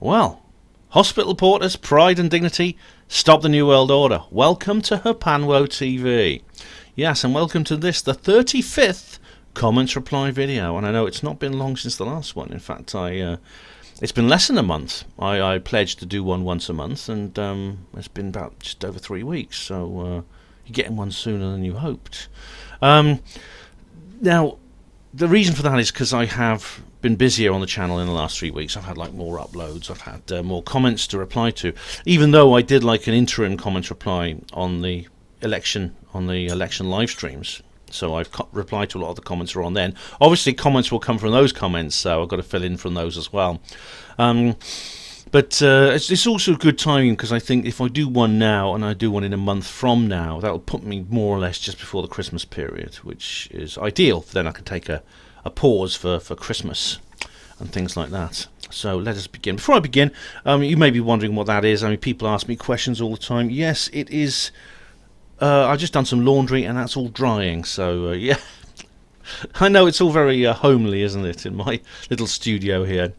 Well, hospital porters, pride and dignity, stop the New World Order. Welcome to HPANWO TV. Yes, and welcome to this, the 35th comments reply video. And I know it's not been long since the last one. In fact, it's been less than a month. I pledged to do one once a month, and it's been about just over 3 weeks. So you're getting one sooner than you hoped. Now, the reason for that is because I have been busier on the channel in the last 3 weeks. I've had like more uploads. I've had more comments to reply to. Even though I did like an interim comments reply on the election live streams. So I've replied to a lot of the comments that are on then. Obviously, comments will come from those comments, so I've got to fill in from those as well. But it's also good timing, because I think if I do one now and I do one in a month from now, that'll put me more or less just before the Christmas period, which is ideal. Then I can take a pause for Christmas and things like that. So let us begin. Before I begin, you may be wondering what that is. I mean, people ask me questions all the time. Yes, it is. I've just done some laundry and that's all drying, so yeah. I know it's all very homely, isn't it, in my little studio here.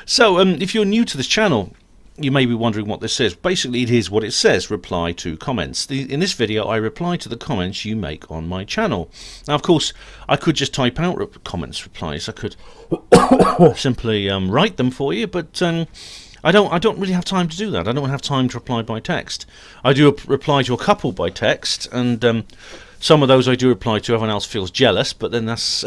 So if you're new to this channel, you may be wondering what this is. Basically, it is what it says, reply to comments. In this video, I reply to the comments you make on my channel. Now, of course, I could just type out comments replies. I could simply write them for you, but I don't really have time to do that. I don't have time to reply by text. I do reply to a couple by text, and some of those I do reply to. Everyone else feels jealous, but then that's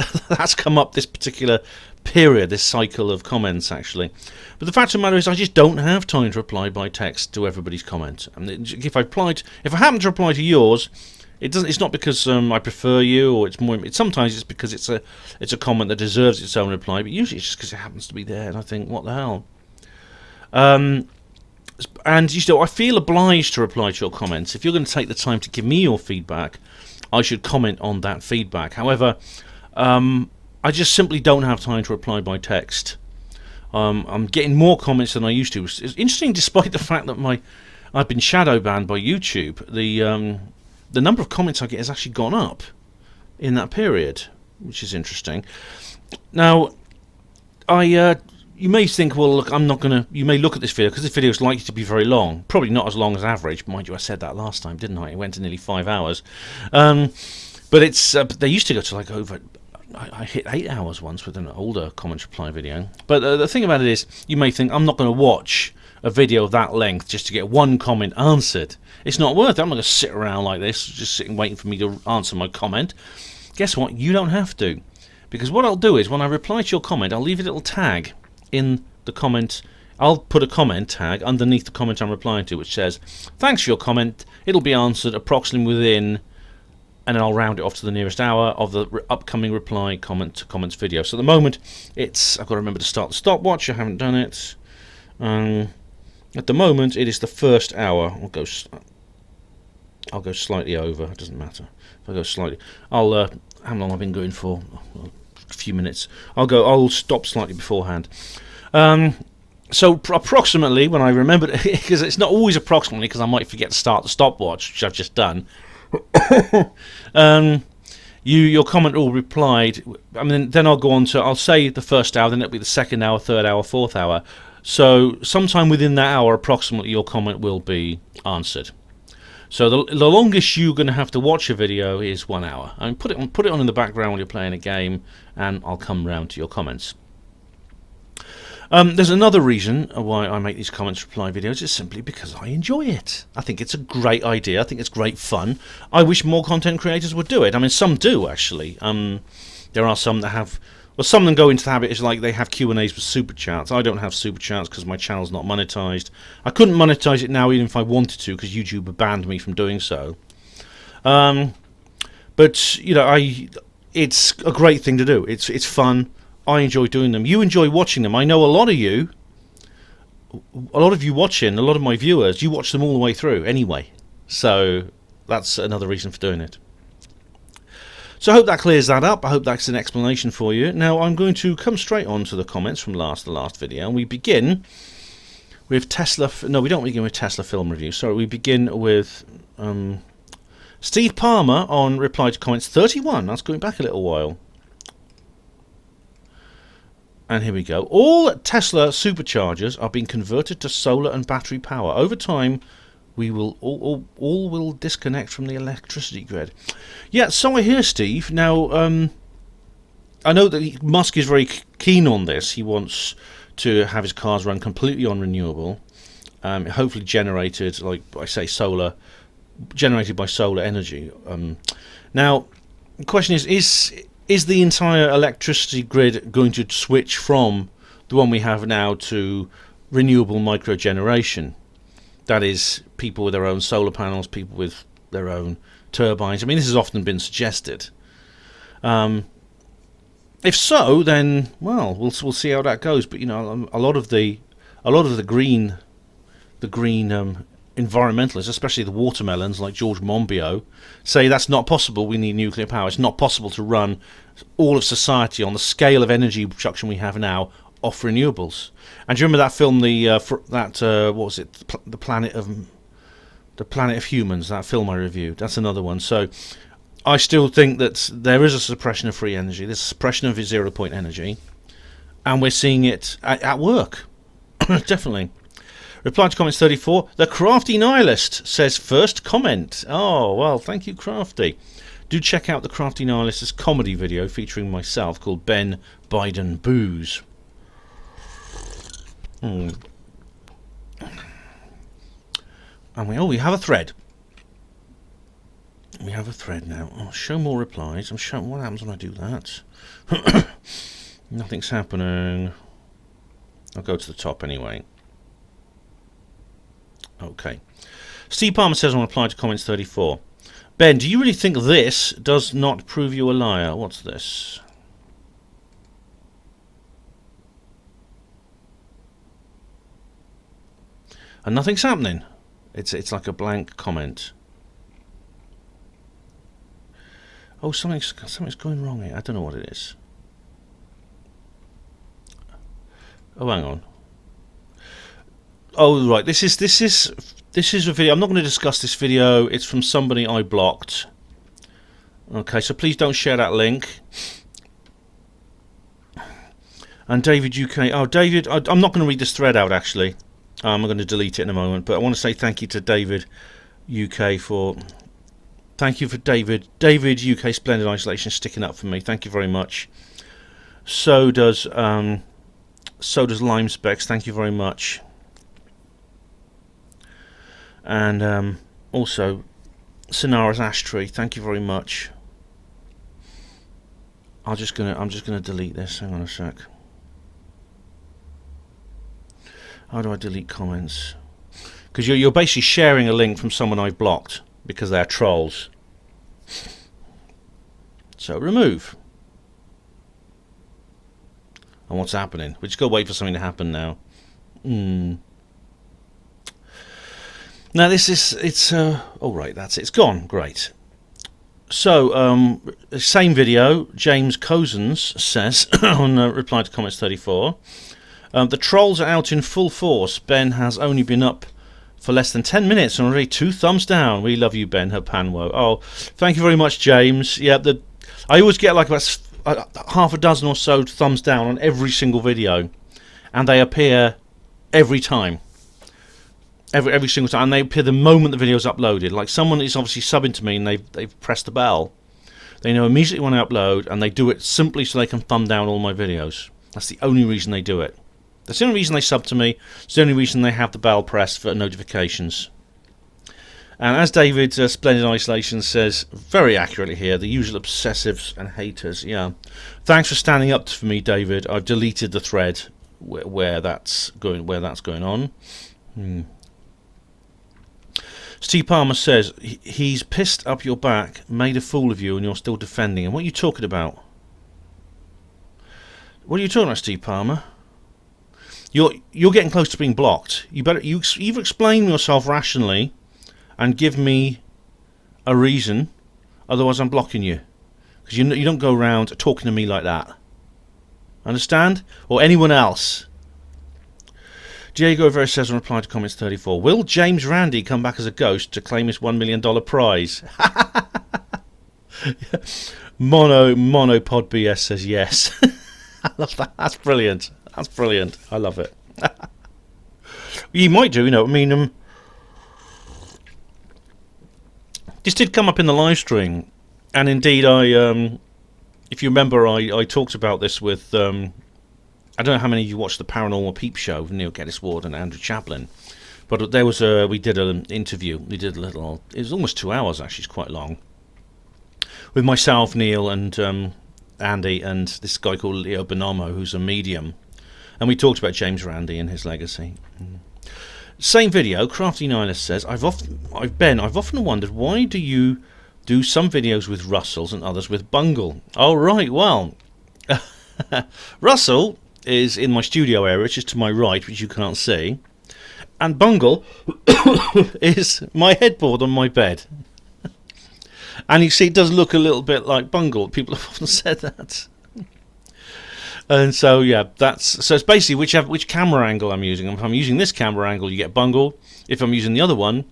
come up this particular period, this cycle of comments actually. But the fact of the matter is, I just don't have time to reply by text to everybody's comment. And if I happen to reply to yours, it's not because I prefer you, or sometimes it's because it's a comment that deserves its own reply. But usually it's just because it happens to be there, and I think, what the hell. And I feel obliged to reply to your comments. If you're going to take the time to give me your feedback, I should comment on that feedback. However, I just simply don't have time to reply by text. I'm getting more comments than I used to. It's interesting, despite the fact that I've been shadow banned by YouTube. The number of comments I get has actually gone up in that period, which is interesting. Now, you may think, well, look, you may look at this video, because this video is likely to be very long. Probably not as long as average. Mind you, I said that last time, didn't I? It went to nearly 5 hours. But they used to go to like over... I hit 8 hours once with an older comment reply video. But the thing about it is, you may think, I'm not going to watch a video of that length just to get one comment answered. It's not worth it. I'm not going to sit around like this, just sitting waiting for me to answer my comment. Guess what? You don't have to. Because what I'll do is, when I reply to your comment, I'll leave a little tag in the comment. I'll put a comment tag underneath the comment I'm replying to, which says, thanks for your comment, it'll be answered approximately within, and then I'll round it off to the nearest hour of the upcoming reply comment to comments video. So at the moment, I've got to remember to start the stopwatch. I haven't done it. At the moment, it is the first hour. I'll go slightly over. It doesn't matter if I go slightly. how long I've been going for? A few minutes. I'll stop slightly beforehand. So approximately, when I remember, because it's not always approximately, because I might forget to start the stopwatch, which I've just done. Your comment all replied. I mean, then I'll go on to, I'll say the first hour, then it'll be the second hour, third hour, fourth hour. So sometime within that hour, approximately, your comment will be answered. So the longest you're going to have to watch a video is 1 hour. I mean, put it on in the background while you're playing a game, and I'll come round to your comments. There's another reason why I make these comments reply videos. It's simply because I enjoy it. I think it's a great idea. I think it's great fun. I wish more content creators would do it. I mean, some do actually. There are some that have. Well, some of them go into the habit, is like they have Q&As with super chats. I don't have super chats because my channel's not monetized. I couldn't monetize it now even if I wanted to, because YouTube banned me from doing so. But you know, it's a great thing to do. It's fun. I enjoy doing them. You enjoy watching them. I know a lot of you watching, a lot of my viewers, you watch them all the way through anyway. So that's another reason for doing it. So I hope that clears that up. I hope that's an explanation for you. Now I'm going to come straight on to the comments from the last video, and we begin with Tesla. No, we don't begin with Tesla film review. Sorry, we begin with Steve Palmer on reply to comments 31. That's going back a little while. And here we go. All Tesla superchargers are being converted to solar and battery power. Over time, we will all will disconnect from the electricity grid. Yeah, so I hear, Steve. Now, I know that Musk is very keen on this. He wants to have his cars run completely on renewable, hopefully generated, like I say, generated by solar energy. Now, the question is the entire electricity grid going to switch from the one we have now to renewable microgeneration? That is, people with their own solar panels, people with their own turbines. I mean, this has often been suggested. If so, then we'll see how that goes. But you know, a lot of the green environmentalists, especially the watermelons like George Monbiot, say that's not possible. We need nuclear power. It's not possible to run all of society on the scale of energy production we have now off renewables. And do you remember that film, what was it, the Planet of Humans? That film I reviewed. That's another one. So I still think that there is a suppression of free energy. There's a suppression of 0-point energy, and we're seeing it at work. Definitely. Reply to comments 34. The Crafty Nihilist says first comment. Oh, well, thank you, Crafty. Do check out the Crafty Nihilist's comedy video featuring myself called Ben Biden Booze. And we have a thread. We have a thread now. Oh, show more replies. I'm showing what happens when I do that. Nothing's happening. I'll go to the top anyway. Okay. Steve Palmer says on reply to comments 34. Ben, do you really think this does not prove you a liar? What's this? And nothing's happening. It's like a blank comment. Oh, something's going wrong here. I don't know what it is. Oh, hang on. Oh, right. This is a video. I'm not going to discuss this video. It's from somebody I blocked. Okay, so please don't share that link. And David UK. Oh, David, I'm not going to read this thread out, actually. I'm going to delete it in a moment. But I want to say thank you to David UK for... Thank you for David UK Splendid Isolation sticking up for me. Thank you very much. So does Lime Specs. Thank you very much. And also Sonaris Ashtree. Thank you very much. I'm just gonna delete this. Hang on a sec. How do I delete comments? Because you're basically sharing a link from someone I've blocked because they're trolls. So remove. And what's happening? We just got to wait for something to happen now. Now this is oh right, that's it. It's gone. Great. So same video. James Cozens says on reply to comments 34. The trolls are out in full force. Ben has only been up for less than 10 minutes and already 2 thumbs down. We love you, Ben HPANWO. Oh, thank you very much, James. Yeah, I always get like about half a dozen or so thumbs down on every single video, and they appear every time. Every single time, and they appear the moment the video is uploaded. Like someone is obviously subbing to me and they've pressed the bell. They know immediately when I upload, and they do it simply so they can thumb down all my videos. That's the only reason they do it. That's the only reason they sub to me. It's the only reason they have the bell pressed for notifications. And as David Splendid Isolation says very accurately here, the usual obsessives and haters. Yeah, thanks for standing up for me, David. I've deleted the thread where that's going on. Steve Palmer says he's pissed up your back, made a fool of you, and you're still defending him. What are you talking about? What are you talking about, Steve Palmer? You're getting close to being blocked. You either explain yourself rationally and give me a reason, otherwise I'm blocking you, because you don't go around talking to me like that. Understand? Or anyone else. Diego Rivera says in reply to comments 34, will James Randi come back as a ghost to claim his $1 million prize? Monopod BS says yes. I love that. That's brilliant. That's brilliant. I love it. You might do, I mean, this did come up in the live stream, and indeed, if you remember, I talked about this with, I don't know how many of you watched the Paranormal Peep Show with Neil Geddes Ward and Andrew Chaplin, but there was we did an interview. We did it was almost 2 hours actually. It's quite long, with myself, Neil, and Andy, and this guy called Leo Bonomo, who's a medium, and we talked about James Randi and his legacy. Same video, Crafty Nihilist says, I've often wondered, why do you do some videos with Russells and others with Bungle? Oh right, well, Russell is in my studio area, which is to my right, which you can't see, and Bungle is my headboard on my bed. And you see, it does look a little bit like Bungle. People have often said that. And so, yeah, so it's basically which camera angle I'm using. If I'm using this camera angle, you get Bungle. If I'm using the other one,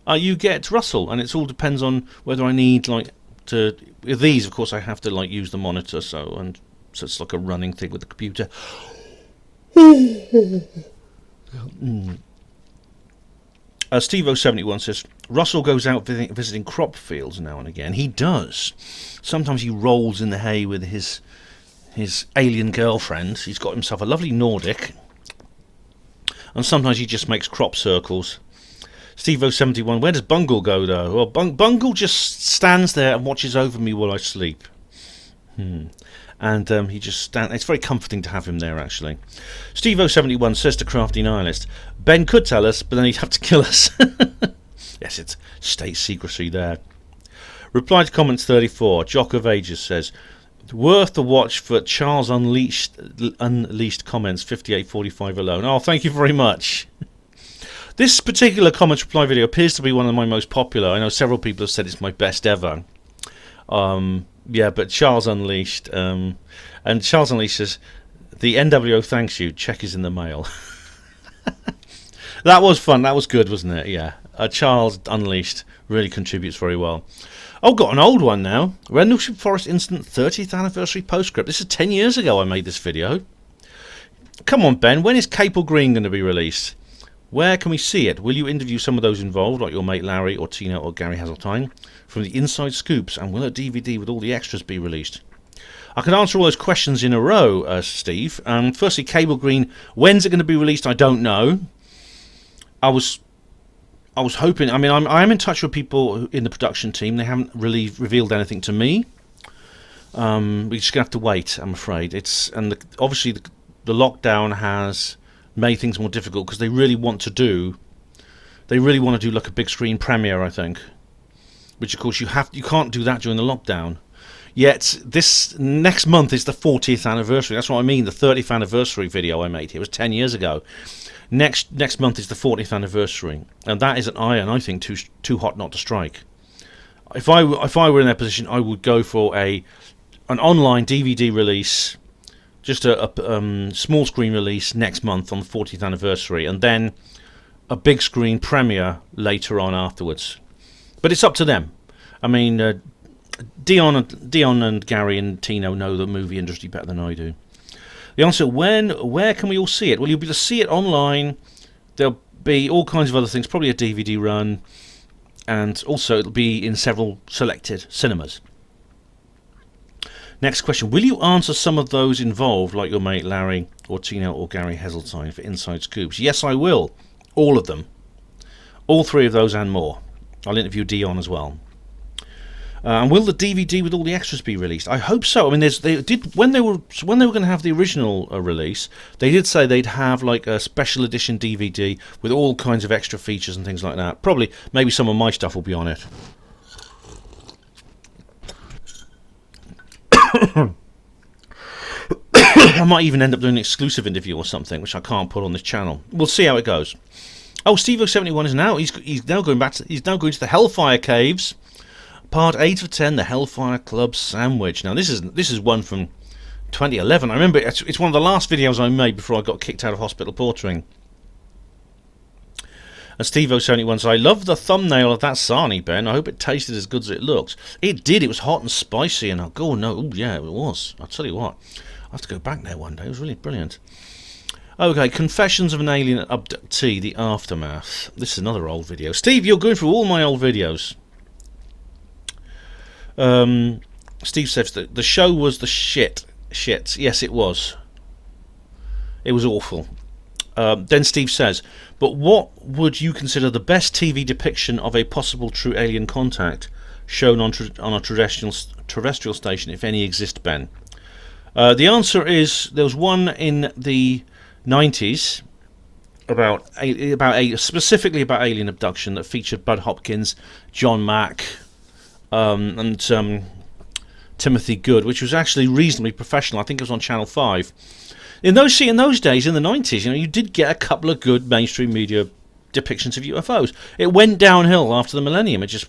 you get Russell. And it all depends on whether I need, like, to... With these, of course, I have to, like, use the monitor, so it's like a running thing with the computer. Steve071 says, Russell goes out visiting crop fields now and again. He does. Sometimes he rolls in the hay with his alien girlfriend. He's got himself a lovely Nordic. And sometimes he just makes crop circles. Steve071, where does Bungle go, though? Well, Bungle just stands there and watches over me while I sleep. And he just stands. It's very comforting to have him there, actually. Steve071 says to Crafty Nihilist, Ben could tell us, but then he'd have to kill us. Yes, it's state secrecy there. Reply to comments 34. Jock of Ages says, worth the watch for Charles Unleashed comments 5845 alone. Oh, thank you very much. This particular comments reply video appears to be one of my most popular. I know several people have said it's my best ever. Yeah, but Charles Unleashed, and Charles Unleashed says, the NWO thanks you, check is in the mail. That was fun, that was good, wasn't it? Yeah, Charles Unleashed really contributes very well. Oh, got an old one now. Rendlesham Forest Incident 30th Anniversary Postscript. This is 10 years ago I made this video. Come on, Ben, when is Capel Green going to be released? Where can we see it? Will you interview some of those involved, like your mate Larry or Tina or Gary Hazeltine, from the inside scoops, and will a DVD with all the extras be released? I can answer all those questions in a row, Steve. Firstly, Capel Green, when's it going to be released? I don't know. I was hoping. I mean, I'm in touch with people in the production team. They haven't really revealed anything to me. We're just gonna have to wait, I'm afraid. Obviously the lockdown has made things more difficult because they really want to do like a big screen premiere, I think. Which of course you can't do that during the lockdown. Yet this next month is the 40th anniversary. That's what I mean. The 30th anniversary video I made here was 10 years ago. Next month is the 40th anniversary, and that is an iron, I think, too hot not to strike. If I were in that position, I would go for an online DVD release, just a small screen release next month on the 40th anniversary, and then a big screen premiere later on afterwards. But it's up to them. I mean, Dion and Gary and Tino know the movie industry better than I do. The answer, where can we all see it? Well, you'll be able to see it online. There'll be all kinds of other things, probably a DVD run, and also it'll be in several selected cinemas. Next question, will you answer some of those involved, like your mate Larry or Tino or Gary Heseltine for Inside Scoops? Yes, I will. All of them. All three of those and more. I'll interview Dion as well. And will the DVD with all the extras be released? I hope so. I mean, when they were going to have the original release, they did say they'd have like a special edition DVD with all kinds of extra features and things like that. Probably, maybe some of my stuff will be on it. I might even end up doing an exclusive interview or something, which I can't put on this channel. We'll see how it goes. Oh, Steve071 is now he's now going to the Hellfire Caves. Part 8 of 10, the Hellfire Club Sandwich. Now this is one from 2011. I remember it's one of the last videos I made before I got kicked out of hospital portering. And Steve071 says, I love the thumbnail of that sarnie, Ben. I hope it tasted as good as it looks. It did. It was hot and spicy, and oh no, yeah, it was. I'll tell you what. I have to go back there one day. It was really brilliant. Okay, Confessions of an Alien Abductee, the Aftermath. This is another old video. Steve, you're going through all my old videos. Steve says that the show was the shit. Yes, it was. It was awful. Then Steve says, but what would you consider the best TV depiction of a possible true alien contact shown on a terrestrial station, if any exist, Ben? The answer is there was one in the 90s specifically about alien abduction that featured Bud Hopkins, John Mack, and Timothy Good, which was actually reasonably professional. I think it was on Channel 5. In those days, in the 90s, you did get a couple of good mainstream media depictions of UFOs. It went downhill after the millennium. It just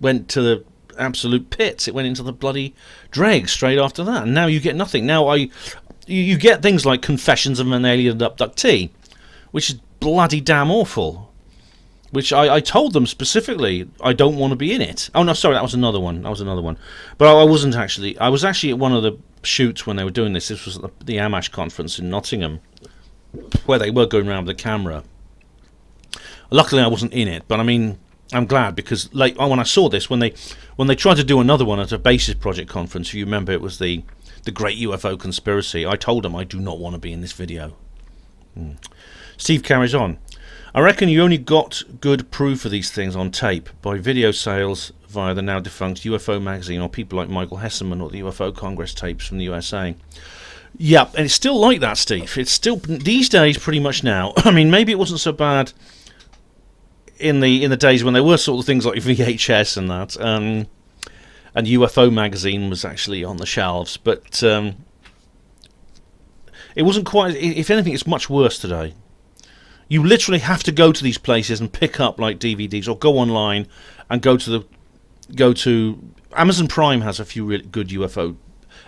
went to the absolute pits. It went into the bloody dregs straight after that. And now you get nothing. Now you get things like Confessions of an Alien Abductee, which is bloody damn awful. Which I told them specifically I don't want to be in it. Oh no, sorry, that was another one. But I wasn't actually. I was actually at one of the shoots when they were doing this. This was at the AMASH conference in Nottingham, where they were going around with the camera. Luckily, I wasn't in it, but I mean, I'm glad, because when I saw this, when they tried to do another one at a Basis Project conference, if you remember, it was the Great UFO Conspiracy. I told them I do not want to be in this video. Steve carries on. I reckon you only got good proof of these things on tape by video sales via the now defunct UFO magazine, or people like Michael Hesseman, or the UFO Congress tapes from the USA. Yeah, and it's still like that, Steve. It's still these days pretty much now. I mean, maybe it wasn't so bad in the days when there were sort of things like VHS and that, and UFO magazine was actually on the shelves, but it wasn't quite. If anything, it's much worse today. You literally have to go to these places and pick up like DVDs, or go online and go to Amazon Prime has a few really good UFO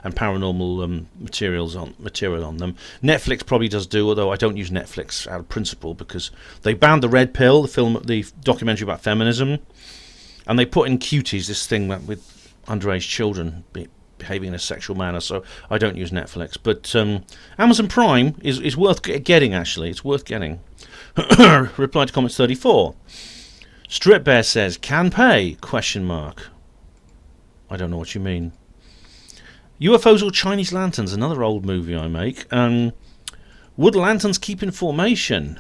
and paranormal material on them. Netflix probably does do, although I don't use Netflix out of principle, because they banned the Red Pill, the documentary about feminism, and they put in Cuties, this thing with underage children behaving in a sexual manner. So I don't use Netflix, but Amazon Prime is worth getting. Actually, it's worth getting. Reply to comments 34. Strip Bear says, can pay? ? I don't know what you mean. UFOs or Chinese lanterns? Another old movie I make. Would lanterns keep in formation?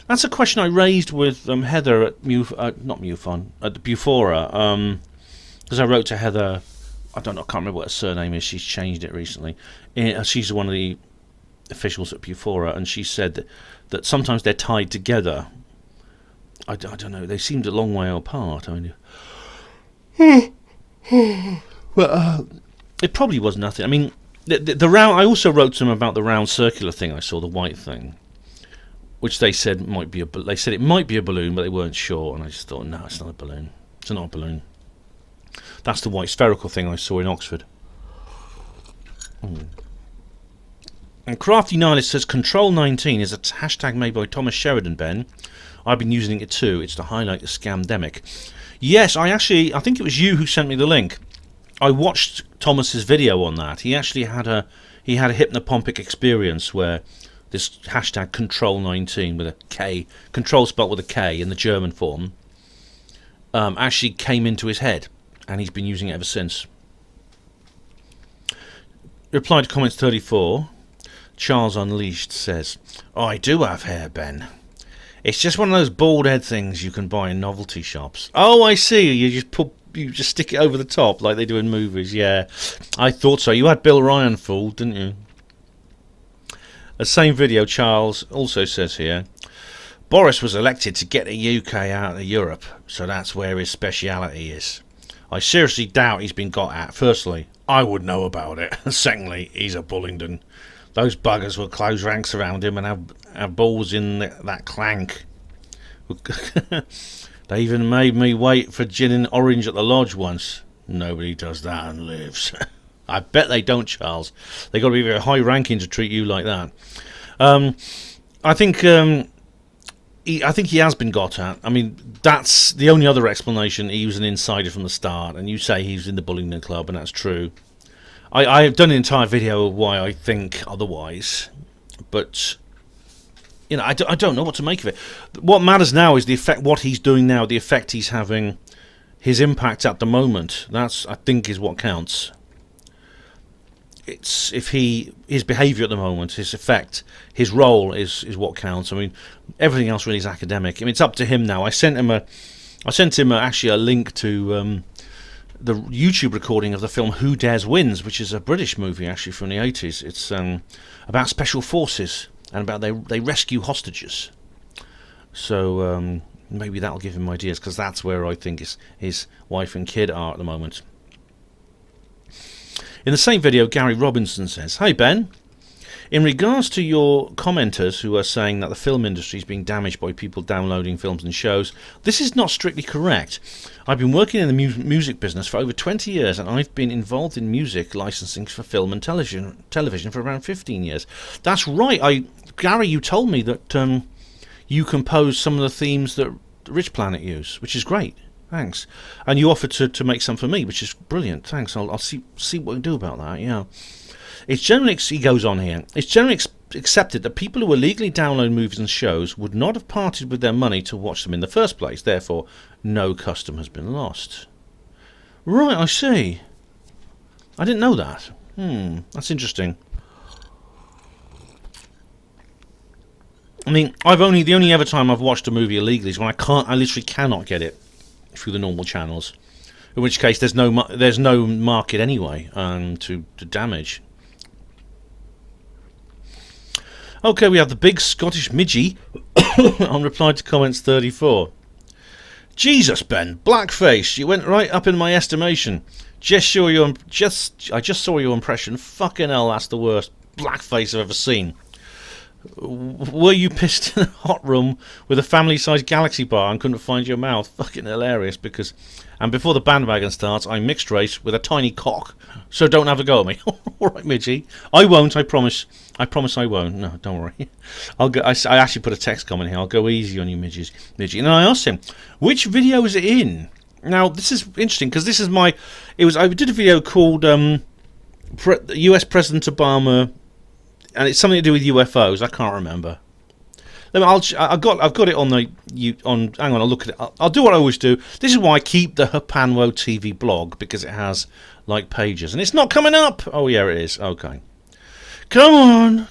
That's a question I raised with Heather at at the Bufora, because I wrote to Heather. I can't remember what her surname is. She's changed it recently. She's one of the officials at Bufora, and she said that sometimes they're tied together. I don't know. They seemed a long way apart. I mean, well, it probably was nothing. I mean, the round. I also wrote to them about the round circular thing I saw, the white thing, which they said might be They said it might be a balloon, but they weren't sure. And I just thought, no, it's not a balloon. It's not a balloon. That's the white spherical thing I saw in Oxford. And Crafty Nihilist says, Control 19 is a hashtag made by Thomas Sheridan, Ben. I've been using it too. It's to highlight the scamdemic. Yes, I think it was you who sent me the link. I watched Thomas's video on that. He actually had a hypnopompic experience where this hashtag Control 19 with a K, control spelled with a K in the German form, actually came into his head. And he's been using it ever since. Reply to comments 34. Charles Unleashed says, I do have hair, Ben. It's just one of those bald head things you can buy in novelty shops. Oh, I see. You just stick it over the top like they do in movies. Yeah, I thought so. You had Bill Ryan fooled, didn't you? The same video, Charles also says here, Boris was elected to get the UK out of Europe, so that's where his speciality is. I seriously doubt he's been got at. Firstly, I would know about it. Secondly, he's a Bullingdon. Those buggers will close ranks around him and have balls in that clank. They even made me wait for gin and orange at the lodge once. Nobody does that and lives. I bet they don't, Charles. They've got to be very high ranking to treat you like that. I think he has been got at. I mean, that's the only other explanation. He was an insider from the start, and you say he was in the Bullingdon Club, and that's true. I've done an entire video of why I think otherwise, but you know, I don't know what to make of it. What matters now is the effect, what he's doing now, the effect he's having, his impact at the moment. That's, I think, is what counts. It's his behaviour at the moment, his effect, his role is what counts. I mean, everything else really is academic. I mean, it's up to him now. I sent him actually a link to the YouTube recording of the film Who Dares Wins, which is a British movie actually from the 80s. It's about special forces and about they rescue hostages. So maybe that'll give him ideas, because that's where I think his wife and kid are at the moment. In the same video, Gary Robinson says, "Hi Ben, in regards to your commenters who are saying that the film industry is being damaged by people downloading films and shows, this is not strictly correct. I've been working in the music business for over 20 years, and I've been involved in music licensing for film and television for around 15 years. That's right. Gary, you told me that you composed some of the themes that Rich Planet use, which is great. Thanks. And you offered to make some for me, which is brilliant. Thanks. I'll see what we can do about that. Yeah. It's generally," he goes on here, "it's generally accepted that people who illegally download movies and shows would not have parted with their money to watch them in the first place. Therefore, no custom has been lost." Right, I see. I didn't know that. That's interesting. I mean, the only ever time I've watched a movie illegally is when I literally cannot get it through the normal channels. In which case, there's no market anyway to damage. Okay, we have the big Scottish midgie on reply to comments 34. "Jesus, Ben, blackface, you went right up in my estimation. I just saw your impression. Fucking hell, that's the worst blackface I've ever seen. Were you pissed in a hot room with a family-sized Galaxy bar and couldn't find your mouth? Fucking hilarious, because... And before the bandwagon starts, I'm mixed race with a tiny cock, so don't have a go at me." Alright, Midgie. I won't, I promise. I promise I won't. No, don't worry. I actually put a text comment here. I'll go easy on you, Midgie. And I asked him, which video is it in? Now, this is interesting, because this is I did a video called US President Obama, and it's something to do with UFOs. I can't remember. I've got it on hang on, I'll look at it. I'll do what I always do. This is why I keep the HPANWO TV blog, because it has like pages, and it's not coming up. Oh yeah, it is. Okay, come on.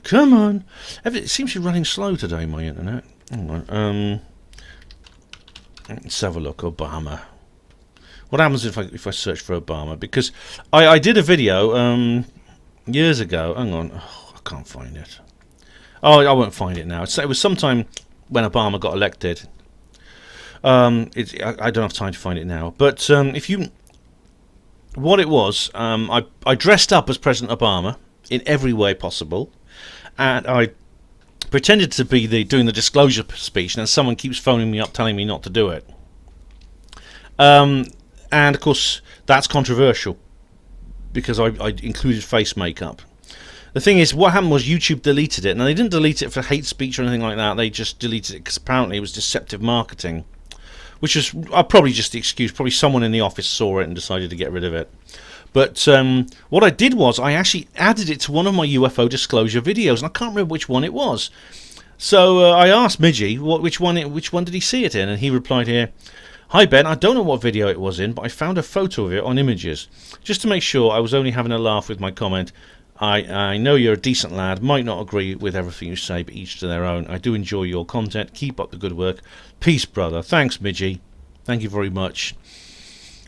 It seems to be running slow today, my internet. Hang on. Let's have a look. Obama. What happens if I search for Obama? Because I did a video years ago. Hang on. Oh, I can't find it. Oh, I won't find it now. It was sometime when Obama got elected. I don't have time to find it now. But what it was, I dressed up as President Obama in every way possible, and I pretended to be doing the disclosure speech, and then someone keeps phoning me up telling me not to do it. And of course, that's controversial because I included face makeup. The thing is, what happened was YouTube deleted it. Now, they didn't delete it for hate speech or anything like that. They just deleted it because apparently it was deceptive marketing, which was probably just the excuse. Probably someone in the office saw it and decided to get rid of it. But what I did was I actually added it to one of my UFO disclosure videos, and I can't remember which one it was. So I asked Midgie which one did he see it in, and he replied here, "Hi Ben, I don't know what video it was in, but I found a photo of it on Images. Just to make sure I was only having a laugh with my comment. I know you're a decent lad, might not agree with everything you say, but each to their own. I do enjoy your content. Keep up the good work. Peace, brother." Thanks, Midgie. Thank you very much.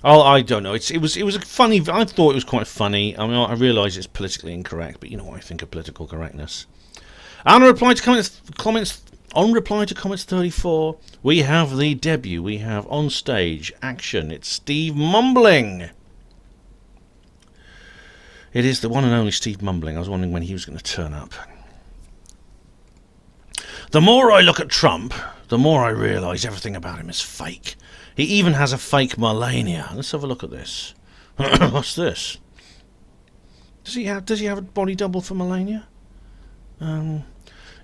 I don't know. It was a funny. I thought it was quite funny. I mean, I realise it's politically incorrect, but you know what I think of political correctness. And on reply to comments 34, we have the debut. We have on stage action. It's Steve Mumbling. It is the one and only Steve Mumbling. I was wondering when he was going to turn up. "The more I look at Trump, the more I realise everything about him is fake. He even has a fake Melania." Let's have a look at this. What's this? Does he have a body double for Melania?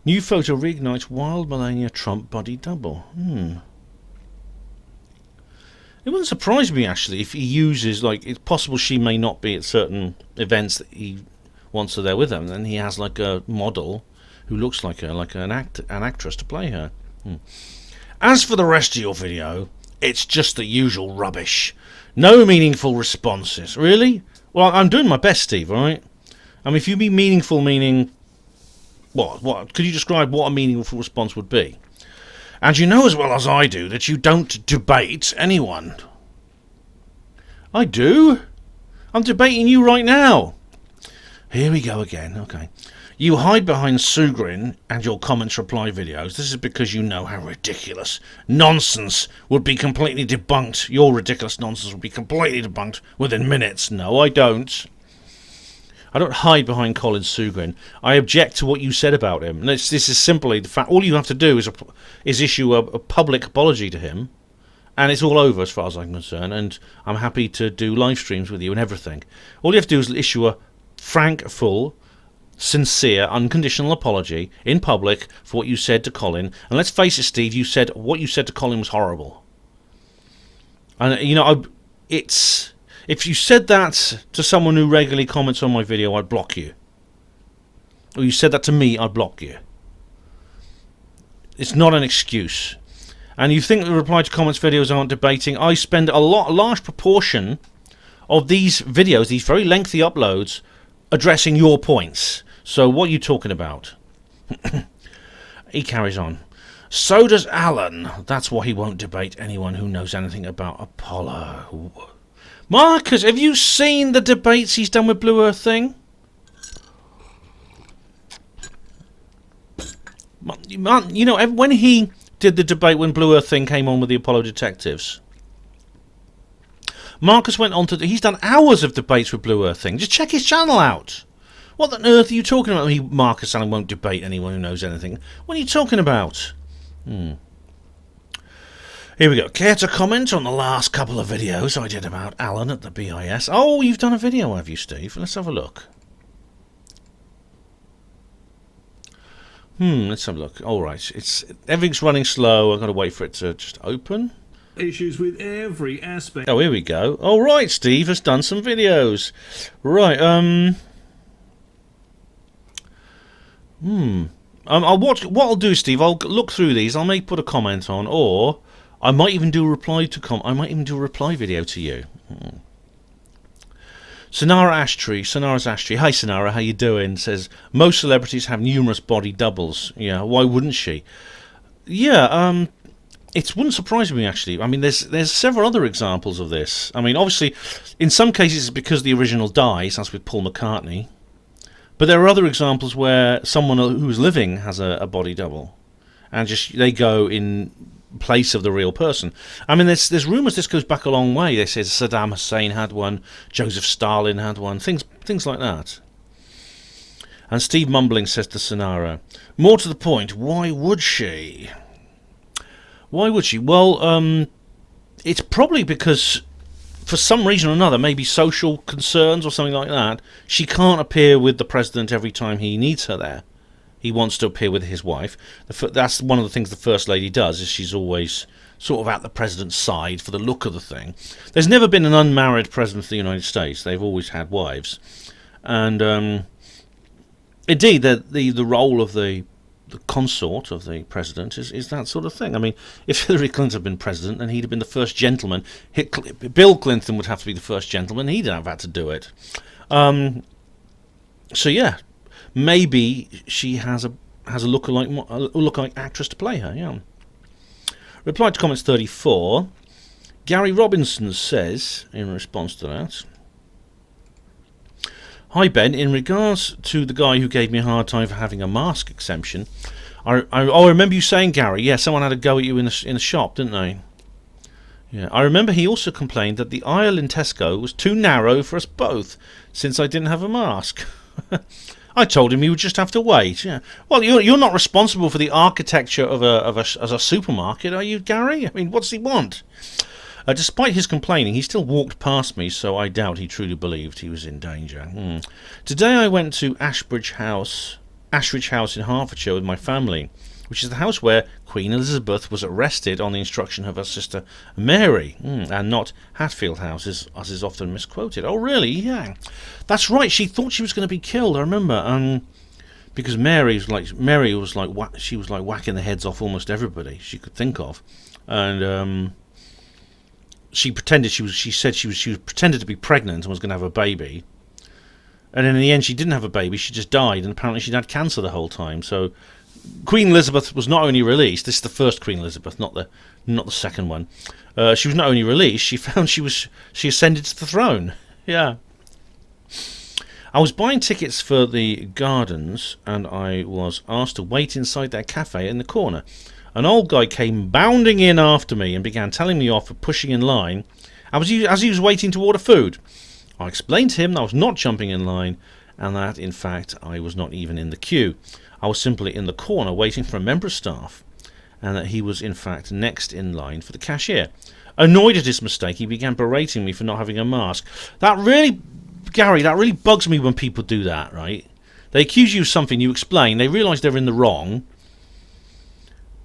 New photo reignites wild Melania Trump body double. It wouldn't surprise me, actually, if he uses, like, it's possible she may not be at certain events that he wants her there with him, and he has, like, a model who looks like her, like an actress to play her. As for the rest of your video, it's just the usual rubbish. No meaningful responses. Really? Well, I'm doing my best, Steve, alright? I mean, if you mean meaningful, meaning... What? Could you describe what a meaningful response would be? And you know as well as I do that you don't debate anyone. I do. I'm debating you right now. Here we go again. Okay. You hide behind Sugrin and your comments reply videos. This is because you know how ridiculous nonsense would be completely debunked. Your ridiculous nonsense would be completely debunked within minutes. No, I don't. I don't hide behind Colin Sugrin. I object to what you said about him. This is simply the fact. All you have to do is issue a public apology to him, and it's all over as far as I'm concerned. And I'm happy to do live streams with you and everything. All you have to do is issue a frank, full, sincere, unconditional apology in public for what you said to Colin. And let's face it, Steve, what you said to Colin was horrible. And you know, if you said that to someone who regularly comments on my video, I'd block you. Or you said that to me, I'd block you. It's not an excuse. And you think the reply to comments videos aren't debating? I spend a large proportion of these videos, these very lengthy uploads, addressing your points. So what are you talking about? He carries on. So does Alan. That's why he won't debate anyone who knows anything about Apollo. Marcus, have you seen the debates he's done with Blue Earth thing? You know, when he did the debate when Blue Earth thing came on with the Apollo detectives, Marcus went on to... He's done hours of debates with Blue Earth thing. Just check his channel out. What on earth are you talking about? Marcus Allen won't debate anyone who knows anything. What are you talking about? Here we go. Care to comment on the last couple of videos I did about Alan at the BIS? Oh, you've done a video, have you, Steve? Let's have a look. Let's have a look. All right. Everything's running slow. I've got to wait for it to just open. Issues with every aspect. Oh, here we go. All right, Steve has done some videos. Right. I'll watch. What I'll do, Steve, I'll look through these. I may put a comment on, or I might even do a reply to I might even do a reply video to you. Sonara's Ashtray. Hi, Sonara. How you doing? Says most celebrities have numerous body doubles. Yeah. Why wouldn't she? Yeah. It wouldn't surprise me, actually. I mean, there's several other examples of this. I mean, obviously, in some cases it's because the original dies. That's with Paul McCartney. But there are other examples where someone who's living has a body double, and just they go in place of the real person. I mean, there's rumours this goes back a long way. They say Saddam Hussein had one, Joseph Stalin had one, things like that. And Steve Mumbling says to Sonara, more to the point, why would she? Why would she? Well, it's probably because, for some reason or another, maybe social concerns or something like that, she can't appear with the president every time he needs her there. He wants to appear with his wife. That's one of the things the First Lady does, is she's always sort of at the president's side for the look of the thing. There's never been an unmarried president of the United States. They've always had wives. And indeed, the role of the consort of the president is that sort of thing. I mean, if Hillary Clinton had been president, then he'd have been the first gentleman. Bill Clinton would have to be the first gentleman. He'd have had to do it. So yeah, maybe she has a lookalike actress to play her. Yeah. Reply to comments 34. Gary Robinson says in response to that. Hi Ben, in regards to the guy who gave me a hard time for having a mask exemption, I remember you saying, Gary, yeah, someone had a go at you in the shop, didn't they? Yeah, I remember he also complained that the aisle in Tesco was too narrow for us both, since I didn't have a mask. I told him he would just have to wait. Yeah. Well, you're not responsible for the architecture of a supermarket, are you, Gary? I mean, what does he want? Despite his complaining, he still walked past me, so I doubt he truly believed he was in danger. Today I went to Ashridge House in Hertfordshire with my family. which is the house where Queen Elizabeth was arrested on the instruction of her sister Mary, and not Hatfield House, as is often misquoted. Oh, really? Yeah, that's right. She thought she was going to be killed. I remember, because Mary was like whacking the heads off almost everybody she could think of, and she pretended she said she was pretended to be pregnant and was going to have a baby. And then in the end, she didn't have a baby. She just died, and apparently she'd had cancer the whole time. So Queen Elizabeth was not only released. This is the first Queen Elizabeth, not the second one. She was not only released. She found she ascended to the throne. Yeah. I was buying tickets for the gardens, and I was asked to wait inside their cafe in the corner. An old guy came bounding in after me and began telling me off for pushing in line as he was waiting to order food. I explained to him that I was not jumping in line, and that, in fact, I was not even in the queue. I was simply in the corner waiting for a member of staff, and that he was, in fact, next in line for the cashier. Annoyed at his mistake, he began berating me for not having a mask. Gary, that really bugs me when people do that, right? They accuse you of something, you explain, they realise they're in the wrong,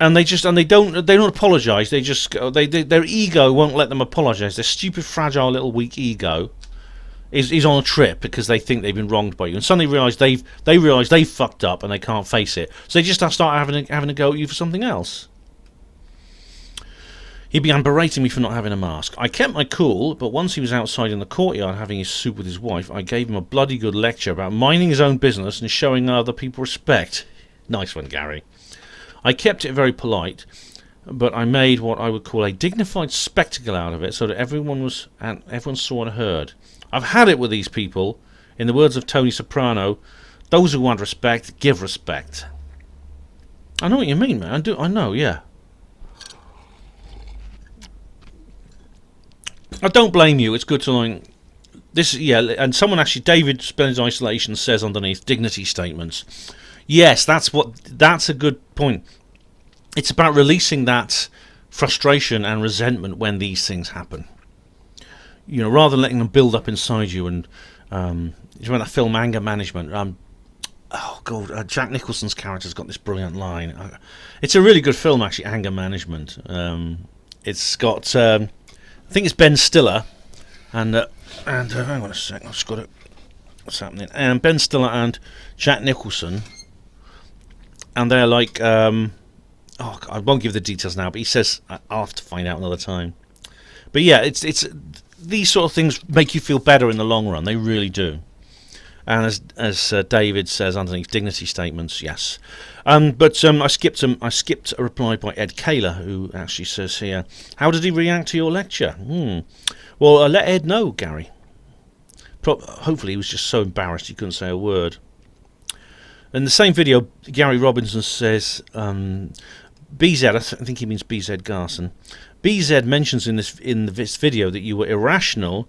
and they don't apologise. Their ego won't let them apologise. Their stupid, fragile, little weak ego is on a trip because they think they've been wronged by you, and suddenly realise they've fucked up and they can't face it. So they just start having a go at you for something else. He began berating me for not having a mask. I kept my cool, but once he was outside in the courtyard having his soup with his wife, I gave him a bloody good lecture about minding his own business and showing other people respect. Nice one, Gary. I kept it very polite, but I made what I would call a dignified spectacle out of it so that everyone saw and heard. I've had it with these people. In the words of Tony Soprano, those who want respect, give respect. I know what you mean, man. I know, yeah. I don't blame you. It's good to learn. And someone actually, David Spends Isolation, says underneath, dignity statements. Yes, that's a good point. It's about releasing that frustration and resentment when these things happen. You know, rather than letting them build up inside you. And you remember that film Anger Management? Jack Nicholson's character's got this brilliant line. It's a really good film, actually, Anger Management. It's got, I think it's Ben Stiller, and hang on a sec, I've just got it. What's happening? And Ben Stiller and Jack Nicholson, and they're like, I won't give the details now, but he says I'll have to find out another time. But yeah, it's these sort of things make you feel better in the long run. They really do. And as David says underneath, dignity statements, yes. But I skipped a reply by Ed Kaler, who actually says here, how did he react to your lecture? Well, let Ed know, Gary. Hopefully he was just so embarrassed he couldn't say a word. In the same video, Gary Robinson says, BZ, I think he means BZ Garson. BZ mentions in this video that you were irrational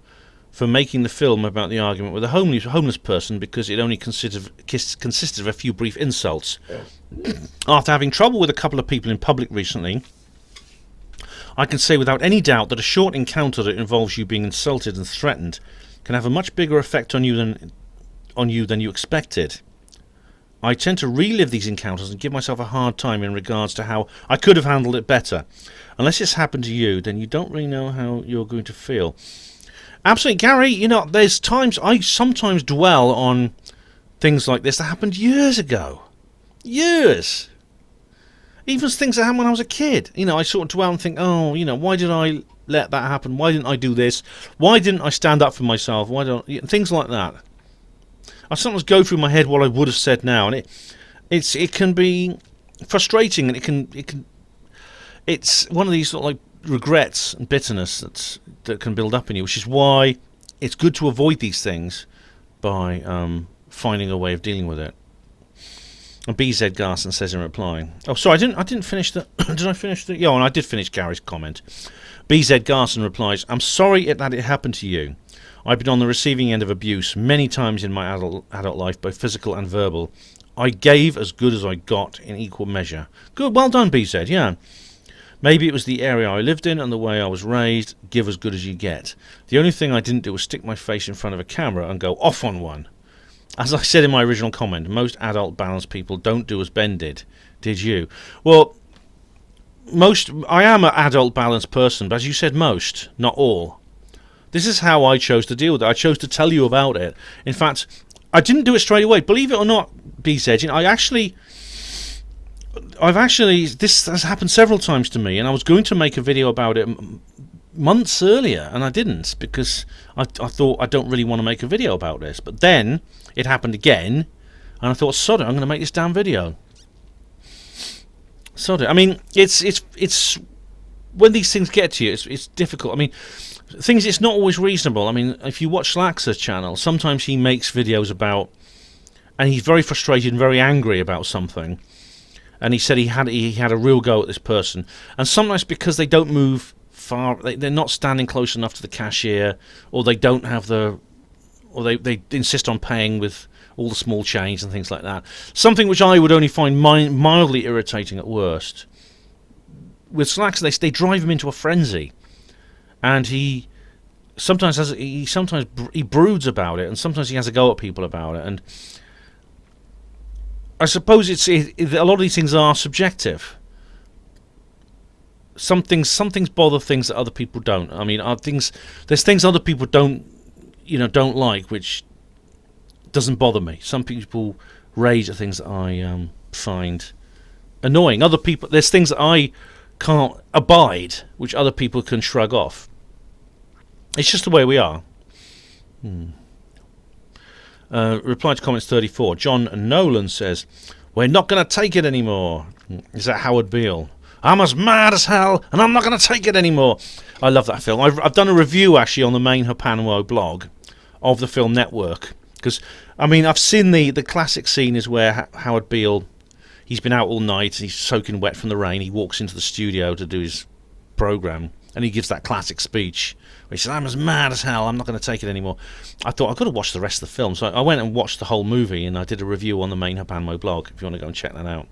for making the film about the argument with a homeless person because it only consisted of a few brief insults. After having trouble with a couple of people in public recently, I can say without any doubt that a short encounter that involves you being insulted and threatened can have a much bigger effect on you than you expected. I tend to relive these encounters and give myself a hard time in regards to how I could have handled it better. Unless it's happened to you, then you don't really know how you're going to feel. Absolutely, Gary, you know, there's times I sometimes dwell on things like this that happened years ago. Years. Even things that happened when I was a kid. You know, I sort of dwell and think, oh, you know, why did I let that happen? Why didn't I do this? Why didn't I stand up for myself? Things like that. I sometimes go through my head what I would have said now, and it can be frustrating, and it's one of these sort of like regrets and bitterness that can build up in you, which is why it's good to avoid these things by finding a way of dealing with it. And BZ Garson says in reply, oh, sorry, I didn't finish the. Did I finish the? Yeah, and I did finish Gary's comment. BZ Garson replies, I'm sorry that it happened to you. I've been on the receiving end of abuse many times in my adult life, both physical and verbal. I gave as good as I got in equal measure. Good, well done, BZ, yeah. Maybe it was the area I lived in and the way I was raised. Give as good as you get. The only thing I didn't do was stick my face in front of a camera and go off on one. As I said in my original comment, most adult balanced people don't do as Ben did. Did you? Well, I am an adult, balanced person, but as you said, most, not all. This is how I chose to deal with it. I chose to tell you about it. In fact, I didn't do it straight away. Believe it or not, BZ, this has happened several times to me, and I was going to make a video about it months earlier, and I didn't, because I thought I don't really want to make a video about this. But then it happened again, and I thought, sod it, I'm going to make this damn video. Sod it. I mean, it's when these things get to you, it's difficult. I mean, it's not always reasonable. I mean, if you watch Slaxer's channel, sometimes he makes videos about, and he's very frustrated and very angry about something, and he said he had a real go at this person, and sometimes because they don't move far, they're not standing close enough to the cashier, or they don't have or they insist on paying with all the small change and things like that. Something which I would only find mildly irritating at worst. With Slaxer, they drive him into a frenzy, and he sometimes broods about it, and sometimes he has a go at people about it. And I suppose a lot of these things are subjective. Some things bother things that other people don't. I mean, there's things other people don't like, which doesn't bother me. Some people rage at things that I find annoying. Other people, there's things that I can't abide, which other people can shrug off. It's just the way we are. Reply to comments 34. John Nolan says, "We're not going to take it anymore." Is that Howard Beale? "I'm as mad as hell, and I'm not going to take it anymore." I love that film. I've done a review actually on the main HPANWO blog of the film Network, because I mean, I've seen the classic scene is where Howard Beale, he's been out all night, he's soaking wet from the rain, he walks into the studio to do his program, and he gives that classic speech where he says, "I'm as mad as hell, I'm not going to take it anymore." I thought, I've got to watch the rest of the film, so I went and watched the whole movie, and I did a review on the main HPANWO blog, if you want to go and check that out.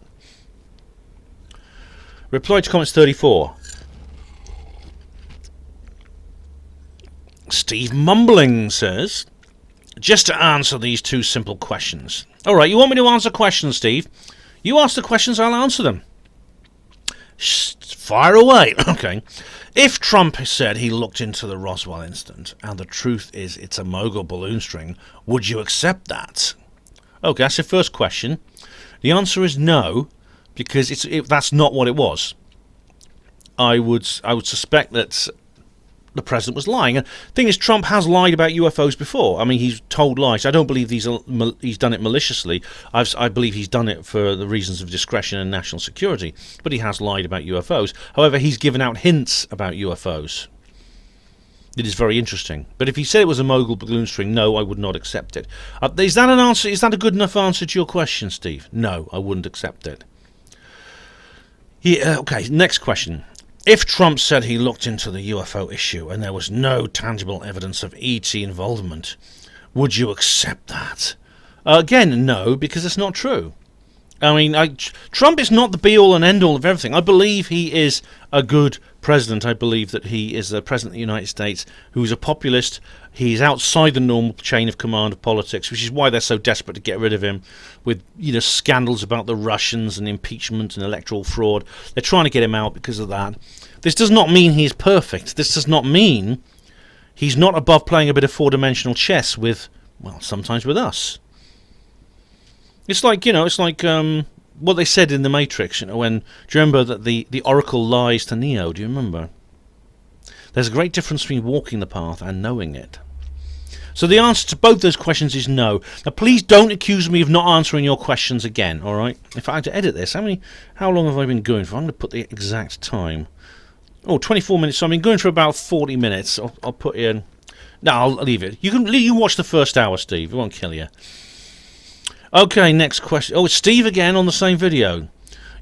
Reply to comments 34. Steve Mumbling says, "Just to answer these two simple questions." All right, you want me to answer questions, Steve? You ask the questions, I'll answer them. Fire away. Okay. If Trump said he looked into the Roswell incident, and the truth is it's a mogul balloon string, would you accept that? Okay, that's the first question. The answer is no, because that's not what it was. I would suspect that the president was lying. And the thing is, Trump has lied about UFOs before. I mean, he's told lies. I don't believe he's done it maliciously. I believe he's done it for the reasons of discretion and national security. But he has lied about UFOs. However, he's given out hints about UFOs. It is very interesting. But if he said it was a mogul balloon string, no, I would not accept it. Is that an answer? Is that a good enough answer to your question, Steve? No, I wouldn't accept it. Yeah, okay, next question. If Trump said he looked into the UFO issue and there was no tangible evidence of ET involvement, would you accept that? Again, no, because it's not true. I mean, Trump is not the be-all and end-all of everything. I believe he is a good president. I believe that he is the president of the United States who's a populist. He's outside the normal chain of command of politics, which is why they're so desperate to get rid of him with, scandals about the Russians and impeachment and electoral fraud. They're trying to get him out because of that. This does not mean he's perfect. This does not mean he's not above playing a bit of four-dimensional chess with, well, sometimes with us. It's like, what they said in The Matrix, when, do you remember that the Oracle lies to Neo? Do you remember? There's a great difference between walking the path and knowing it. So the answer to both those questions is no. Now, please don't accuse me of not answering your questions again, all right? If I had to edit this, how long have I been going for? I'm going to put the exact time. 24 minutes. So I've been going for about 40 minutes. I'll put in... No, I'll leave it. You can watch the first hour, Steve. It won't kill you. Okay, next question. It's Steve again on the same video.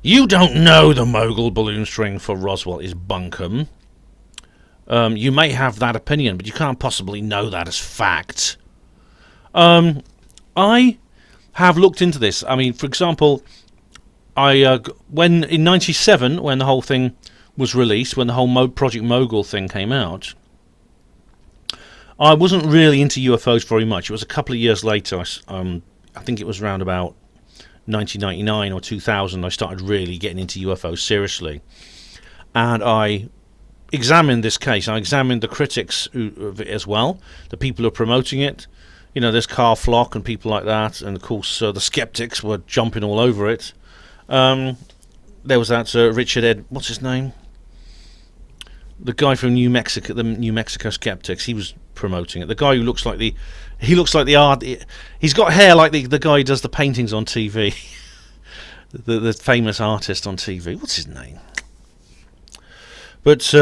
You don't know the mogul balloon string for Roswell is bunkum. You may have that opinion, but you can't possibly know that as fact. I have looked into this. I mean, for example, when in '97, when the whole thing was released, when the whole Project Mogul thing came out, I wasn't really into UFOs very much. It was a couple of years later. I think it was around about 1999 or 2000, I started really getting into UFOs seriously. And I examined this case. I examined the critics of it as well, the people who are promoting it. You know, there's Carl Flock and people like that, and of course the skeptics were jumping all over it. There was that Richard what's his name? The guy from New Mexico, the New Mexico skeptics. He was promoting it. The guy who looks like the art. He's got hair like the guy who does the paintings on TV. the famous artist on TV. What's his name? But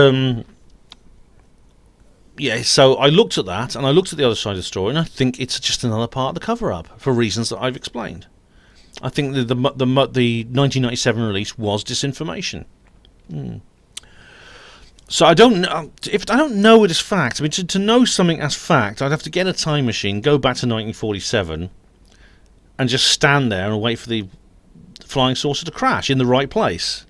yeah, so I looked at that, and I looked at the other side of the story, and I think it's just another part of the cover-up for reasons that I've explained. I think the 1997 release was disinformation. So I don't know if I don't know it as fact. I mean, to know something as fact, I'd have to get a time machine, go back to 1947, and just stand there and wait for the flying saucer to crash in the right place.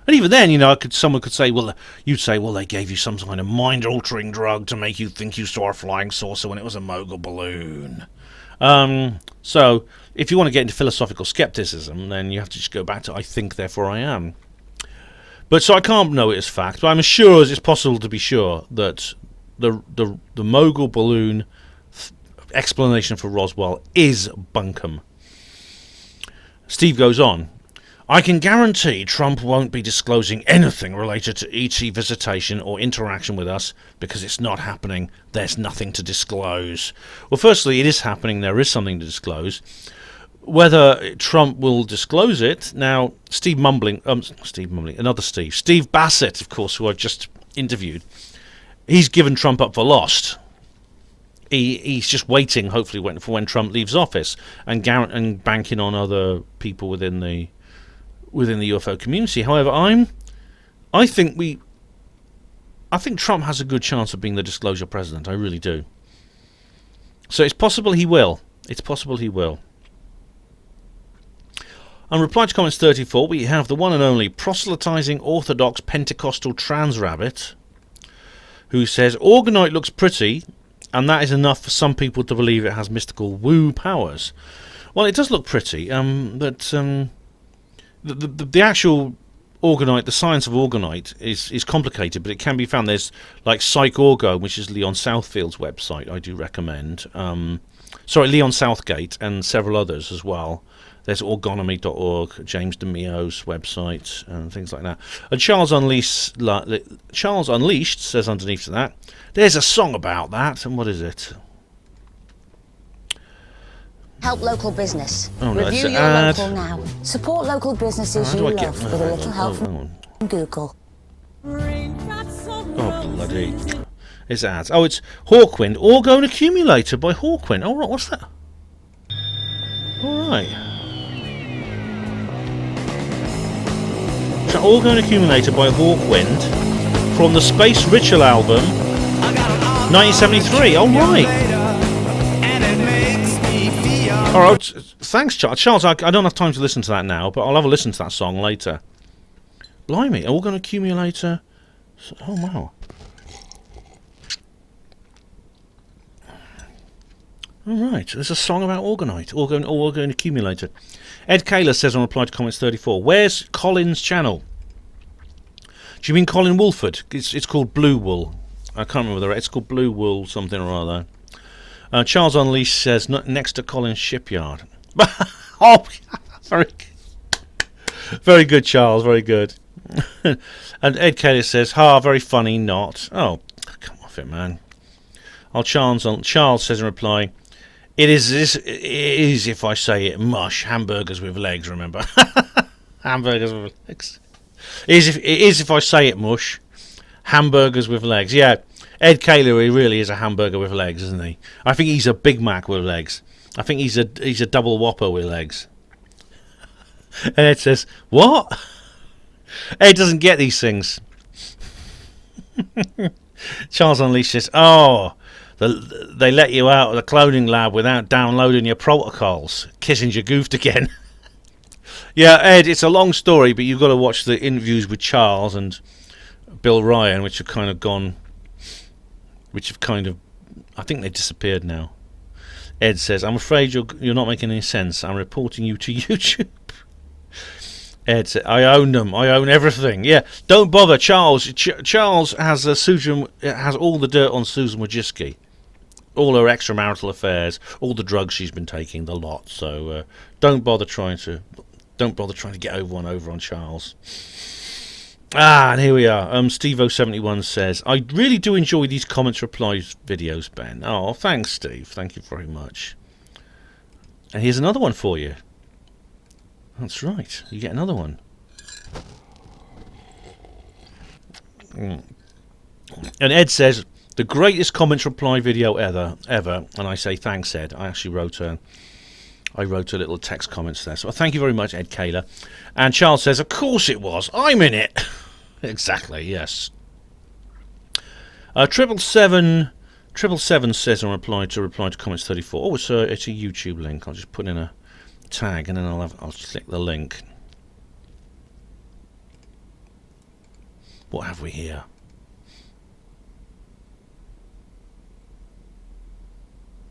And even then, you know, someone could say, well, you'd say, well, they gave you some kind of mind-altering drug to make you think you saw a flying saucer when it was a mogul balloon. So, if you want to get into philosophical skepticism, then you have to just go back to I think, therefore I am. But so I can't know it as fact, but I'm as sure as it's possible to be sure that the mogul balloon explanation for Roswell is bunkum. Steve goes on. I can guarantee Trump won't be disclosing anything related to ET visitation or interaction with us because it's not happening. There's nothing to disclose. Well, firstly, it is happening. There is something to disclose. Whether Trump will disclose it now, Steve Bassett, of course, who I've just interviewed, he's given Trump up for lost. He's just waiting, hopefully, for when Trump leaves office, and banking on other people within the UFO community. However, I think Trump has a good chance of being the disclosure president. I really do. So it's possible he will. It's possible he will. On reply to comments 34, we have the one and only proselytizing Orthodox Pentecostal trans rabbit, who says Orgonite looks pretty, and that is enough for some people to believe it has mystical woo powers. Well, it does look pretty, but the actual Orgonite, the science of Orgonite, is complicated, but it can be found. There's like Psych-Orgo, which is Leon Southfield's website. I do recommend. Leon Southgate and several others as well. There's orgonomy.org, James DeMio's website, and things like that. And Charles Unleashed says underneath to that, there's a song about that, and what is it? Help local business. Oh, no, Review your local now. Support local businesses you love with a little help from Google. Oh, bloody. It's ads. Oh, it's Hawkwind. Orgone Accumulator by Hawkwind. Oh, right, what's that? All right. So Orgone Accumulator by Hawkwind from the Space Ritual album, 1973. All right. All right. Thanks, Charles. Charles, I don't have time to listen to that now, but I'll have a listen to that song later. Blimey, Orgone Accumulator. Oh, wow. Alright, there's a song about Orgonite, Orgone Accumulator. Ed Kaler says on reply to comments 34, where's Colin's channel? Do you mean Colin Woolford? It's called Blue Wool. I can't remember it's called Blue Wool something or other. Charles Unleashed says next to Colin's shipyard. Oh, very good, Charles, very good. And Ed Kaler says, very funny, not. Oh, come off it, man. Charles says in reply, it is if I say it, mush, hamburgers with legs, remember? Hamburgers with legs. It is if I say it, mush, hamburgers with legs. Yeah, Ed Kaler, he really is a hamburger with legs, isn't he? I think he's a Big Mac with legs. I think he's a double Whopper with legs. And Ed says, what? Ed doesn't get these things. Charles Unleashed says, they let you out of the cloning lab without downloading your protocols. Kissinger goofed again. Yeah, Ed, it's a long story, but you've got to watch the interviews with Charles and Bill Ryan, which have kind of, I think they've disappeared now. Ed says, I'm afraid you're not making any sense. I'm reporting you to YouTube. Ed said, I own them. I own everything. Yeah, don't bother, Charles. Charles has has all the dirt on Susan Wojcicki. All her extramarital affairs, all the drugs she's been taking, the lot. So don't bother trying to get over on Charles. And here we are. Steve-071 says, I really do enjoy these comments replies videos, Ben. Oh, thanks, Steve. Thank you very much. And here's another one for you. That's right. You get another one. And Ed says, the greatest comments reply video ever. And I say, thanks, Ed. I actually wrote a little text comments there. So thank you very much, Ed Kaler. And Charles says, of course it was. I'm in it. Exactly, yes. 777 says in reply to comments 34. Oh, it's a YouTube link. I'll just put in a tag and then I'll click the link. What have we here?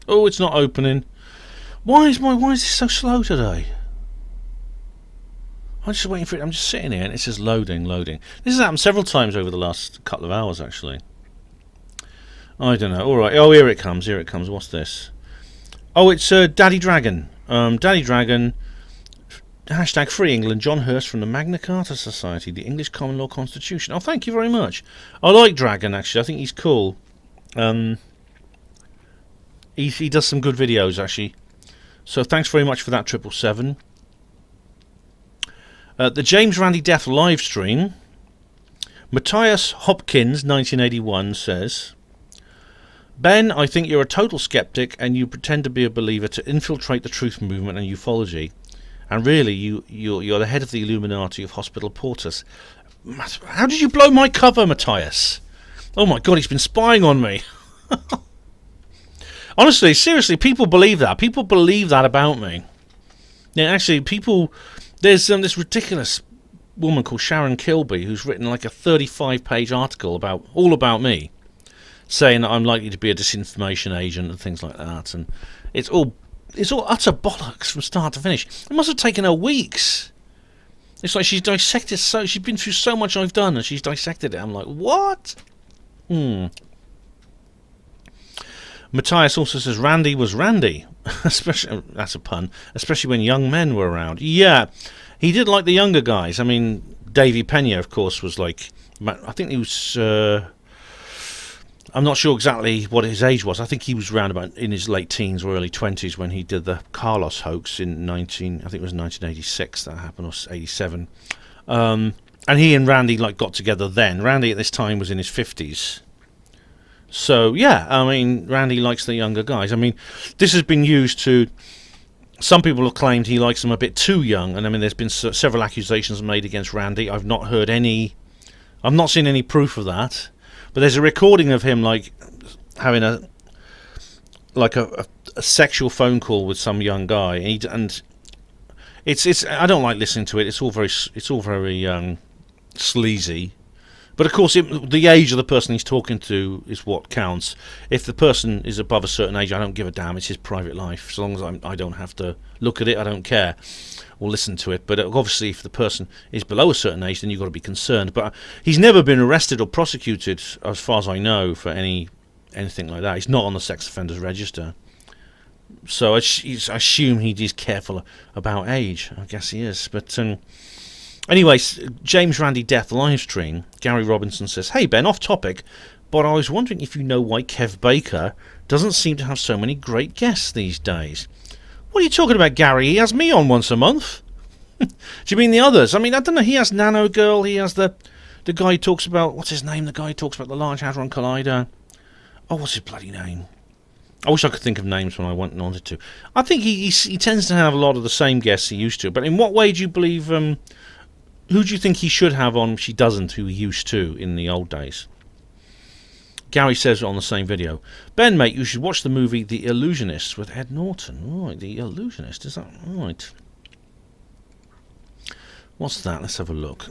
Oh, it's not opening. Why is this so slow today? I'm just waiting for it. I'm just sitting here and it says loading. This has happened several times over the last couple of hours, actually. I don't know. All right. Oh, here it comes. What's this? Oh, it's Daddy Dragon. Daddy Dragon. Hashtag Free England. John Hurst from the Magna Carta Society, the English Common Law Constitution. Oh, thank you very much. I like Dragon, actually. I think he's cool. He does some good videos, actually. So thanks very much for that, 777. The James Randi Death live stream. Matthias Hopkins, 1981, says, Ben, I think you're a total skeptic and you pretend to be a believer to infiltrate the truth movement and ufology. And really, you're the head of the Illuminati of hospital porters. How did you blow my cover, Matthias? Oh my God, he's been spying on me. Honestly, seriously, people believe that. People believe that about me. Yeah, actually, there's this ridiculous woman called Sharon Kilby who's written like a 35-page article all about me, saying that I'm likely to be a disinformation agent and things like that. And it's all utter bollocks from start to finish. It must have taken her weeks. It's like she's been through so much I've done and she's dissected it. I'm like, what? Matthias also says Randy was Randy. Especially, that's a pun. Especially when young men were around. Yeah, he did like the younger guys. I mean, Davy Pena, of course, was like, I think he was, I'm not sure exactly what his age was. I think he was around about in his late teens or early 20s when he did the Carlos hoax in I think it was 1986 that happened, or 87. And he and Randy got together then. Randy at this time was in his 50s. So, yeah, I mean, Randy likes the younger guys. I mean, this has been used to... Some people have claimed he likes them a bit too young. And, I mean, there's been several accusations made against Randy. I've not heard any... I've not seen any proof of that. But there's a recording of him, having a sexual phone call with some young guy. And it's I don't like listening to it. It's all very sleazy. But of course, the age of the person he's talking to is what counts. If the person is above a certain age, I don't give a damn. It's his private life. As long as I don't have to look at it, I don't care, or listen to it. But obviously, if the person is below a certain age, then you've got to be concerned. But he's never been arrested or prosecuted, as far as I know, for anything like that. He's not on the sex offenders register. So I assume he's careful about age. I guess he is. But... Anyway, James Randi Death live stream. Gary Robinson says, hey Ben, off topic, but I was wondering if you know why Kev Baker doesn't seem to have so many great guests these days. What are you talking about, Gary? He has me on once a month. Do you mean the others? I mean, I don't know. He has Nano Girl. He has the guy who talks about... What's his name? The guy who talks about the Large Hadron Collider. Oh, what's his bloody name? I wish I could think of names when I wanted to. I think he tends to have a lot of the same guests he used to. But in what way do you believe... Who do you think he should have on she doesn't, who he used to in the old days? Gary says on the same video, Ben, mate, you should watch the movie The Illusionist with Ed Norton. Right, The Illusionist, is that right? What's that? Let's have a look.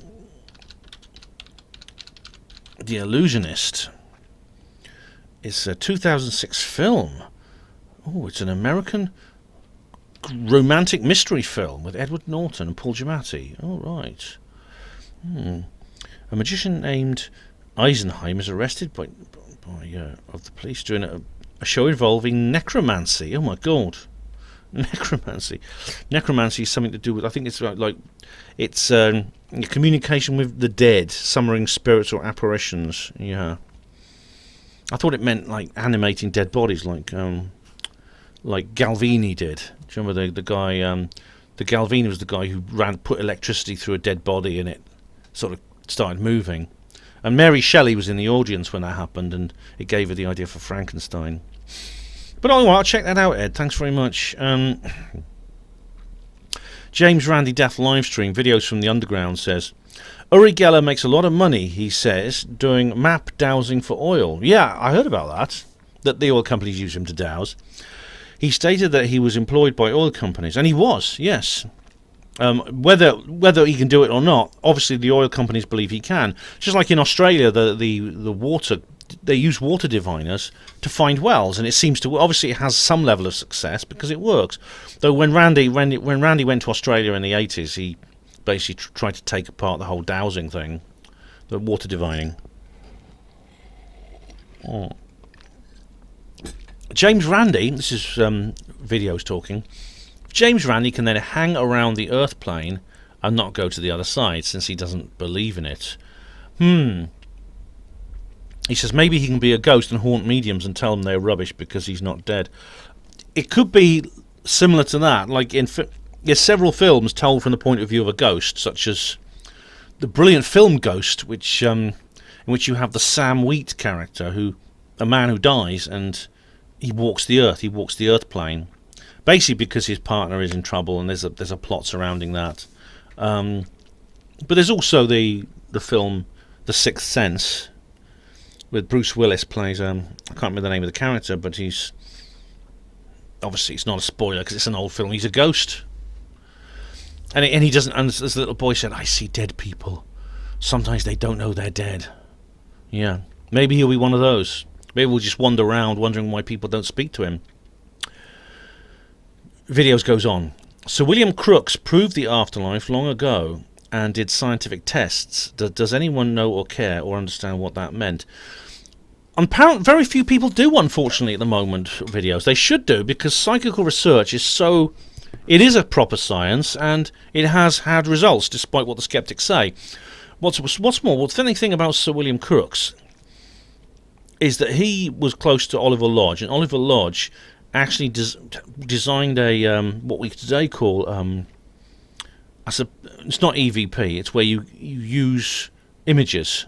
The Illusionist. It's a 2006 film. Oh, it's an American romantic mystery film with Edward Norton and Paul Giamatti. Oh, right. A magician named Eisenheim is arrested by of the police during a show involving necromancy. Oh my god, necromancy! Necromancy is something to do with, I think it's like it's communication with the dead, summoning spirits or apparitions. Yeah, I thought it meant like animating dead bodies, like Galvini did. Do you remember the guy? The Galvini was the guy who put electricity through a dead body and it sort of started moving. And Mary Shelley was in the audience when that happened, and it gave her the idea for Frankenstein. But anyway, I'll check that out, Ed. Thanks very much. James Randi Death livestream, videos from the underground, says, Uri Geller makes a lot of money, he says, doing map dowsing for oil. Yeah, I heard about that the oil companies use him to dowse. He stated that he was employed by oil companies, and he was, yes. Whether he can do it or not, obviously the oil companies believe he can. Just like in Australia, the water, they use water diviners to find wells, and it seems to, obviously it has some level of success because it works. Though when Randy went to Australia in the 80s, he basically tried to take apart the whole dowsing thing, the water divining. Oh. James Randi, this is videos talking. James Randi can then hang around the Earth plane and not go to the other side, since he doesn't believe in it. He says maybe he can be a ghost and haunt mediums and tell them they're rubbish because he's not dead. It could be similar to that. Like there's several films told from the point of view of a ghost, such as the brilliant film Ghost, in which you have the Sam Wheat character, a man who dies and he walks the Earth plane. Basically because his partner is in trouble, and there's a plot surrounding that. But there's also the film The Sixth Sense, with Bruce Willis plays, I can't remember the name of the character, but he's, obviously it's not a spoiler because it's an old film, he's a ghost. And he doesn't understand, this little boy said, I see dead people. Sometimes they don't know they're dead. Yeah, maybe he'll be one of those. Maybe we'll just wander around wondering why people don't speak to him. Videos goes on. Sir William Crookes proved the afterlife long ago and did scientific tests. Does anyone know or care or understand what that meant? Apparently, very few people do, unfortunately, at the moment, videos. They should do, because psychical research is so... It is a proper science, and it has had results, despite what the skeptics say. What's more, the funny thing about Sir William Crookes is that he was close to Oliver Lodge, and Oliver Lodge actually designed a what we today call it's not EVP, it's where you use images.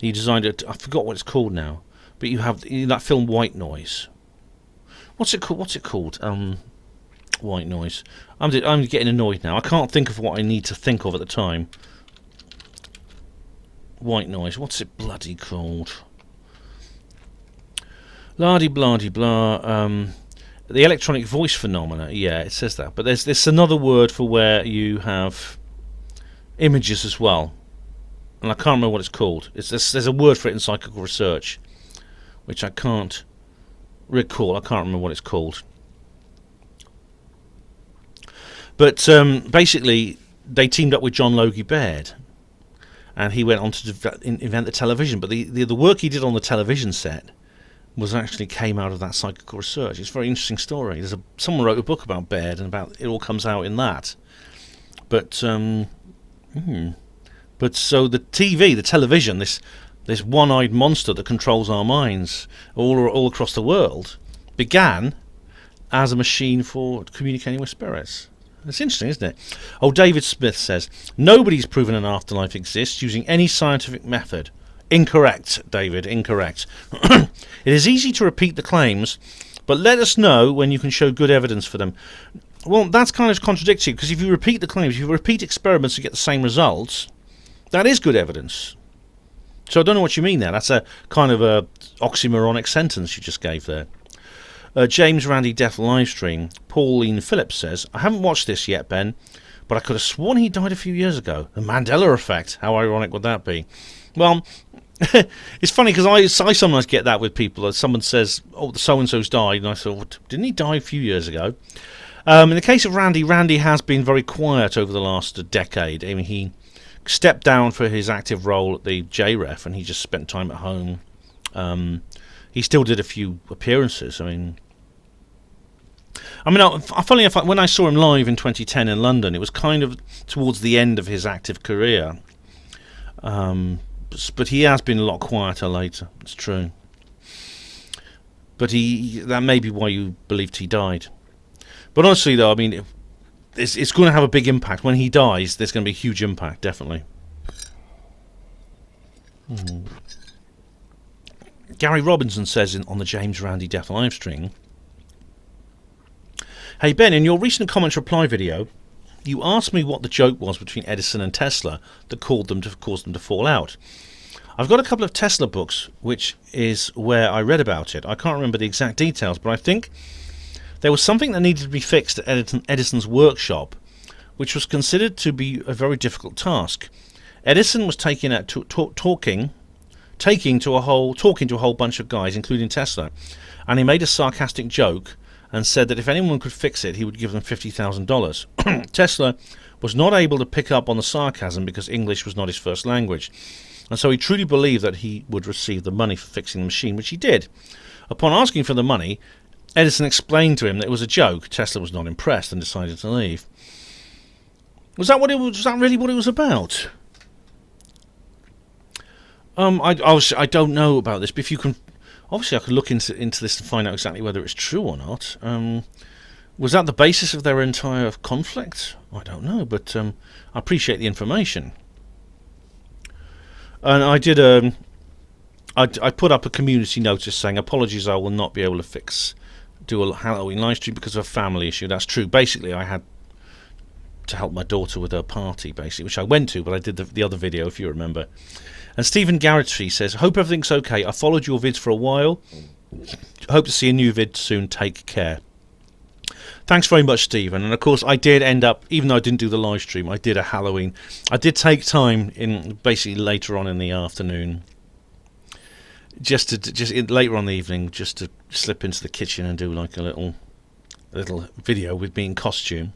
He designed it, I forgot what it's called now, but you have that film White Noise. What's it called? White Noise. I'm getting annoyed now. I can't think of what I need to think of at the time. White Noise. What's it bloody called? La-di-blah-di-blah. The electronic voice phenomena. Yeah, it says that. But there's another word for where you have images as well. And I can't remember what it's called. There's a word for it in psychical research, which I can't recall. I can't remember what it's called. But basically, they teamed up with John Logie Baird, and he went on to invent the television. But the work he did on the television set was actually came out of that psychical research. It's a very interesting story. Someone wrote a book about Baird, and about it all comes out in that. But so the television, this one-eyed monster that controls our minds all across the world, began as a machine for communicating with spirits. It's interesting, isn't it? Oh, David Smith says, nobody's proven an afterlife exists using any scientific method. Incorrect, David, incorrect. It is easy to repeat the claims, but let us know when you can show good evidence for them. Well, that's kind of contradictory, because if you repeat the claims, if you repeat experiments to get the same results, that is good evidence. So I don't know what you mean there. That's a kind of a oxymoronic sentence you just gave there. James Randi Death livestream. Pauline Phillips says, I haven't watched this yet, Ben, but I could have sworn he died a few years ago. The Mandela effect. How ironic would that be? Well, It's funny because I sometimes get that with people. Someone says, "Oh, so-and-so's died," and I thought, "Didn't he die a few years ago?" In the case of Randy has been very quiet over the last decade. I mean, he stepped down for his active role at the JREF, and he just spent time at home. He still did a few appearances. I mean, funnily enough, when I saw him live in 2010 in London, it was kind of towards the end of his active career. But he has been a lot quieter later. It's true. But that may be why you believed he died. But honestly, though, I mean, it's going to have a big impact. When he dies, there's going to be a huge impact, definitely. Gary Robinson says on the James Randi Death live stream, "Hey Ben, in your recent comments reply video, you asked me what the joke was between Edison and Tesla that caused them to fall out. I've got a couple of Tesla books, which is where I read about it. I can't remember the exact details, but I think there was something that needed to be fixed at Edison's workshop, which was considered to be a very difficult task. Edison was talking to a whole bunch of guys, including Tesla, and he made a sarcastic joke and said that if anyone could fix it, he would give them $50,000. Tesla was not able to pick up on the sarcasm because English was not his first language, and so he truly believed that he would receive the money for fixing the machine, which he did. Upon asking for the money, Edison explained to him that it was a joke. Tesla was not impressed and decided to leave." Was that really what it was about? I don't know about this, but if you can, obviously I could look into this and find out exactly whether it's true or not. Was that the basis of their entire conflict? I don't know, but I appreciate the information. And I did I put up a community notice saying, "Apologies, I will not be able to do a Halloween live stream because of a family issue." That's true. Basically, I had to help my daughter with her party, basically, which I went to, but I did the other video, if you remember. And Stephen Garrity says, "Hope everything's okay. I followed your vids for a while. Hope to see a new vid soon. Take care." Thanks very much, Stephen. And of course, I did end up, even though I didn't do the live stream, I did a Halloween. I did take time in basically later on in the afternoon, later on in the evening, just to slip into the kitchen and do like a little video with me in costume.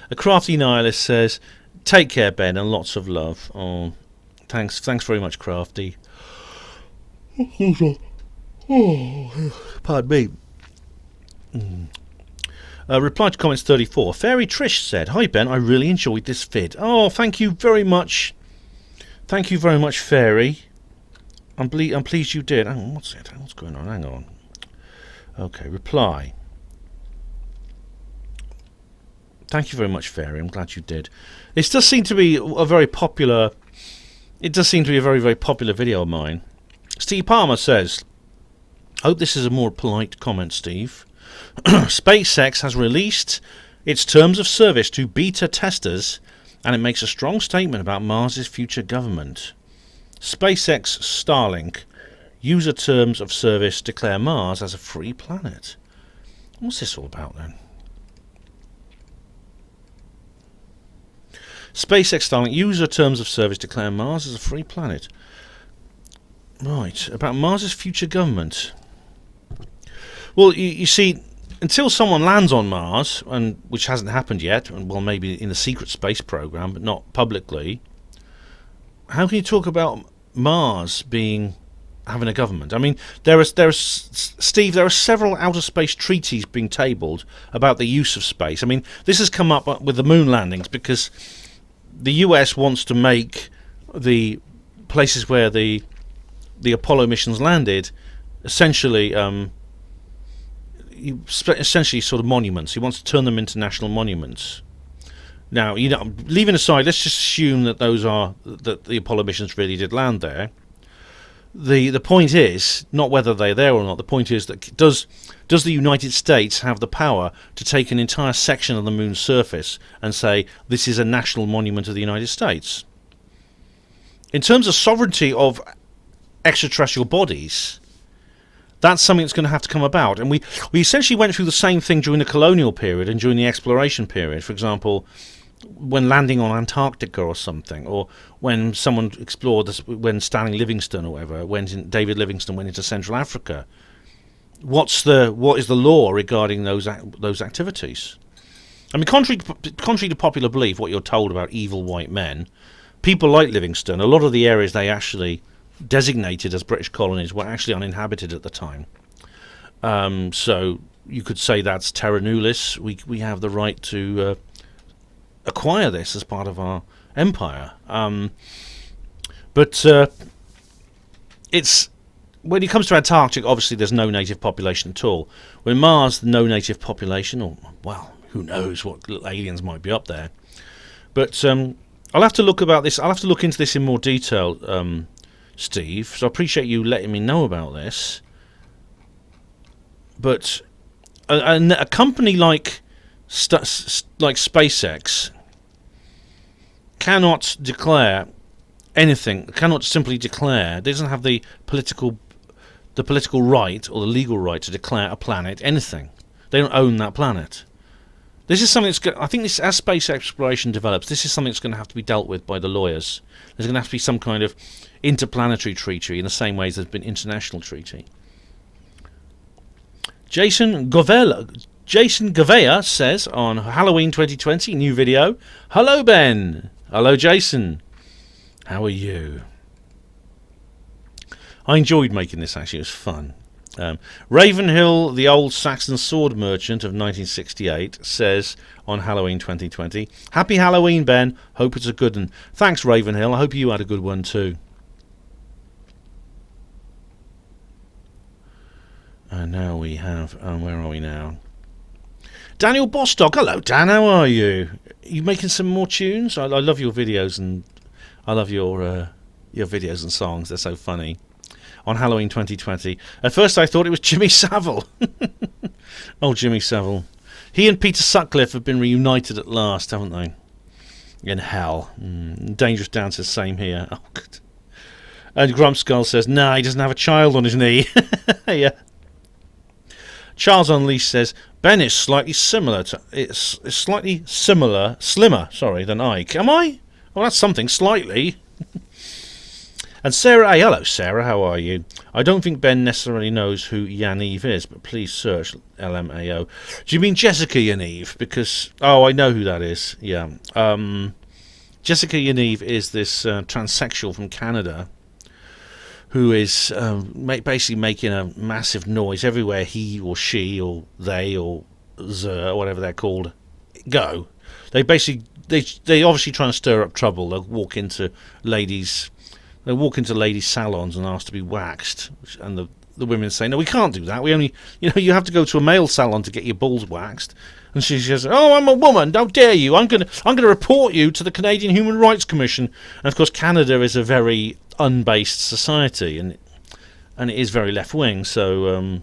A Crafty Nihilist says, "Take care, Ben, and lots of love." Oh, thanks very much, Crafty. Pardon me. Reply to comments 34. Fairy Trish said, "Hi Ben, I really enjoyed this vid." Oh, thank you very much. Thank you very much, Fairy. I'm pleased you did. Hang on, what's going on? Hang on. Okay, reply. Thank you very much, Fairy. I'm glad you did. This does seem to be a very popular. It does seem to be a very, very popular video of mine. Steve Palmer says, "Hope this is a more polite comment, Steve. SpaceX has released its terms of service to beta testers, and it makes a strong statement about Mars's future government. SpaceX Starlink user terms of service declare Mars as a free planet." What's this all about then? SpaceX Starlink user terms of service declare Mars as a free planet. Right, about Mars's future government. Well, you see, until someone lands on Mars, and which hasn't happened yet, and well, maybe in the secret space program, but not publicly, how can you talk about Mars having a government? I mean, Steve, there are several outer space treaties being tabled about the use of space. I mean, this has come up with the moon landings because the US wants to make the places where the Apollo missions landed essentially sort of monuments. He wants to turn them into national monuments. Now, leaving aside, let's just assume that that the Apollo missions really did land there. The point is not whether they're there or not. The point is that does the United States have the power to take an entire section of the moon's surface and say this is a national monument of the United States? In terms of sovereignty of extraterrestrial bodies, that's something that's going to have to come about. And we essentially went through the same thing during the colonial period and during the exploration period. For example, when landing on Antarctica or something, or when someone explored this, when Stanley Livingstone or whatever, David Livingstone went into Central Africa. What is the law regarding those activities? I mean, contrary to popular belief, what you're told about evil white men, people like Livingstone, a lot of the areas they actually designated as British colonies were actually uninhabited at the time. So you could say that's terra nullius. We have the right to acquire this as part of our empire. But it's when it comes to Antarctic, obviously there's no native population at all. When Mars, no native population, or well, who knows what little aliens might be up there. But I'll have to look about this. I'll have to look into this in more detail, Steve. So I appreciate you letting me know about this. But a company like SpaceX cannot declare anything. Cannot simply declare. It doesn't have the political right or the legal right to declare a planet anything. They don't own that planet. This is something that's I think this, as space exploration develops, this is something that's going to have to be dealt with by the lawyers. There's going to have to be some kind of interplanetary treaty in the same way as there's been international treaty. Jason Gavea says on Halloween 2020, new video, hello Ben. Hello Jason. How are you? I enjoyed making this actually, it was fun. Ravenhill, the old Saxon sword merchant of 1968, says on Halloween 2020, happy Halloween Ben, hope it's a good one. Thanks Ravenhill, I hope you had a good one too. And now we have, where are we now? Daniel Bostock, hello Dan, how are you? Are you making some more tunes? I love your videos, and I love your videos and songs, they're so funny. On Halloween 2020. At first I thought it was Jimmy Savile. Oh, Jimmy Savile. He and Peter Sutcliffe have been reunited at last, haven't they? In hell. Dangerous Dan says same here. Oh, good. And Grumpskull says, nah, he doesn't have a child on his knee. Yeah. Charles Unleashed says, Ben is slightly similar to... It's slightly slimmer, than Ike. Am I? Well, that's something, slightly. And Sarah A. Hello, Sarah. How are you? I don't think Ben necessarily knows who Yaniv is, but please search LMAO. Do you mean Jessica Yaniv? Because... Oh, I know who that is. Yeah. Jessica Yaniv is this transsexual from Canada who is basically making a massive noise everywhere he or she or they or ze or whatever they're called go. They obviously try and stir up trouble. They'll walk into ladies' salons and ask to be waxed, and the women say, no, we can't do that. We only, you have to go to a male salon to get your balls waxed. And she says, oh, I'm a woman, how dare you? I'm gonna report you to the Canadian Human Rights Commission. And of course, Canada is a very unbased society, and it is very left wing. So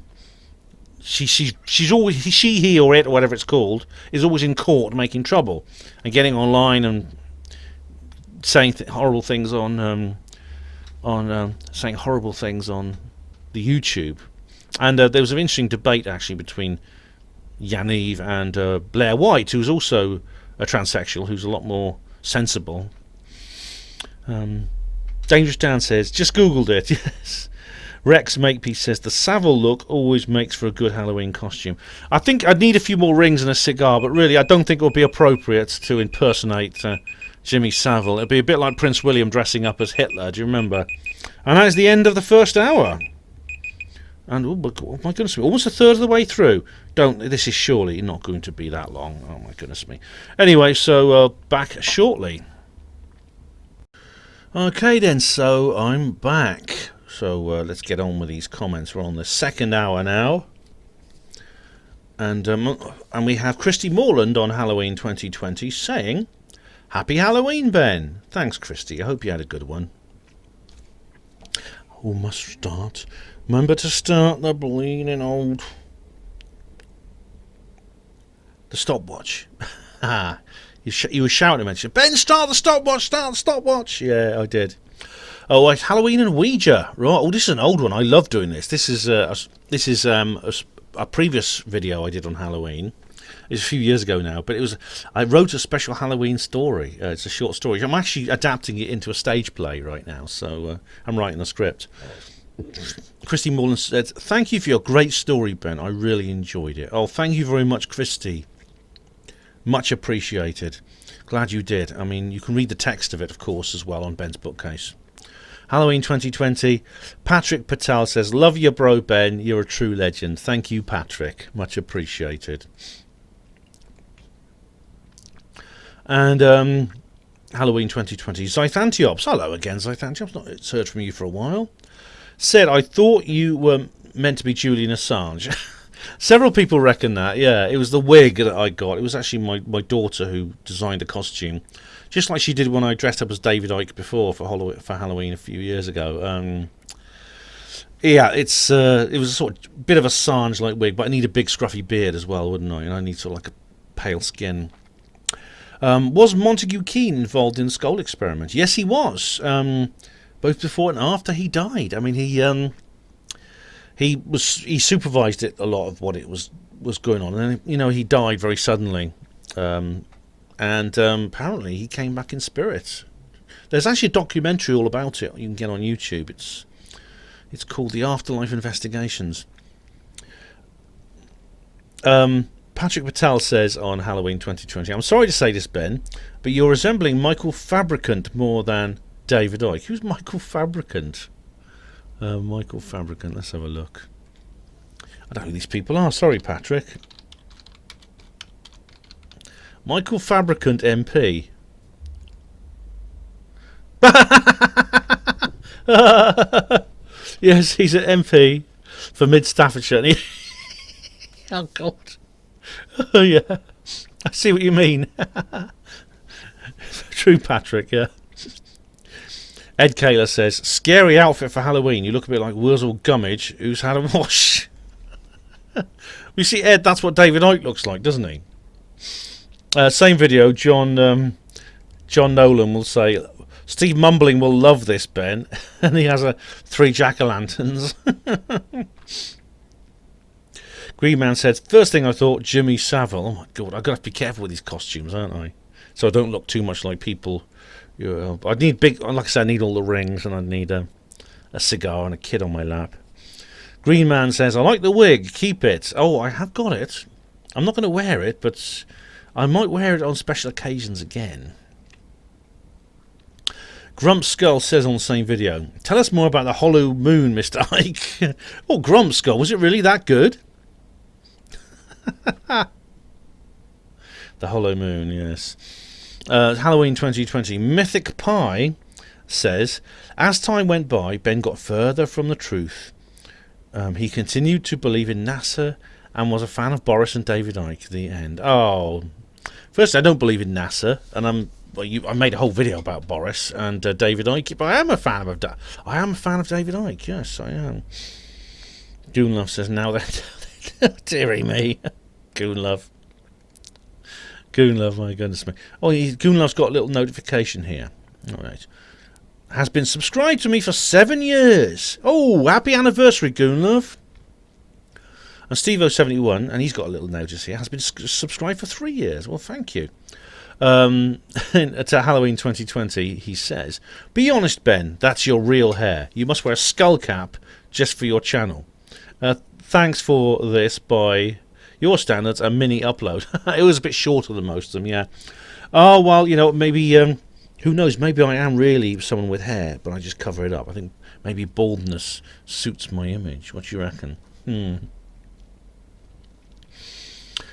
she's always he or it or whatever it's called is always in court making trouble and getting online and saying horrible things on saying horrible things on the YouTube. And there was an interesting debate actually between Yaniv and Blair White, who's also a transsexual, who's a lot more sensible. Dangerous Dan says, just googled it. Yes. Rex Makepeace says, the Savile look always makes for a good Halloween costume. I think I'd need a few more rings and a cigar, but really I don't think it would be appropriate to impersonate Jimmy Savile. It'd be a bit like Prince William dressing up as Hitler, do you remember? And that is the end of the first hour. And oh my goodness me, almost a third of the way through. This is surely not going to be that long. Oh my goodness me. Anyway, so back shortly. Okay then, so I'm back. So let's get on with these comments. We're on the second hour now. And we have Christy Morland on Halloween 2020 saying, happy Halloween, Ben. Thanks, Christy. I hope you had a good one. Oh, must start. Remember to start the bleeding old... The stopwatch. You were shouting at me. Ben, start the stopwatch. Yeah, I did. Oh, Halloween and Ouija. Right. Oh, this is an old one. I love doing this. This is a previous video I did on Halloween. It's a few years ago now, but I wrote a special Halloween story. It's a short story. I'm actually adapting it into a stage play right now, so I'm writing a script. Christy Morland said, "Thank you for your great story, Ben. I really enjoyed it." Oh, thank you very much, Christy. Much appreciated. Glad you did. I mean, you can read the text of it, of course, as well on Ben's bookcase. Halloween 2020. Patrick Patel says, "Love your bro, Ben. You're a true legend." Thank you, Patrick. Much appreciated. And Halloween 2020. Zythantiops. Hello again, Zythantiops. Not heard from you for a while. Said, "I thought you were meant to be Julian Assange." Several people reckon that. Yeah, it was the wig that I got. It was actually my daughter who designed the costume. Just like she did when I dressed up as David Icke before for Halloween a few years ago. Yeah, it was a sort of bit of a Assange-like wig, but I need a big scruffy beard as well, wouldn't I? And I need sort of like a pale skin. Was Montague Keen involved in the skull experiment? Yes, he was. Both before and after he died. I mean, he supervised it, a lot of what it was going on, and he died very suddenly. And apparently he came back in spirit. There's actually a documentary all about it you can get on YouTube. It's called The Afterlife Investigations. Patrick Patel says on Halloween 2020, "I'm sorry to say this, Ben, but you're resembling Michael Fabricant more than David Icke." Who's Michael Fabricant? Michael Fabricant, let's have a look. I don't know who these people are. Sorry, Patrick. Michael Fabricant MP. Yes, he's an MP for Mid Staffordshire. Oh God. Oh yeah, I see what you mean. True, Patrick. Yeah. Ed Kaler says, "Scary outfit for Halloween. You look a bit like Wurzel Gummidge, who's had a wash." You see, Ed, that's what David Icke looks like, doesn't he? Same video, John Nolan will say, "Steve Mumbling will love this, Ben." And he has 3 jack-o'-lanterns. Green Man said, "First thing I thought, Jimmy Savile." Oh my God, I've got to be careful with these costumes, aren't I? So I don't look too much like people. I need big, like I said, I need all the rings, and I need a cigar and a kid on my lap. Green Man says, "I like the wig, keep it." Oh, I have got it. I'm not going to wear it, but I might wear it on special occasions again. Grump Skull says on the same video, "Tell us more about the hollow moon, Mr. Icke." Oh, Grump Skull, was it really that good? The hollow moon, yes. Halloween 2020. Mythic Pie says, "As time went by, Ben got further from the truth. He continued to believe in NASA and was a fan of Boris and David Icke." The end. Oh, first, I don't believe in NASA, and I made a whole video about Boris and David Icke, but I am a fan of David Icke. Yes, I am. Goonlove says, "Now that," dearie me, Goonlove, my goodness me. Oh, Goonlove's got a little notification here. All right. Has been subscribed to me for 7 years. Oh, happy anniversary, Goonlove. And Steve071, and he's got a little notice here, has been subscribed for 3 years. Well, thank you. To Halloween 2020, he says, "Be honest, Ben, that's your real hair. You must wear a skull cap just for your channel. Thanks for this, by your standards, a mini upload." It was a bit shorter than most of them, yeah. Oh, well, maybe, who knows, maybe I am really someone with hair, but I just cover it up. I think maybe baldness suits my image. What do you reckon?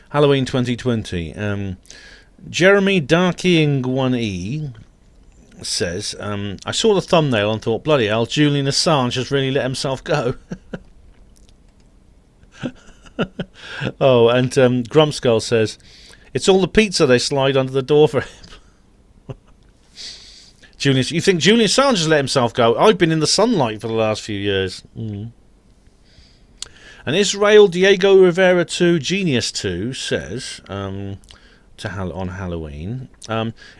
Halloween 2020. Jeremy Darking 1E says, "I saw the thumbnail and thought, bloody hell, Julian Assange has really let himself go." Oh, and Grumpskull says, "It's all the pizza they slide under the door for him." You think Julian Assange has let himself go? I've been in the sunlight for the last few years. And Israel Diego Rivera 2 Genius 2 says, on Halloween,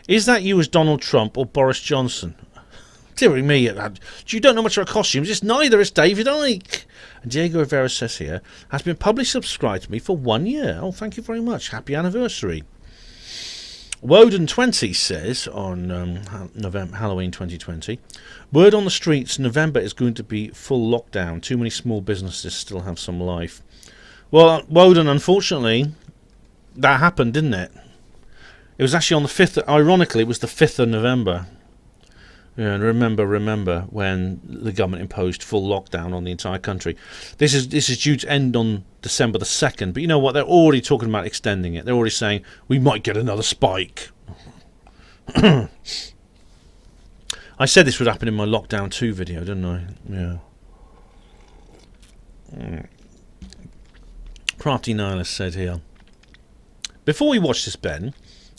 "Is that you as Donald Trump or Boris Johnson?" Dearie me, you don't know much about costumes. It's neither. It's David Icke. And Diego Rivera says here, has been publicly subscribed to me for 1 year. Oh, thank you very much. Happy anniversary. Woden20 says on Halloween 2020, word on the streets, November is going to be full lockdown. Too many small businesses still have some life. Well, Woden, unfortunately, that happened, didn't it? It was actually on the 5th, ironically, it was the 5th of November. Yeah, and remember when the government imposed full lockdown on the entire country. This is due to end on December the 2nd, but you know what? They're already talking about extending it. They're already saying we might get another spike. I said this would happen in my Lockdown 2 video, didn't I? Yeah. Crafty Nihilist said here, before we watch this, Ben,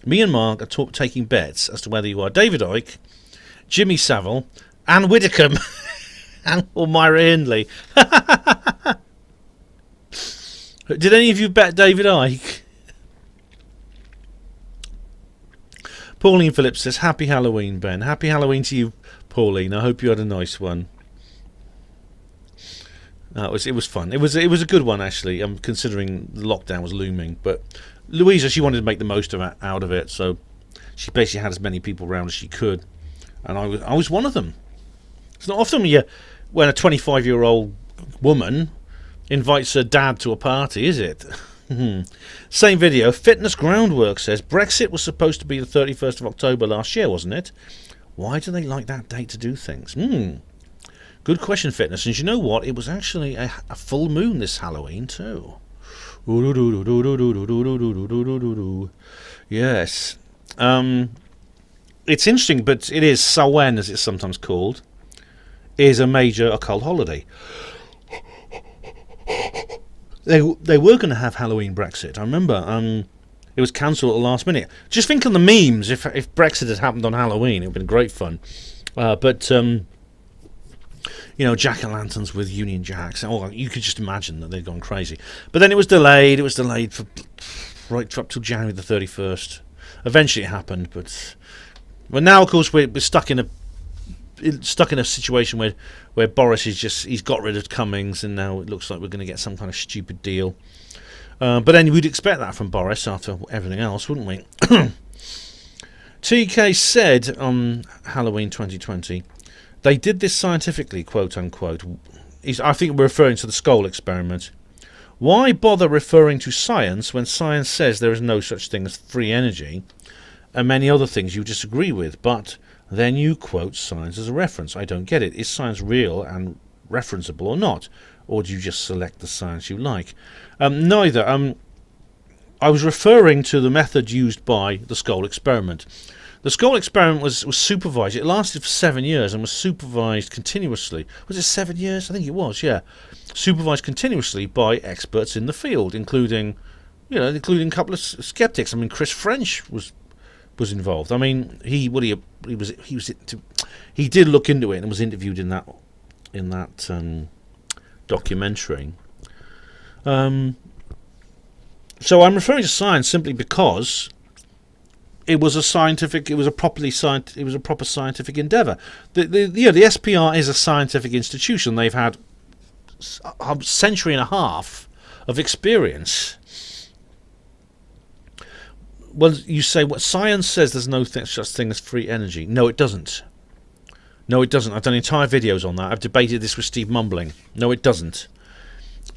me and Mark are taking bets as to whether you are David Icke, Jimmy Savile, Anne Widdecombe, or Myra Hindley. Did any of you bet David Icke? Pauline Phillips says, happy Halloween, Ben. Happy Halloween to you, Pauline. I hope you had a nice one. It was fun. It was a good one, actually. Considering the lockdown was looming, but Louisa, she wanted to make the most out of it, so she basically had as many people around as she could, and I was one of them. It's not often when a 25-year-old woman invites her dad to a party, is it? Same video. Fitness Groundwork says Brexit was supposed to be the 31st of October last year, wasn't it? Why do they like that date to do things? Good question, Fitness. And you know what? It was actually a full moon this Halloween too. Yes. It's interesting, but it is Samhain, as it's sometimes called, is a major occult holiday. They were going to have Halloween Brexit. I remember it was cancelled at the last minute. Just think of the memes if Brexit had happened on Halloween. It would have been great fun. But jack-o'-lanterns with Union Jacks. Oh, you could just imagine that they'd gone crazy. But then it was delayed. It was delayed for right up till January the 31st. Eventually it happened, but now, of course, we're stuck in a situation where Boris he's got rid of Cummings, and now it looks like we're going to get some kind of stupid deal. But then we'd expect that from Boris after everything else, wouldn't we? TK said on Halloween 2020, they did this scientifically, quote unquote. I think we're referring to the Skull experiment. Why bother referring to science when science says there is no such thing as free energy and many other things you disagree with, but then you quote science as a reference? I don't get it. Is science real and referenceable or not? Or do you just select the science you like? Neither. I was referring to the method used by the Skull experiment. The Skull experiment was supervised. It lasted for 7 years and was supervised continuously. Was it 7 years? I think it was, yeah. Supervised continuously by experts in the field, including a couple of skeptics. I mean, Chris French was involved. I mean, he did look into it and was interviewed in that documentary. So I'm referring to science simply because it was a proper scientific endeavour. The SPR is a scientific institution. They've had a century and a half of experience. Well, you say what science says. There's no such thing as free energy. No, it doesn't. No, it doesn't. I've done entire videos on that. I've debated this with Steve Mumbling. No, it doesn't.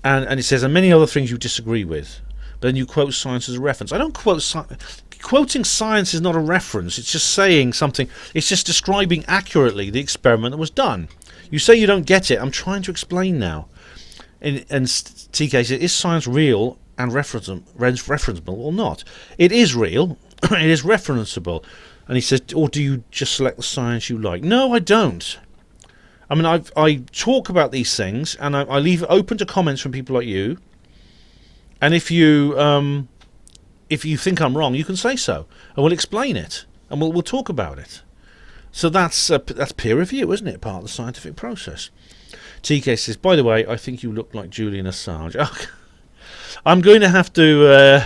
And it says, and many other things you disagree with. But then you quote science as a reference. I don't quote science. Quoting science is not a reference. It's just saying something. It's just describing accurately the experiment that was done. You say you don't get it. I'm trying to explain now. And TK says, is science real and referenceable or not? It is real. It is referenceable. And he says, or do you just select the science you like? No, I don't. I mean, I talk about these things, and I leave it open to comments from people like you. And if you think I'm wrong, you can say so, and we'll explain it, and we'll talk about it. So that's peer review, isn't it? Part of the scientific process. TK says, by the way, I think you look like Julian Assange. I'm going to have to.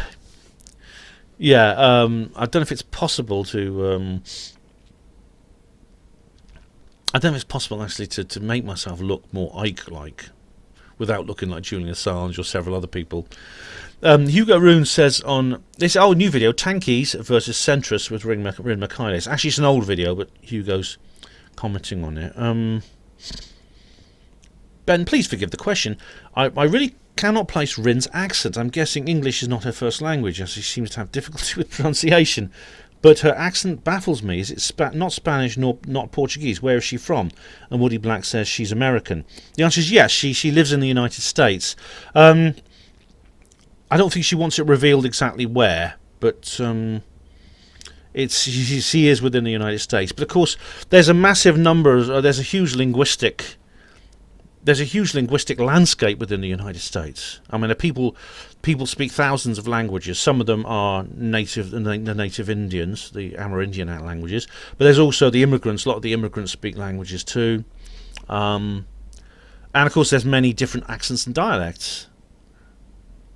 I don't know if it's possible to I don't know if it's possible actually to make myself look more Ike-like without looking like Julian Assange or several other people. Hugo Rune says on this new video, Tankies versus Centrists with Rin Michaelis. Actually, it's an old video, but Hugo's commenting on it. Ben, please forgive the question. I really cannot place Rin's accent. I'm guessing English is not her first language, as she seems to have difficulty with pronunciation. But her accent baffles me. Is it not Spanish nor not Portuguese? Where is she from? And Woody Black says she's American. The answer is yes. She lives in the United States. I don't think she wants it revealed exactly where, but she is within the United States. But of course, there's a massive number. There's a huge linguistic landscape within the United States. I mean, people speak thousands of languages. Some of them are the native Indians, the Amerindian languages. But there's also the immigrants. A lot of the immigrants speak languages too. And of course, there's many different accents and dialects.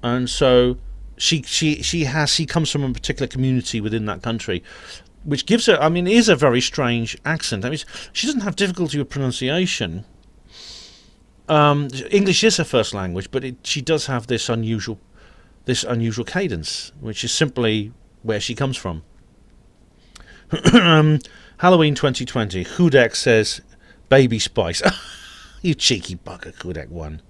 And so she comes from a particular community within that country, which gives her, I mean, it is a very strange accent. I mean, she doesn't have difficulty with pronunciation. English is her first language, but she does have this unusual cadence, which is simply where she comes from. Halloween 2020. Hudek says, "Baby Spice." You cheeky bugger, Hudek one.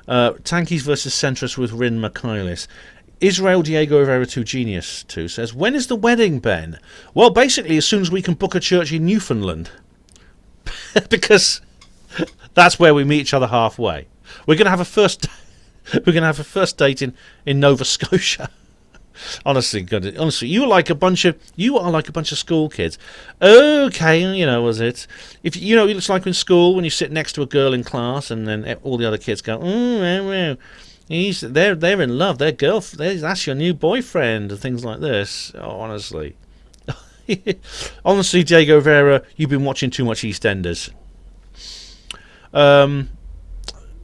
Tankies versus Centrists with Rin Michaelis. Israel Diego Rivera 2 Genius 2 says, "When is the wedding, Ben?" Well, basically, as soon as we can book a church in Newfoundland, because that's where we meet each other halfway. We're going to have a first date in Nova Scotia. Honestly, you are like a bunch of school kids. Okay, was it? If it looks like in school when you sit next to a girl in class and then all the other kids go, they're in love. That's your new boyfriend and things like this. Oh, honestly, Diego Rivera, you've been watching too much EastEnders.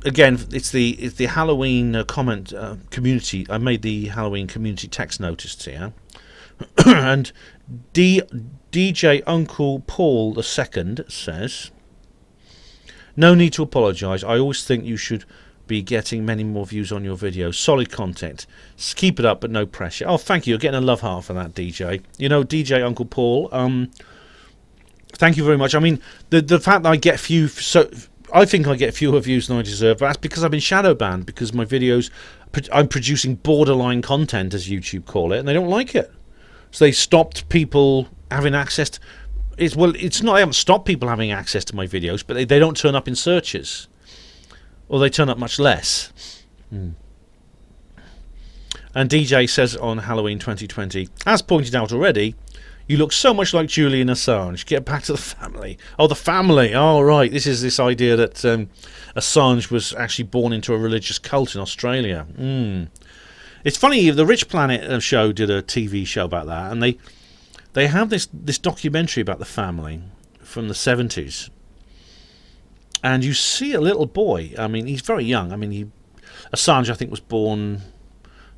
Again, it's the Halloween comment community. I made the Halloween community text notice here, and DJ Uncle Paul II says, "No need to apologise. I always think you should be getting many more views on your videos. Solid content. Keep it up, but no pressure." Oh, thank you. You're getting a love heart for that, DJ. DJ Uncle Paul. Thank you very much. I mean, the fact that I get I think I get fewer views than I deserve, but that's because I've been shadow banned, because my videos, I'm producing borderline content, as YouTube call it, and they don't like it. So they stopped people having access to... It's not they haven't stopped people having access to my videos, but they don't turn up in searches. Or they turn up much less. And DJ says on Halloween 2020, "As pointed out already, you look so much like Julian Assange. Get back to the family." Oh, the family. Oh, right. This is this idea that Assange was actually born into a religious cult in Australia. It's funny, the Rich Planet show did a TV show about that, and they have this documentary about the family from the 70s. And you see a little boy. I mean, he's very young. I mean, Assange, I think, was born...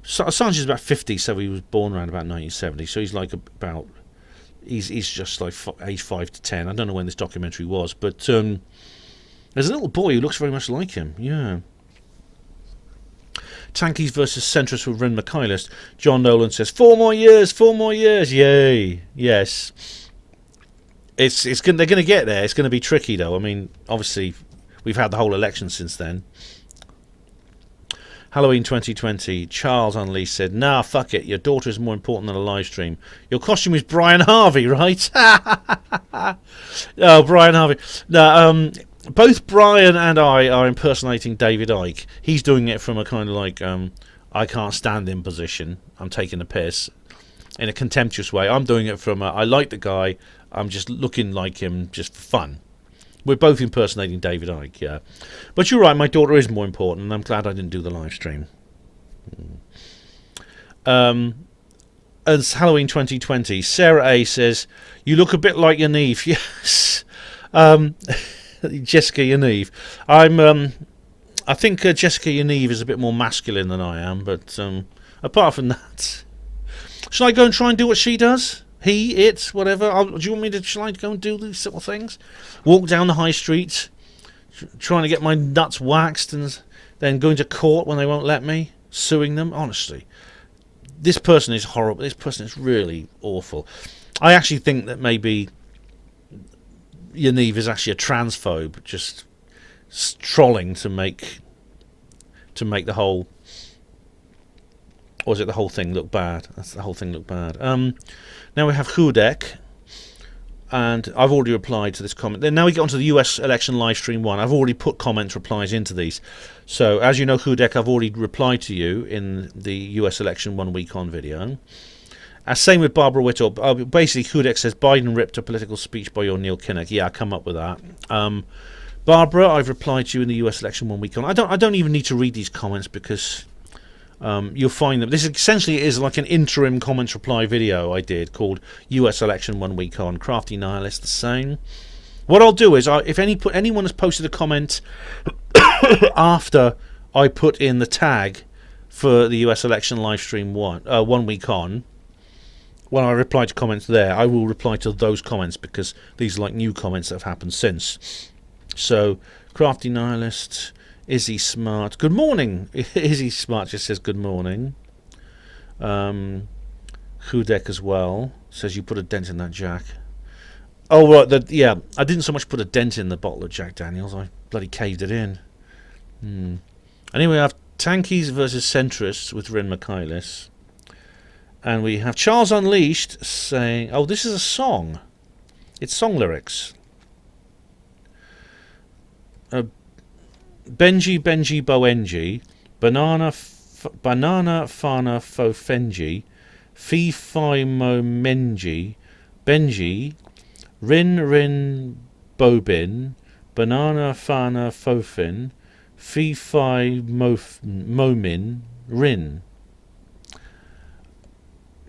Assange is about 50, so he was born around about 1970. So he's like about... He's just like age 5 to 10. I don't know when this documentary was, but there's a little boy who looks very much like him. Yeah. Tankies versus Centrists with Rin Michaelis. John Nolan says, 4 more years, 4 more years. Yay. Yes. They're going to get there. It's going to be tricky, though. I mean, obviously, we've had the whole election since then. Halloween 2020. Charles Unleashed said, "Nah, fuck it. Your daughter is more important than a live stream. Your costume is Brian Harvey, right?" Oh, Brian Harvey. No, both Brian and I are impersonating David Icke. He's doing it from a kind of like I can't stand him position. I'm taking the piss in a contemptuous way. I'm doing it from I like the guy. I'm just looking like him just for fun. We're both impersonating David Icke, yeah. But you're right, my daughter is more important, and I'm glad I didn't do the live stream. As Halloween 2020, Sarah A says, "You look a bit like Yaniv." Yes. Jessica Yaniv. I think Jessica Yaniv is a bit more masculine than I am, but apart from that... Shall I go and try and do what she does? he, it, whatever. Do you want me to try to go and do these sort of things? Walk down the high street, trying to get my nuts waxed, and then going to court when they won't let me, suing them. Honestly, this person is horrible. This person is really awful. I actually think that maybe Yaniv is actually a transphobe, just trolling to make the whole, or is it the whole thing look bad? That's the whole thing look bad. Now we have Hudek, and I've already replied to this comment. Then now we get onto the US election live stream 1. I've already put comment replies into these. So as you know, Hudek, I've already replied to you in the US election 1 week on video. Same with Barbara Whittle. Basically, Hudek says Biden ripped a political speech by your Neil Kinnock. Yeah, I come up with that. Barbara, I've replied to you in the US election 1 week on. I don't even need to read these comments because you'll find them. This essentially is like an interim comments reply video I did called US election 1 week on. Crafty Nihilist, the same. What I'll do is, if anyone has posted a comment after I put in the tag for the US election live stream 1 week on, when I reply to comments there, I will reply to those comments because these are like new comments that have happened since. So, Crafty Nihilist, Izzy Smart, good morning. Izzy Smart just says good morning. Hudek as well says you put a dent in that Jack. Oh, right, yeah, I didn't so much put a dent in the bottle of Jack Daniels, I bloody caved it in. Anyway, I have Tankies versus Centrists with Rin Michaelis. And we have Charles Unleashed saying, oh, this is a song. It's song lyrics. Benji Boenji, Banana Fana Fofenji, Fi Fi Mo Menji, Benji, Rin Bobin, Banana Fana Fofin, Fi Fi Momin, Rin.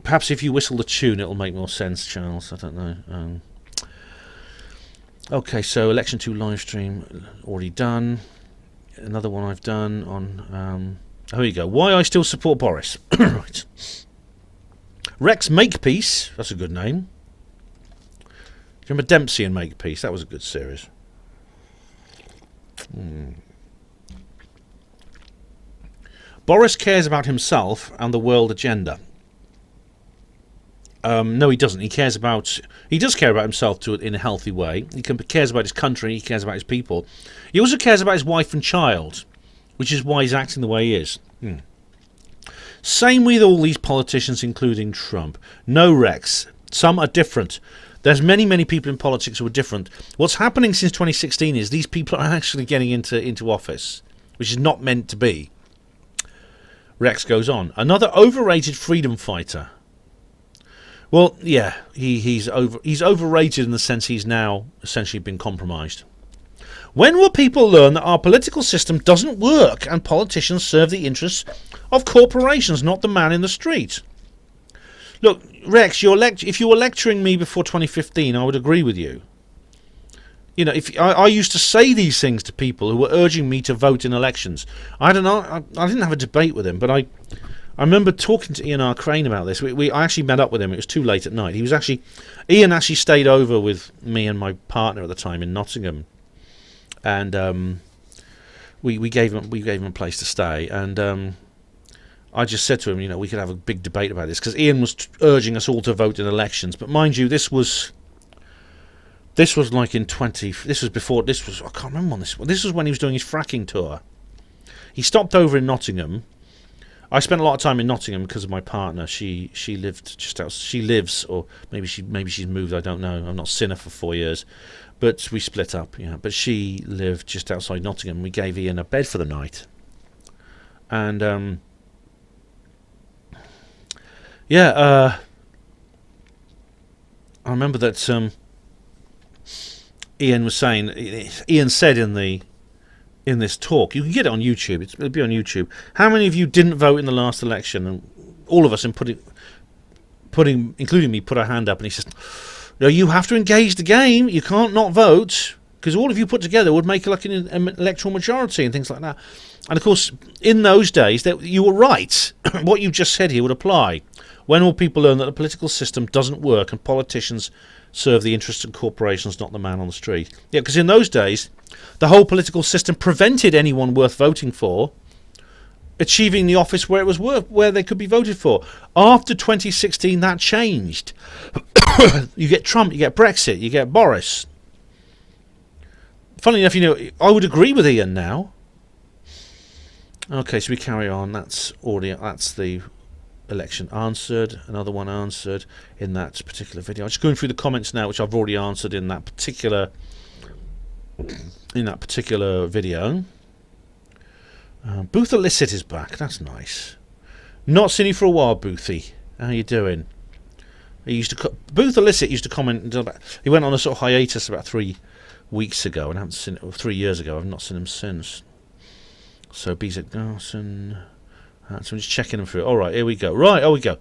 Perhaps if you whistle the tune, it'll make more sense, Charles. I don't know. Okay, so election 2 live stream already done. Another one I've done on. Here you go. Why I still support Boris. Right. Rex Makepeace. That's a good name. Do you remember Dempsey and Makepeace? That was a good series. Boris cares about himself and the world agenda. No, he doesn't. He does care about himself in a healthy way. He cares about his country. He cares about his people. He also cares about his wife and child, which is why he's acting the way he is. Same with all these politicians, including Trump. No, Rex. Some are different. There's many people in politics who are different. What's happening since 2016 is these people are actually getting into office, which is not meant to be. Rex goes on. Another overrated freedom fighter. Well, yeah, he's overrated in the sense he's now essentially been compromised. When will people learn that our political system doesn't work and politicians serve the interests of corporations, not the man in the street? Look, Rex, if you were lecturing me before 2015, I would agree with you. You know, if I used to say these things to people who were urging me to vote in elections. I don't know. I didn't have a debate with him, but I remember talking to Ian R. Crane about this. I actually met up with him. It was too late at night. Ian actually stayed over with me and my partner at the time in Nottingham, and we gave him a place to stay. And I just said to him, you know, we could have a big debate about this because Ian was urging us all to vote in elections. But mind you, this was like in 20. This was before. This was, I can't remember on this one. This was when he was doing his fracking tour. He stopped over in Nottingham. I spent a lot of time in Nottingham because of my partner. She lived just out. She lives, or maybe she's moved. I don't know. I've not seen her for 4 years, but we split up. Yeah, but she lived just outside Nottingham. We gave Ian a bed for the night, and I remember that Ian said in this talk, you can get it on YouTube, it'll be on YouTube, how many of you didn't vote in the last election? And all of us, including me, put our hand up, and he says, no, you have to engage the game, you can't not vote, because all of you put together would make like an electoral majority and things like that. And of course, in those days, you were right. What you just said here would apply. When will people learn that the political system doesn't work and politicians serve the interests of corporations, not the man on the street? Yeah, because in those days, the whole political system prevented anyone worth voting for achieving the office where it was where they could be voted for. After 2016, that changed. You get Trump, you get Brexit, you get Boris. Funnily enough, I would agree with Ian now. Okay, so we carry on. That's the election answered. Another one answered in that particular video. I'm just going through the comments now, which I've already answered in that particular video. Booth Illicit is back. That's nice. Not seen you for a while, Boothy. How you doing? Booth Illicit used to comment. He went on a sort of hiatus about 3 weeks ago, and I haven't seen it. 3 years ago, I've not seen him since. So Bezek Garson. So I'm just checking him through. All right, here we go. Right, here we go.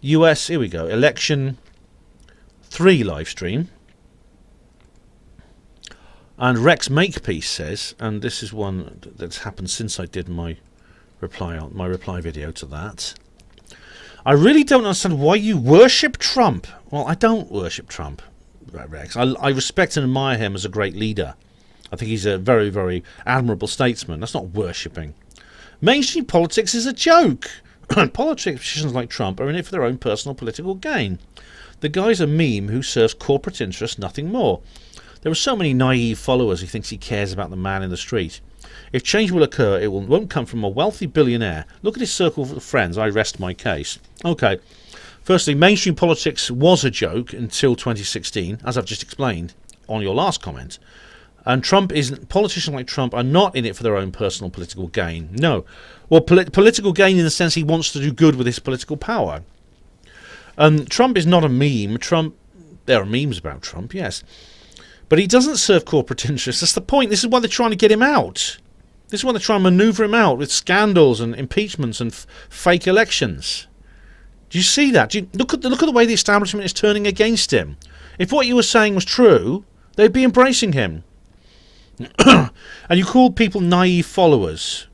US. Here we go. Election 3 live stream. And Rex Makepeace says, and this is one that's happened since I did my reply video to that. I really don't understand why you worship Trump. Well, I don't worship Trump, Rex. I respect and admire him as a great leader. I think he's a very, very admirable statesman. That's not worshipping. Mainstream politics is a joke. Politicians like Trump are in it for their own personal political gain. The guy's a meme who serves corporate interests, nothing more. There are so many naive followers who thinks he cares about the man in the street. If change will occur, it won't come from a wealthy billionaire. Look at his circle of friends. I rest my case. Okay. Firstly, mainstream politics was a joke until 2016, as I've just explained on your last comment. And politicians like Trump are not in it for their own personal political gain. No. Well, political gain in the sense he wants to do good with his political power. Trump is not a meme. There are memes about Trump, yes. But he doesn't serve corporate interests. That's the point. This is why they're trying to get him out. This is why they're trying to manoeuvre him out with scandals and impeachments and fake elections. Do you see that? Look at the way the establishment is turning against him. If what you were saying was true, they'd be embracing him. And you called people naive followers.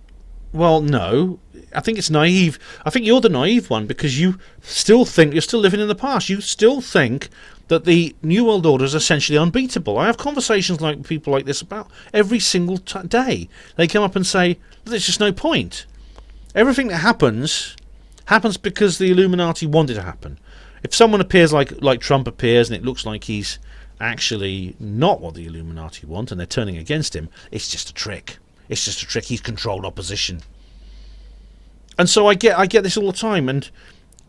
Well, no. I think it's naive. I think you're the naive one because you still think you're still living in the past. You still think that the New World Order is essentially unbeatable. I have conversations like people like this about every single day. They come up and say, there's just no point. Everything that happens because the Illuminati wanted to happen. If someone appears like Trump appears and it looks like he's actually not what the Illuminati want and they're turning against him, it's just a trick. It's just a trick. He's controlled opposition. And so I get this all the time, and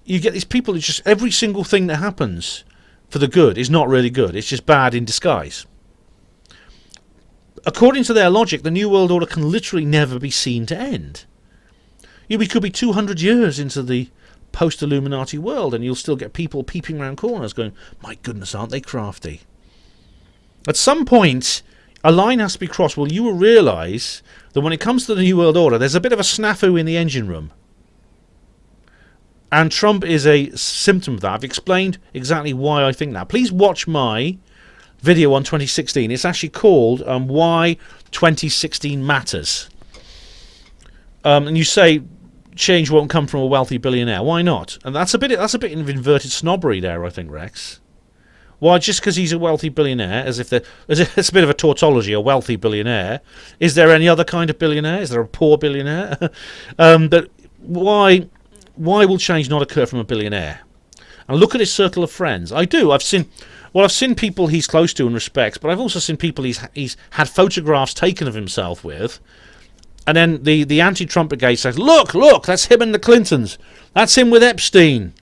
you get these people who just every single thing that happens for the good is not really good. It's just bad in disguise. According to their logic, the New World Order can literally never be seen to end. We could be 200 years into the post-Illuminati world, and you'll still get people peeping around corners going, my goodness, aren't they crafty? At some point, a line has to be crossed. Well, you will realise that when it comes to the New World Order, there's a bit of a snafu in the engine room. And Trump is a symptom of that. I've explained exactly why I think that. Please watch my video on 2016. It's actually called Why 2016 Matters. And you say change won't come from a wealthy billionaire. Why not? And that's a bit of inverted snobbery there, I think, Rex. Why, just because he's a wealthy billionaire, as if it's a bit of a tautology, a wealthy billionaire. Is there any other kind of billionaire? Is there a poor billionaire? But why will change not occur from a billionaire? And look at his circle of friends. I've seen people he's close to and respects, but I've also seen people he's had photographs taken of himself with. And then the anti-Trump brigade says, look, that's him and the Clintons. That's him with Epstein.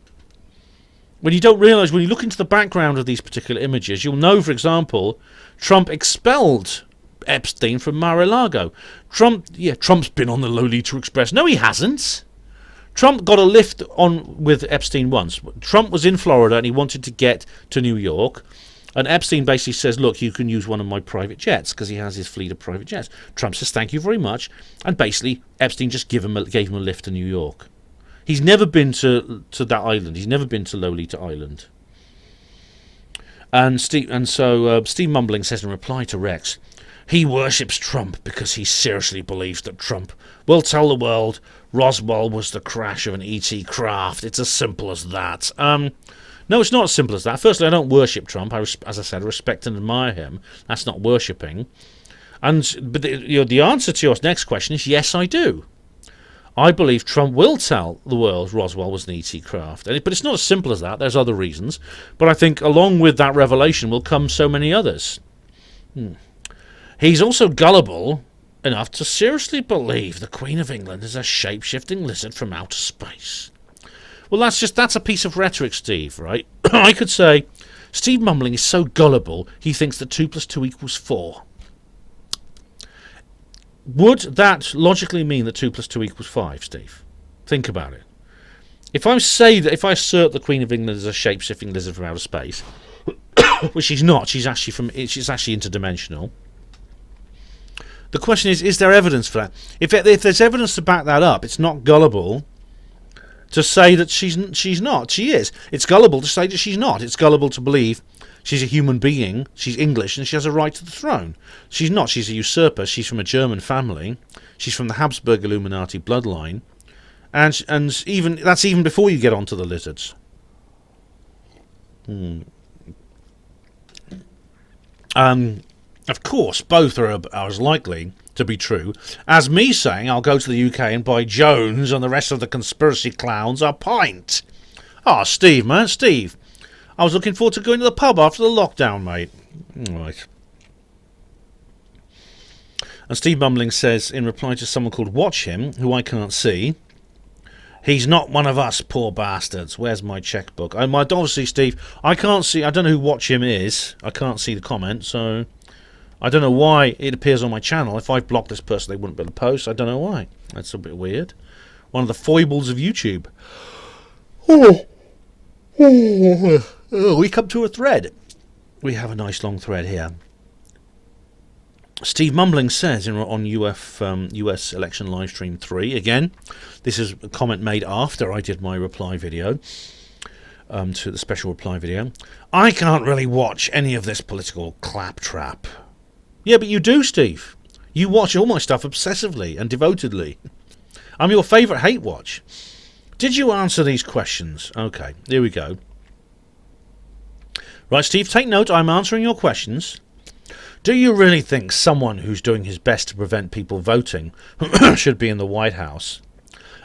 When you don't realise, when you look into the background of these particular images, you'll know, for example, Trump expelled Epstein from Mar-a-Lago. Trump's been on the Lolita Express. No, he hasn't. Trump got a lift on with Epstein once. Trump was in Florida and he wanted to get to New York. And Epstein basically says, look, you can use one of my private jets, because he has his fleet of private jets. Trump says, thank you very much. And basically, Epstein just gave him a lift to New York. He's never been to that island. He's never been to Lolita Island. And so Steve Mumbling says in reply to Rex, He worships Trump because he seriously believes that Trump will tell the world Roswell was the crash of an ET craft. It's as simple as that. No, it's not as simple as that. Firstly, I don't worship Trump. As I said, I respect and admire him. That's not worshipping. But the answer to your next question is yes, I do. I believe Trump will tell the world Roswell was an ET craft. But it's not as simple as that. There's other reasons. But I think along with that revelation will come so many others. He's also gullible enough to seriously believe the Queen of England is a shape-shifting lizard from outer space. Well, that's a piece of rhetoric, Steve, right? I could say, Steve Mumbling is so gullible, he thinks that 2 + 2 = 4. Would that logically mean that 2 + 2 = 5, Steve? Think about it. If I assert the Queen of England is a shape-shifting lizard from outer space, which she's not, she's actually interdimensional. The question is there evidence for that? If there's evidence to back that up, it's not gullible to say that she's not. She is. It's gullible to say that she's not. It's gullible to believe she's a human being, she's English, and she has a right to the throne. She's not. She's a usurper. She's from a German family. She's from the Habsburg Illuminati bloodline. And even before you get onto the lizards. Of course, both are as likely to be true as me saying I'll go to the UK and buy Jones and the rest of the conspiracy clowns a pint. Steve, man, Steve. I was looking forward to going to the pub after the lockdown, mate. Right. And Steve Mumbling says, in reply to someone called Watch Him, who I can't see, he's not one of us, poor bastards. Where's my checkbook? Obviously, Steve, I can't see. I don't know who Watch Him is. I can't see the comment, so I don't know why it appears on my channel. If I blocked this person, they wouldn't be able to post. I don't know why. That's a bit weird. One of the foibles of YouTube. We come to a thread. We have a nice long thread here. Steve Mumbling says on US election livestream 3, again, this is a comment made after I did my reply video, to the special reply video. I can't really watch any of this political claptrap. Yeah, but you do, Steve. You watch all my stuff obsessively and devotedly. I'm your favourite hate watch. Did you answer these questions? Okay, here we go. Right, Steve, take note. I'm answering your questions. Do you really think someone who's doing his best to prevent people voting should be in the White House?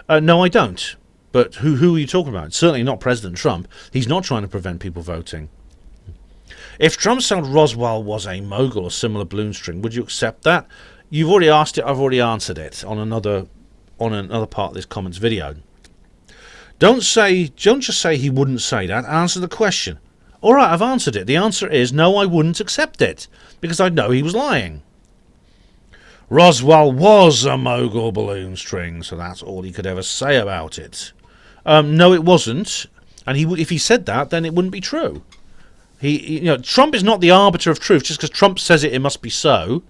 No, I don't. But who are you talking about? Certainly not President Trump. He's not trying to prevent people voting. If Trump said Roswell was a mogul or similar balloon string, would you accept that? You've already asked it. I've already answered it on another part of this comments video. Don't just say he wouldn't say that. Answer the question. All right, I've answered it. The answer is no, I wouldn't accept it because I'd know he was lying. Roswell was a mogul balloon string, so that's all he could ever say about it. No, it wasn't. And if he said that, then it wouldn't be true. Trump is not the arbiter of truth. Just because Trump says it, it must be so.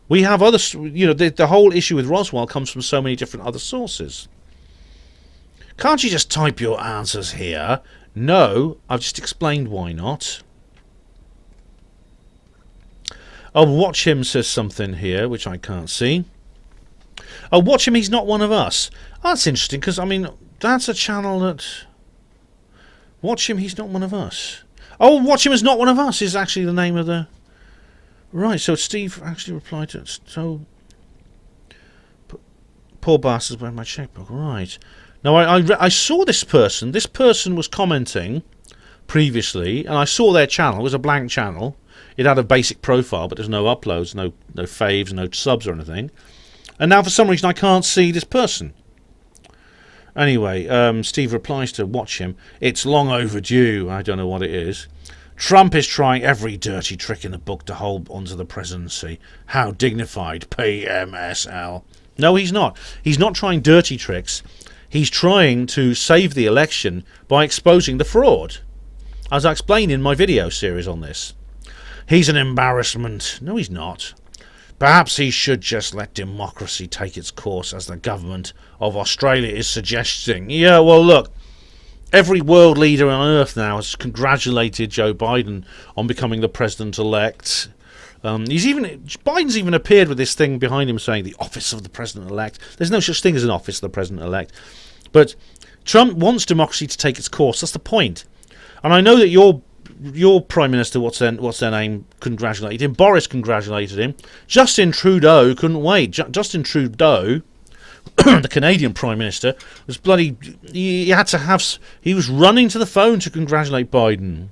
We have other, the whole issue with Roswell comes from so many different other sources. Can't you just type your answers here? No, I've just explained why not. Oh, Watch Him says something here, which I can't see. Oh, Watch Him, he's not one of us. That's interesting, because, that's a channel that... Watch Him, he's not one of us. Oh, Watch Him is not one of us is actually the name of the... Right, so Steve actually replied to it. So... Poor bastards, where's my checkbook? Right. Now, I saw this person. This person was commenting previously, and I saw their channel. It was a blank channel. It had a basic profile, but there's no uploads, no faves, no subs or anything. And now, for some reason, I can't see this person. Anyway, Steve replies to Watch Him. It's long overdue. I don't know what it is. Trump is trying every dirty trick in the book to hold onto the presidency. How dignified. PMSL. No, he's not. He's not trying dirty tricks. He's trying to save the election by exposing the fraud, as I explained in my video series on this. He's an embarrassment. No, he's not. Perhaps he should just let democracy take its course, as the government of Australia is suggesting. Yeah, well, look, every world leader on earth now has congratulated Joe Biden on becoming the president-elect. Biden's even appeared with this thing behind him saying the office of the president-elect. There's no such thing as an office of the president-elect. But Trump wants democracy to take its course. That's the point. And I know that your Prime Minister, what's their name, congratulated him. Boris congratulated him. Justin Trudeau couldn't wait. Justin Trudeau, the Canadian Prime Minister, was bloody... He was running to the phone to congratulate Biden.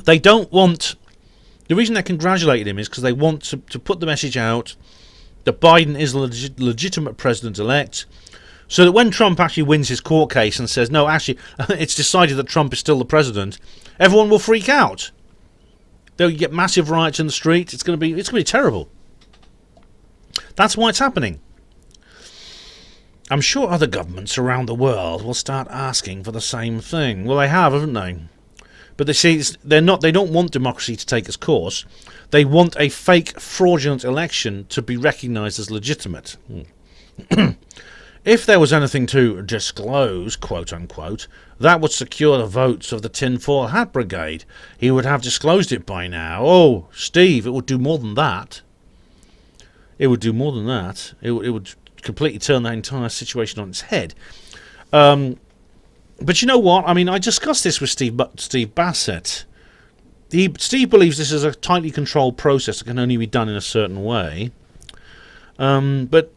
They don't want... The reason they congratulated him is because they want to put the message out that Biden is a legitimate president-elect, so that when Trump actually wins his court case and says, no, actually, it's decided that Trump is still the president, everyone will freak out. They'll get massive riots in the street. It's going to be terrible. That's why it's happening. I'm sure other governments around the world will start asking for the same thing. Well, they have, haven't they? But they see they don't want democracy to take its course. They want a fake, fraudulent election to be recognised as legitimate. If there was anything to disclose, quote unquote, that would secure the votes of the tinfoil hat brigade. He would have disclosed it by now. Oh, Steve, it would do more than that. It would do more than that. It would completely turn that entire situation on its head. But you know what? I mean, I discussed this with Steve Bassett. Steve believes this is a tightly controlled process that can only be done in a certain way. But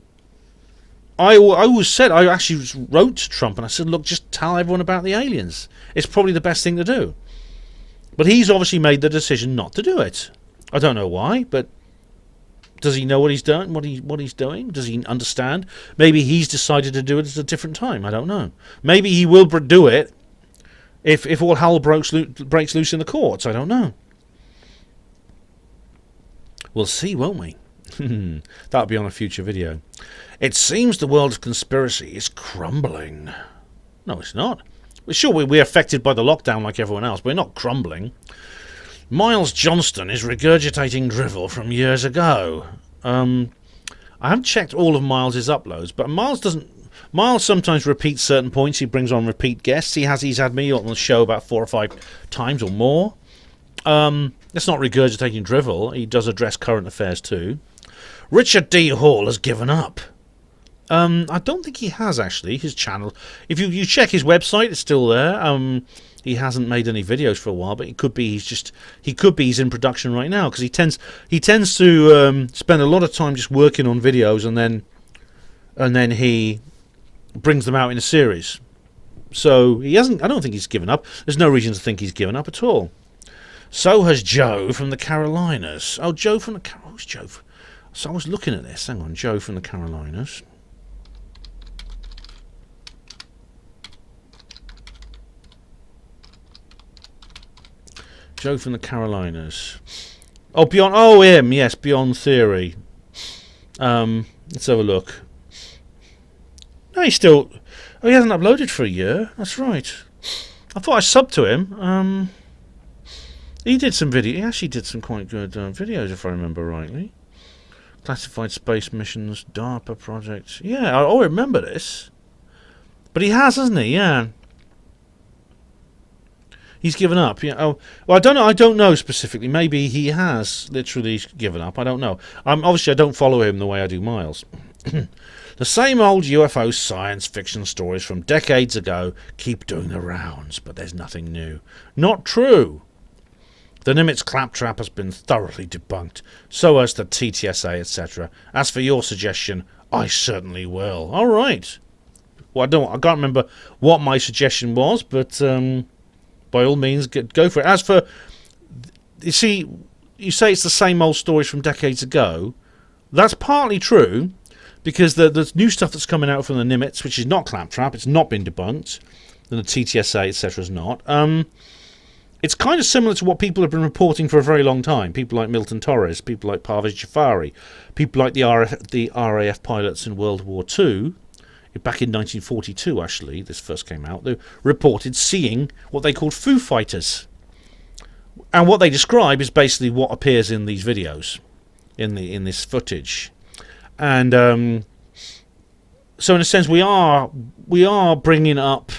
I always said, I actually wrote to Trump and I said, look, just tell everyone about the aliens. It's probably the best thing to do. But he's obviously made the decision not to do it. I don't know why, but does he know what he's done? What he's doing? Does he understand? Maybe he's decided to do it at a different time. I don't know. Maybe he will do it if all hell breaks loose in the courts. I don't know. We'll see, won't we? That'll be on a future video. It seems the world of conspiracy is crumbling. No, it's not. Sure, we're affected by the lockdown like everyone else, but we're not crumbling. Miles Johnston is regurgitating drivel from years ago. I haven't checked all of Miles's uploads, but Miles sometimes repeats certain points. He brings on repeat guests. He's had me on the show about 4 or 5 times or more. It's not regurgitating drivel. He does address current affairs too. Richard D. Hall has given up. I don't think he has, actually. His channel, if you check his website, it's still there. He hasn't made any videos for a while, but it could be he's in production right now, because he tends to spend a lot of time just working on videos, and then he brings them out in a series. So I don't think he's given up. There's no reason to think he's given up at all. So has Joe from the Carolinas. Oh, Joe from the who's Joe? So I was looking at this. Hang on, Joe from the Carolinas. Joe from the Carolinas. Oh, beyond. Oh, him. Yes, Beyond Theory. Let's have a look. No, he hasn't uploaded for a year. That's right. I thought I subbed to him. He did some video. He actually did some quite good videos, if I remember rightly. Classified space missions, DARPA projects. Yeah, I remember this. But he has, hasn't he? Yeah. He's given up. Yeah. Oh, well, I don't know. I don't know specifically. Maybe he has literally given up. I don't know. Obviously, I don't follow him the way I do Miles. The same old UFO science fiction stories from decades ago keep doing the rounds, but there's nothing new. Not true. The Nimitz claptrap has been thoroughly debunked. So has the TTSA, etc. As for your suggestion, I certainly will. All right. Well, I can't remember what my suggestion was, but by all means, go for it. As for, you see, you say it's the same old stories from decades ago. That's partly true, because the new stuff that's coming out from the Nimitz, which is not claptrap, it's not been debunked, and the TTSA, etc. is not. It's kind of similar to what people have been reporting for a very long time. People like Milton Torres, people like Parvez Jafari, people like the RAF pilots in World War II. Back in 1942, actually, this first came out. They reported seeing what they called Foo Fighters. And what they describe is basically what appears in these videos, in this footage. And so in a sense, we are bringing up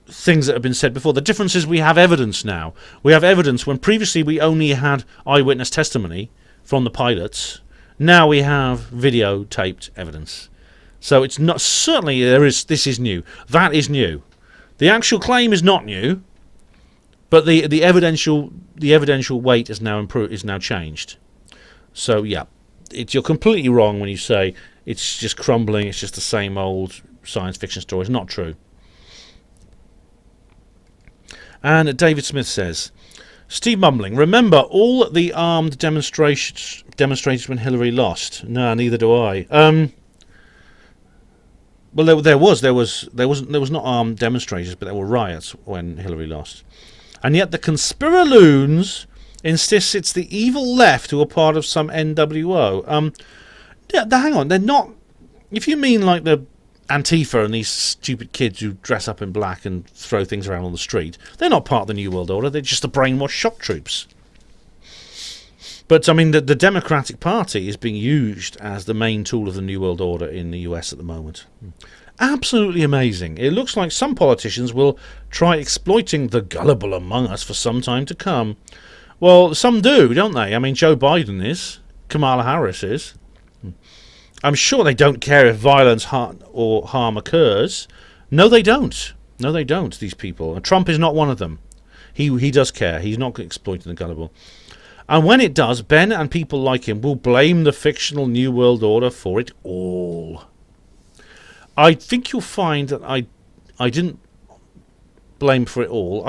things that have been said before. The difference is we have evidence now. We have evidence when previously we only had eyewitness testimony from the pilots. Now we have videotaped evidence. So it's not, certainly this is new. That is new. The actual claim is not new, but the evidential weight is now changed. So yeah, you're completely wrong when you say it's just crumbling, it's just the same old science fiction story. It's not true. And David Smith says, Steve Mumbling, remember all the armed demonstrations when Hillary lost? No, neither do I. Well, there was not armed demonstrators, but there were riots when Hillary lost. And yet the conspiraloons insist it's the evil left who are part of some NWO. Hang on, they're not. If you mean like the Antifa and these stupid kids who dress up in black and throw things around on the street, they're not part of the New World Order. They're just the brainwashed shock troops. But I mean, the Democratic Party is being used as the main tool of the New World Order in the US at the moment. Absolutely amazing. It looks like some politicians will try exploiting the gullible among us for some time to come. Well, some do, don't they? I mean, Joe Biden is. Kamala Harris is. I'm sure they don't care if violence or harm occurs. No, they don't. No, they don't, these people. And Trump is not one of them. He does care. He's not exploiting the gullible. And when it does, Ben and people like him will blame the fictional New World Order for it all. I think you'll find that I didn't blame for it all.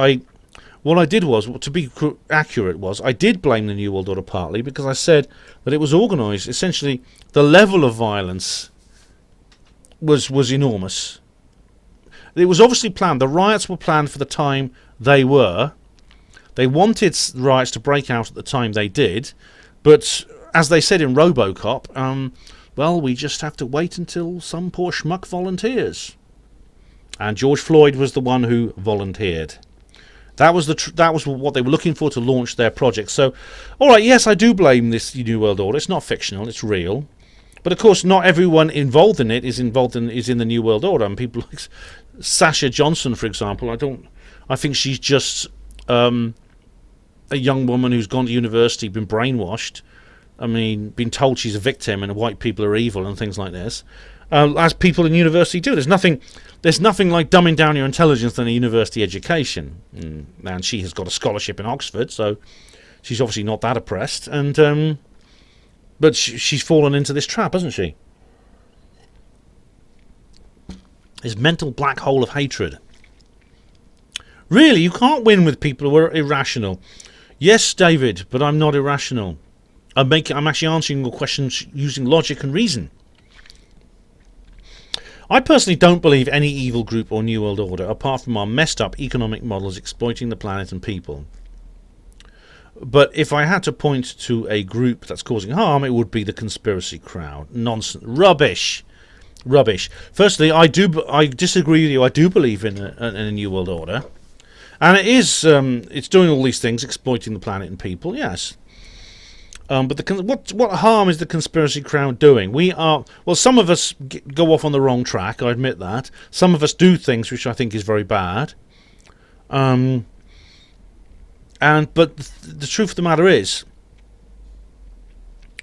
What I did was, to be accurate, I did blame the New World Order partly because I said that it was organised. Essentially, the level of violence was enormous. It was obviously planned. The riots were planned for the time they were. They wanted riots to break out at the time they did, but as they said in RoboCop, well, we just have to wait until some poor schmuck volunteers. And George Floyd was the one who volunteered. That was what they were looking for to launch their project. So, all right, yes, I do blame this New World Order. It's not fictional; it's real. But of course, not everyone involved in it is in the New World Order. And people like Sasha Johnson, for example, I think she's just a young woman who's gone to university, been brainwashed. I mean, been told she's a victim and white people are evil and things like this. As people in university do. There's nothing like dumbing down your intelligence than a university education. And she has got a scholarship in Oxford, so she's obviously not that oppressed. And but she's fallen into this trap, hasn't she? This mental black hole of hatred. Really, you can't win with people who are irrational. Yes, David, but I'm not irrational. I'm actually answering your questions using logic and reason. I personally don't believe any evil group or New World Order, apart from our messed up economic models exploiting the planet and people. But if I had to point to a group that's causing harm, it would be the conspiracy crowd. Nonsense. Rubbish. Rubbish. Firstly, I disagree with you. I do believe in a New World Order. And it's doing all these things, exploiting the planet and people, yes. But what harm is the conspiracy crowd doing? Some of us go off on the wrong track, I admit that. Some of us do things which I think is very bad. But the truth of the matter is,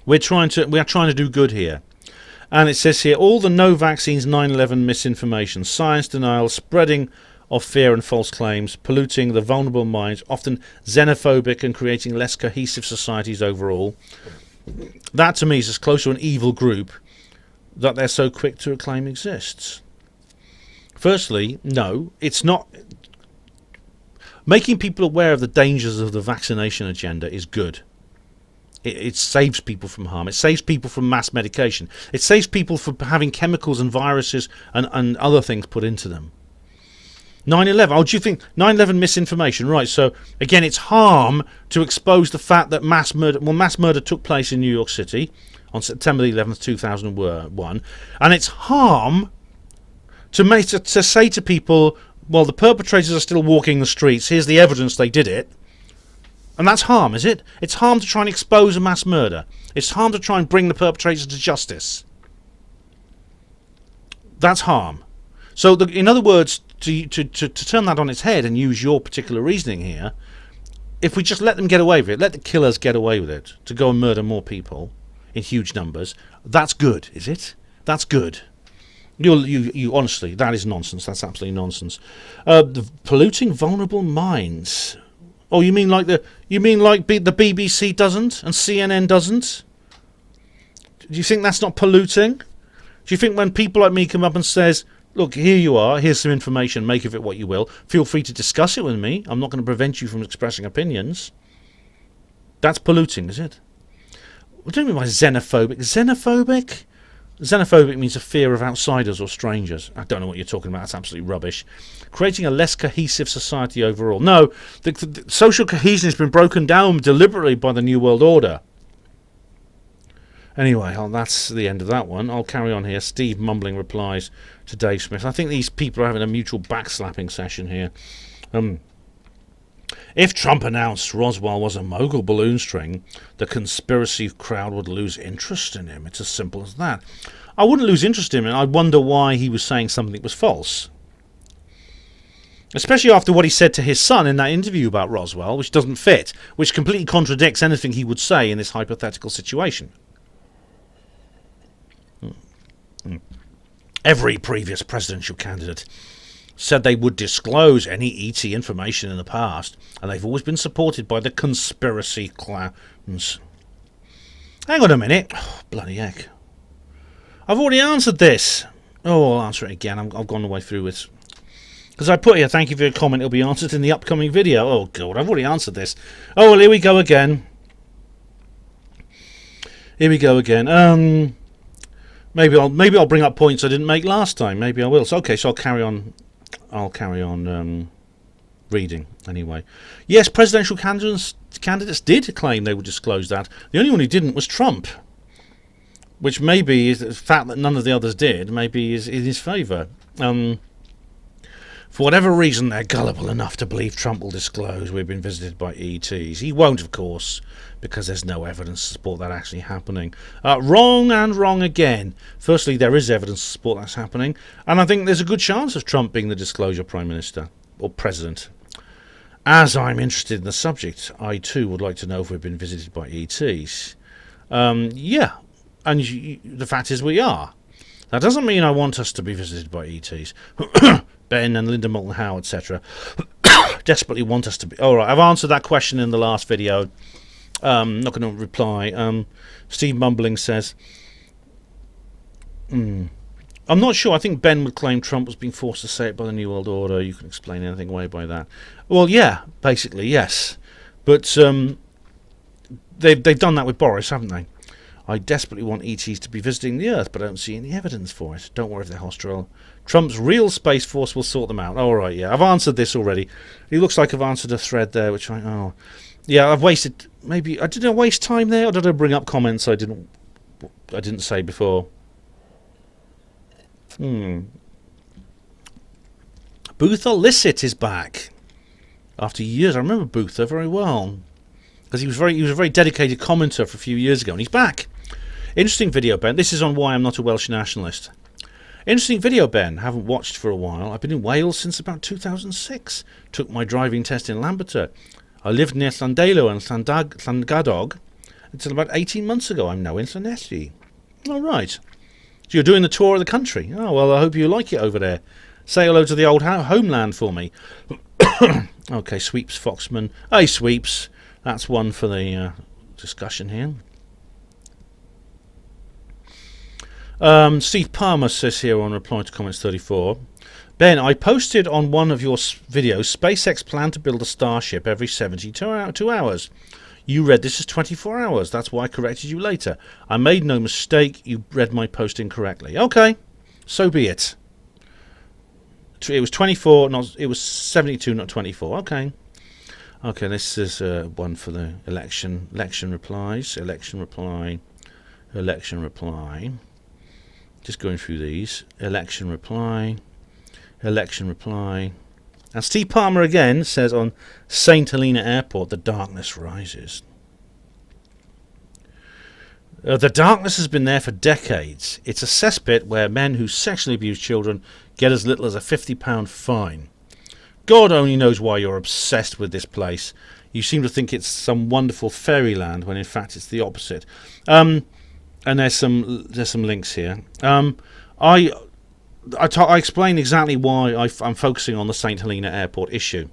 we are trying to do good here. And it says here, all the no vaccines 9/11 misinformation, science denial, spreading of fear and false claims, polluting the vulnerable minds, often xenophobic and creating less cohesive societies overall. That to me is as close to an evil group that they're so quick to acclaim exists. Firstly, no, it's not. Making people aware of the dangers of the vaccination agenda is good. It saves people from harm. It saves people from mass medication. It saves people from having chemicals and viruses and other things put into them. 9/11. Oh, do you think 9/11 misinformation? Right. So again, it's harm to expose the fact that mass murder took place in New York City on September 11th, 2001, and it's harm to say to people, well, the perpetrators are still walking the streets. Here's the evidence they did it, and that's harm, is it? It's harm to try and expose a mass murder. It's harm to try and bring the perpetrators to justice. That's harm. So, in other words, to turn that on its head and use your particular reasoning here, if we just let them get away with it, let the killers get away with it, to go and murder more people in huge numbers, that's good, is it? That's good. You honestly, that is nonsense. That's absolutely nonsense. The polluting vulnerable minds. Oh, you mean like the BBC doesn't and CNN doesn't? Do you think that's not polluting? Do you think when people like me come up and says, look, here you are, here's some information, make of it what you will, feel free to discuss it with me, I'm not going to prevent you from expressing opinions, that's polluting, is it? What do you mean by xenophobic? Xenophobic means a fear of outsiders or strangers. I don't know what you're talking about. That's absolutely rubbish. Creating a less cohesive society overall. No, the social cohesion has been broken down deliberately by the New World Order. Anyway, that's the end of that one. I'll carry on here. Steve mumbling replies to Dave Smith. I think these people are having a mutual backslapping session here. If Trump announced Roswell was a mogul balloon string, the conspiracy crowd would lose interest in him. It's as simple as that. I wouldn't lose interest in him. I'd wonder why he was saying something that was false. Especially after what he said to his son in that interview about Roswell, which doesn't fit, which completely contradicts anything he would say in this hypothetical situation. Every previous presidential candidate said they would disclose any ET information in the past, and they've always been supported by the conspiracy clowns. Hang on a minute. Oh, bloody heck. I've already answered this. Oh, I'll answer it again. I've gone the way through it. Because I put here, thank you for your comment, it'll be answered in the upcoming video. Oh, God, I've already answered this. Oh, well, here we go again. Maybe I'll bring up points I didn't make last time. Maybe I will. So, okay, so I'll carry on reading anyway. Yes, presidential candidates did claim they would disclose that. The only one who didn't was Trump, which maybe is the fact that none of the others did. Maybe is in his favour. For whatever reason, they're gullible enough to believe Trump will disclose we've been visited by ETs. He won't, of course, because there's no evidence to support that actually happening. Wrong and wrong again. Firstly, there is evidence to support that's happening, and I think there's a good chance of Trump being the disclosure Prime Minister or President. As I'm interested in the subject, I too would like to know if we've been visited by ETs. Yeah, and the fact is we are. That doesn't mean I want us to be visited by ETs. Ben and Linda Moulton Howe, etc. desperately want us to be. Alright, I've answered that question in the last video. Not going to reply. Steve Mumbling says, I'm not sure. I think Ben would claim Trump was being forced to say it by the New World Order. You can explain anything away by that. Well, yeah, basically, yes. But they've done that with Boris, haven't they? I desperately want ETs to be visiting the Earth, but I don't see any evidence for it. Don't worry if they're hostile. Trump's real Space Force will sort them out. All right, yeah, I've answered this already. It looks like I've answered a thread there, which yeah, I've wasted. Maybe I didn't waste time there, or did I bring up comments I didn't say before? Bootha Lisset is back after years. I remember Bootha very well because he was a very dedicated commenter for a few years ago, and he's back. Interesting video, Ben. This is on why I'm not a Welsh nationalist. Interesting video, Ben. Haven't watched for a while. I've been in Wales since about 2006. Took my driving test in Lamberter. I lived near Llandalo and Llangadog until about 18 months ago. I'm now in Llanelli. All right. So you're doing the tour of the country. Oh, well, I hope you like it over there. Say hello to the old homeland for me. Okay, Sweeps Foxman. Hey, Sweeps. That's one for the discussion here. Steve Palmer says here on reply to comments 34, Ben, I posted on one of your videos SpaceX plan to build a Starship every 72 hours. You read this as 24 hours. That's why I corrected you later. I made no mistake. You read my post incorrectly. Okay, so be it. It was 24, it was 72, not 24. Okay. Okay, this is one for the election replies. Election reply. Just going through these. Election reply. And Steve Palmer again says on St. Helena Airport, the darkness rises. The darkness has been there for decades. It's a cesspit where men who sexually abuse children get as little as a £50 fine. God only knows why you're obsessed with this place. You seem to think it's some wonderful fairyland when in fact it's the opposite. And there's some links here. I explain exactly why I'm focusing on the St Helena Airport issue.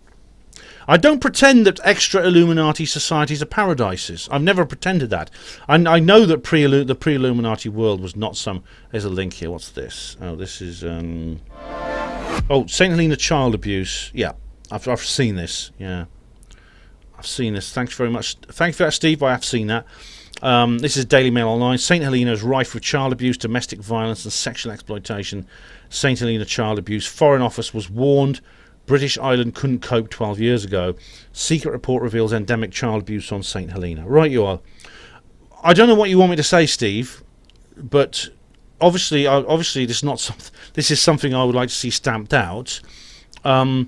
I don't pretend that extra Illuminati societies are paradises. I've never pretended that. I know that the pre-Illuminati world was not some... There's a link here. What's this? Oh, this is... Oh, St Helena child abuse. Yeah, I've seen this. Yeah, I've seen this. Thanks very much. Thank you for that, Steve. I have seen that. This is Daily Mail Online. St Helena is rife with child abuse, domestic violence and sexual exploitation. St Helena child abuse. Foreign Office was warned British Island couldn't cope 12 years ago. Secret report reveals endemic child abuse on St Helena. Right you are. I don't know what you want me to say, Steve, but obviously this is not something. This is something I would like to see stamped out. I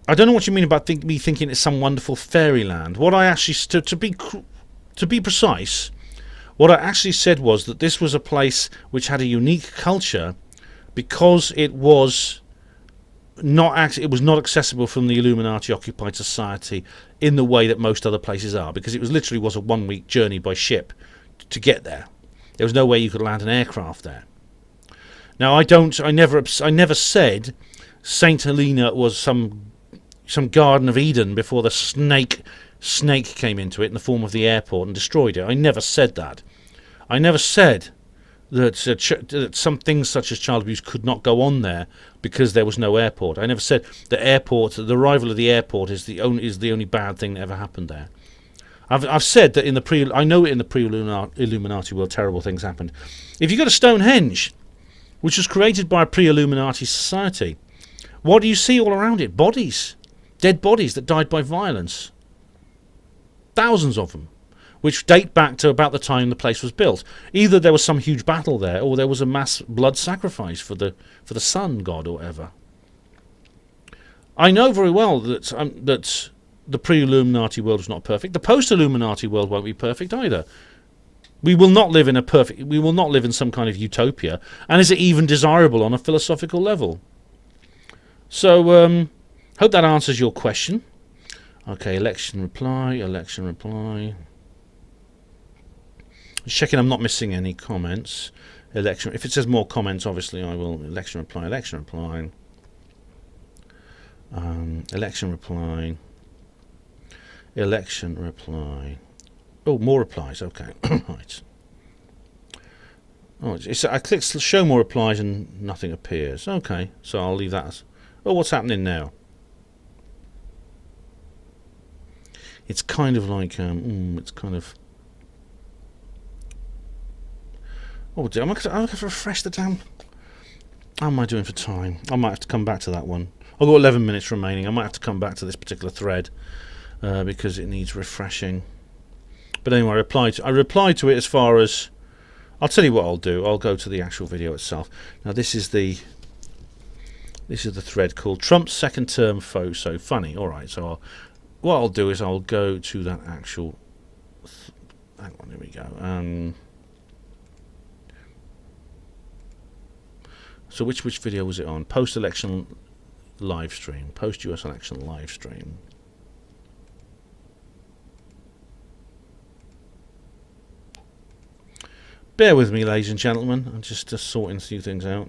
don't know what you mean about me thinking it's some wonderful fairyland. What I actually to be precise, what I actually said was that this was a place which had a unique culture because it was not accessible from the Illuminati occupied society in the way that most other places are, because it was literally a 1 week journey by ship to get there. There was no way you could land an aircraft there. Now I never said St Helena was some Garden of Eden before the snake came into it in the form of the airport and destroyed it. I never said that. I never said that some things such as child abuse could not go on there because there was no airport. I never said the arrival of the airport is the only bad thing that ever happened there. I've said that in the pre-Illuminati world, terrible things happened. If you go to Stonehenge, which was created by a pre-Illuminati society, what do you see all around it? Bodies, dead bodies that died by violence. Thousands of them, which date back to about the time the place was built. Either there was some huge battle there, or there was a mass blood sacrifice for the sun god or whatever. I know very well that the pre-Illuminati world is not perfect. The post-Illuminati world won't be perfect either. We will not live in some kind of utopia. And is it even desirable on a philosophical level? So, hope that answers your question. Okay, election reply. Just checking I'm not missing any comments. Election. If it says more comments, obviously I will. Election reply. Oh, more replies. Okay, right. Oh, I click show more replies and nothing appears. Okay, so I'll leave that as... Oh, what's happening now? It's kind of like... it's kind of... Oh, dear, I'm going to have to refresh the damn... How am I doing for time? I might have to come back to that one. I've got 11 minutes remaining. I might have to come back to this particular thread because it needs refreshing. But anyway, I replied to it as far as... I'll tell you what I'll do. I'll go to the actual video itself. Now, this is the thread called Trump's second term so funny. All right, so what I'll do is I'll go to that actual... hang on, here we go. So which video was it on? Post-election live stream. Post-US election live stream. Bear with me, ladies and gentlemen. I'm just sorting a few things out.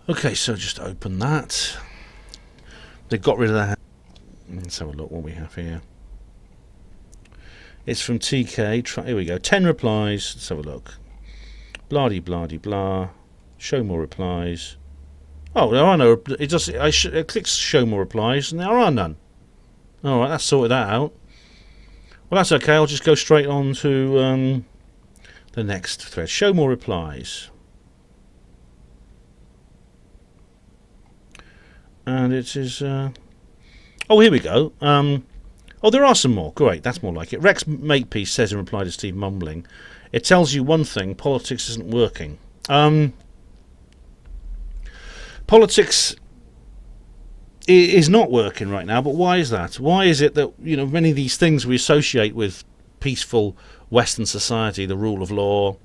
Okay, so just open that. They got rid of that. Let's have a look what we have here. It's from TK. Here we go. 10 replies. Let's have a look. Blah blah blah. Show more replies. Oh, there are no. It just it clicks show more replies, and there are none. All right, that's sorted that out. Well, that's okay. I'll just go straight on to the next thread. Show more replies, and it is. Oh, here we go. Oh, there are some more. Great, that's more like it. Rex Makepeace says in reply to Steve mumbling, "It tells you one thing: politics isn't working." Politics is not working right now. But why is that? Why is it that, you know, many of these things we associate with peaceful Western society, the rule of law,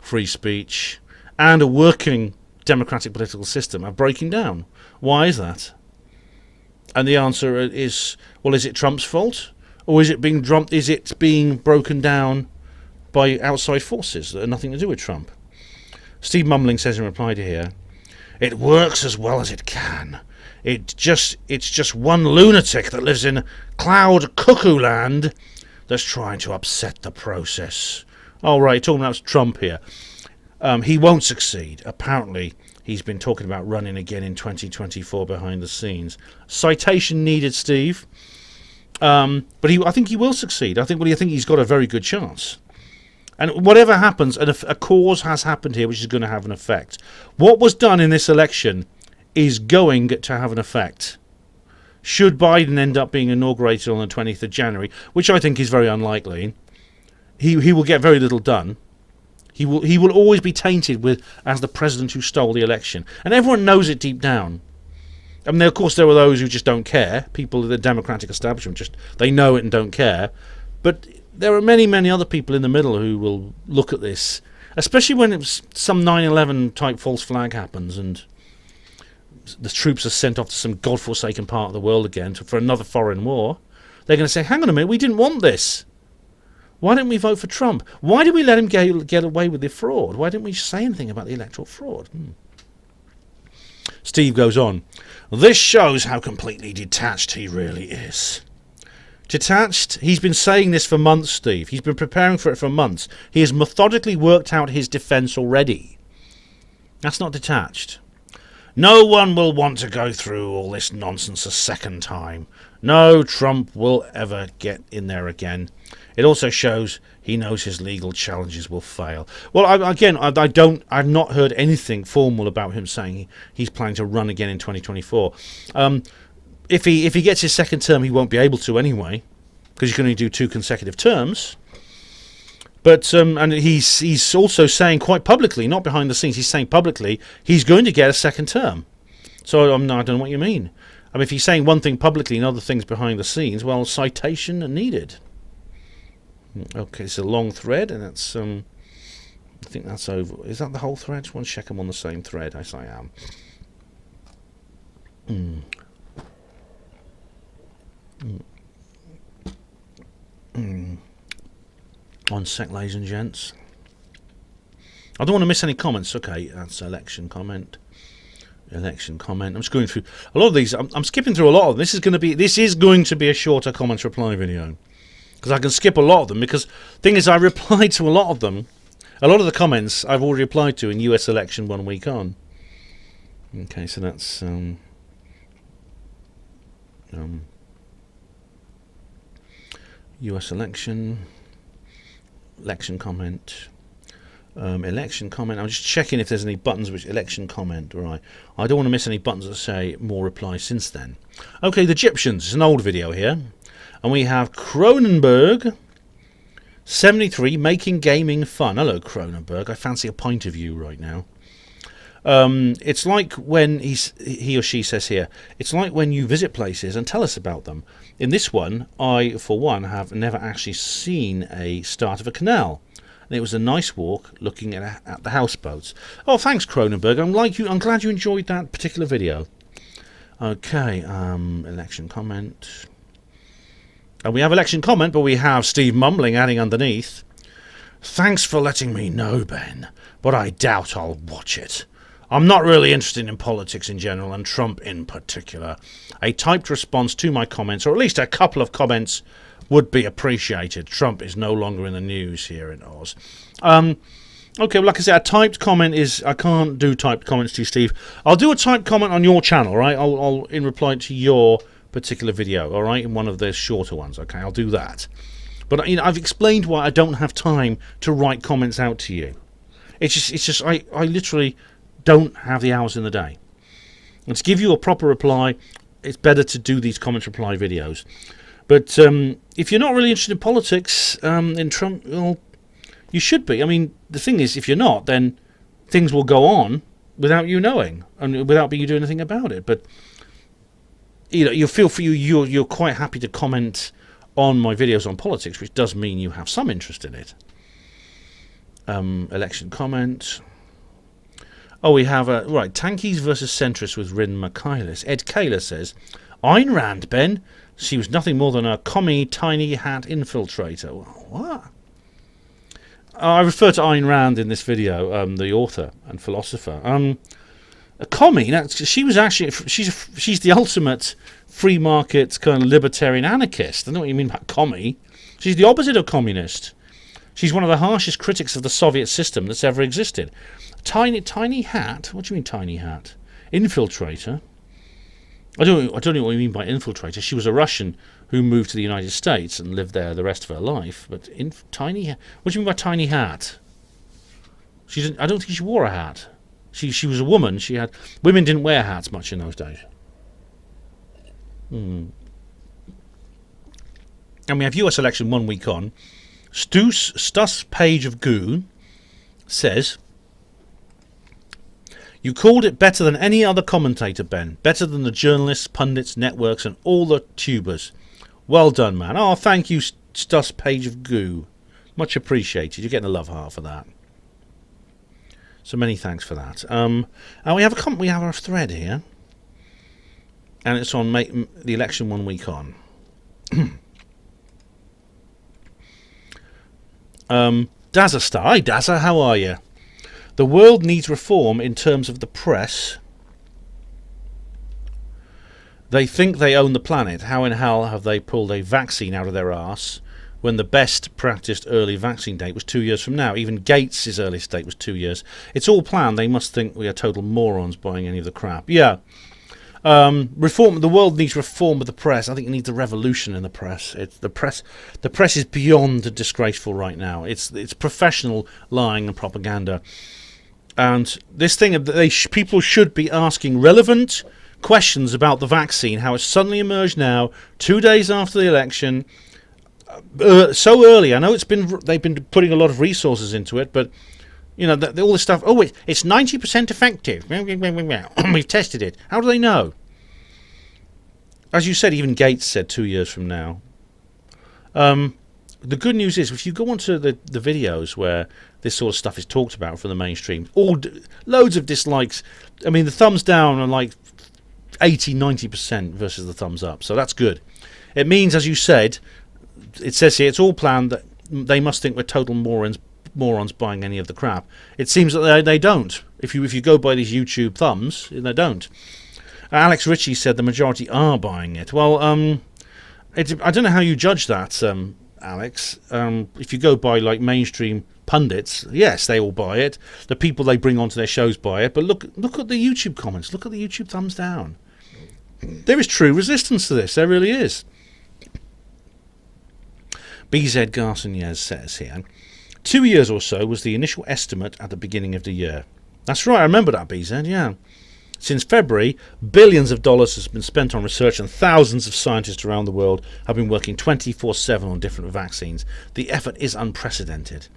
free speech, and a working democratic political system, are breaking down? Why is that? And the answer is, well, is it Trump's fault, or is it being broken down by outside forces that have nothing to do with Trump? Steve Mumbling says in reply to here, it works as well as it can. It's just one lunatic that lives in cloud cuckoo land that's trying to upset the process. Oh, right, talking about Trump here. He won't succeed. Apparently, he's been talking about running again in 2024 behind the scenes. Citation needed, Steve. But I think he will succeed. I think he's got a very good chance. And whatever happens, a cause has happened here which is going to have an effect. What was done in this election is going to have an effect. Should Biden end up being inaugurated on the 20th of January, which I think is very unlikely, he will get very little done. He will always be tainted as the president who stole the election. And everyone knows it deep down. I mean, of course, there are those who just don't care. People in the Democratic establishment, they know it and don't care. But there are many, many other people in the middle who will look at this, especially when some 9/11 type false flag happens and the troops are sent off to some godforsaken part of the world again for another foreign war. They're going to say, hang on a minute, we didn't want this. Why didn't we vote for Trump? Why did we let him get away with the fraud? Why didn't we say anything about the electoral fraud? Steve goes on, this shows how completely detached he really is. Detached? He's been saying this for months, Steve. He's been preparing for it for months. He has methodically worked out his defence already. That's not detached. No one will want to go through all this nonsense a second time. No Trump will ever get in there again. It also shows he knows his legal challenges will fail. Well, I've not heard anything formal about him saying he's planning to run again in 2024. If he gets his second term, he won't be able to anyway, because he's going to do 2 consecutive terms. But and he's also saying quite publicly, not behind the scenes, he's saying publicly he's going to get a second term. So I don't know what you mean. I mean, if he's saying one thing publicly and other things behind the scenes, well, citation needed. Okay, it's a long thread, and that's I think that's over. Is that the whole thread? Just want to check I'm on the same thread. Yes, I am. One sec, ladies and gents. I don't want to miss any comments. Okay, that's election comment. Election comment. I'm just going through a lot of these. I'm skipping through a lot of them. This is going to be a shorter comments reply video, because I can skip a lot of them. Because the thing is, I replied to a lot of them. A lot of the comments I've already replied to in US election 1 week on. Okay, so that's US election comment. Election comment. I'm just checking if there's any buttons which election comment. Right. I don't want to miss any buttons that say more replies since then. Okay, the Egyptians. It's an old video here. And we have Cronenberg 73 making gaming fun. Hello, Cronenberg. I fancy a pint of you right now. It's like when he or she says here, it's like when you visit places and tell us about them. In this one, I, for one, have never actually seen a start of a canal. And it was a nice walk looking at the houseboats. Oh, thanks, Cronenberg. I'm glad you enjoyed that particular video. Okay, election comment. And we have election comment, but we have Steve Mumbling adding underneath. Thanks for letting me know, Ben, but I doubt I'll watch it. I'm not really interested in politics in general, and Trump in particular. A typed response to my comments, or at least a couple of comments, would be appreciated. Trump is no longer in the news here in Oz. Okay, well, like I said, a typed comment is... I can't do typed comments to you, Steve. I'll do a typed comment on your channel, right? I'll in reply to your particular video, all right? In one of the shorter ones, okay? I'll do that. But, you know, I've explained why I don't have time to write comments out to you. It's just I literally don't have the hours in the day. And to give you a proper reply, it's better to do these comments reply videos. But if you're not really interested in politics, in Trump, well, you should be. I mean, the thing is, if you're not, then things will go on without you knowing and without you doing anything about it. But you feel for you're quite happy to comment on my videos on politics, which does mean you have some interest in it. Election comment. Oh, we have right, tankies versus centrists with Rin Michaelis. Ed Kaler says, Ayn Rand, Ben. She was nothing more than a commie tiny hat infiltrator. What? I refer to Ayn Rand in this video, the author and philosopher. A commie. She was actually she's the ultimate free market kind of libertarian anarchist. I know what you mean by commie. She's the opposite of communist. She's one of the harshest critics of the Soviet system that's ever existed. Tiny hat? What do you mean tiny hat? Infiltrator? I don't know what you mean by infiltrator. She was a Russian who moved to the United States and lived there the rest of her life. But tiny hat? What do you mean by tiny hat? I don't think she wore a hat. She was a woman. Women didn't wear hats much in those days. And we have US election 1 week on. Stus Page of Goo says, you called it better than any other commentator, Ben. Better than the journalists, pundits, networks, and all the tubers. Well done, man. Oh, thank you, Stus Page of Goo. Much appreciated. You're getting a love heart for that. So many thanks for that. And we have a thread here, and it's on the election 1 week on. Dazza Star. Hi, Dazza. How are you? The world needs reform in terms of the press. They think they own the planet. How in hell have they pulled a vaccine out of their arse when the best practiced early vaccine date was 2 years from now? Even Gates' earliest date was 2 years. It's all planned. They must think we are total morons buying any of the crap. Yeah. Reform. The world needs reform of the press. I think it needs a revolution in the press. The press is beyond disgraceful right now. It's professional lying and propaganda. And this thing, people should be asking relevant questions about the vaccine. How it's suddenly emerged now, 2 days after the election, so early. I know they've been putting a lot of resources into it, but you know all this stuff. Oh, it's 90% effective. We've tested it. How do they know? As you said, even Gates said 2 years from now. The good news is, if you go onto the videos where this sort of stuff is talked about from the mainstream, loads of dislikes. I mean, the thumbs down are like 80-90% versus the thumbs up, so that's good. It means, as you said, it says here, it's all planned, that they must think we're total morons buying any of the crap. It seems that they don't. If you go by these YouTube thumbs, they don't. Alex Ritchie said the majority are buying it. Well, I don't know how you judge that, Alex. If you go by like mainstream pundits, yes, they all buy it. The people they bring onto their shows buy it. But look at the YouTube comments. Look at the YouTube thumbs down. There is true resistance to this. There really is. BZ Garson says here, 2 years or so was the initial estimate at the beginning of the year. That's right, I remember that, BZ, yeah. Since February, billions of dollars has been spent on research, and thousands of scientists around the world have been working 24/7 on different vaccines. The effort is unprecedented.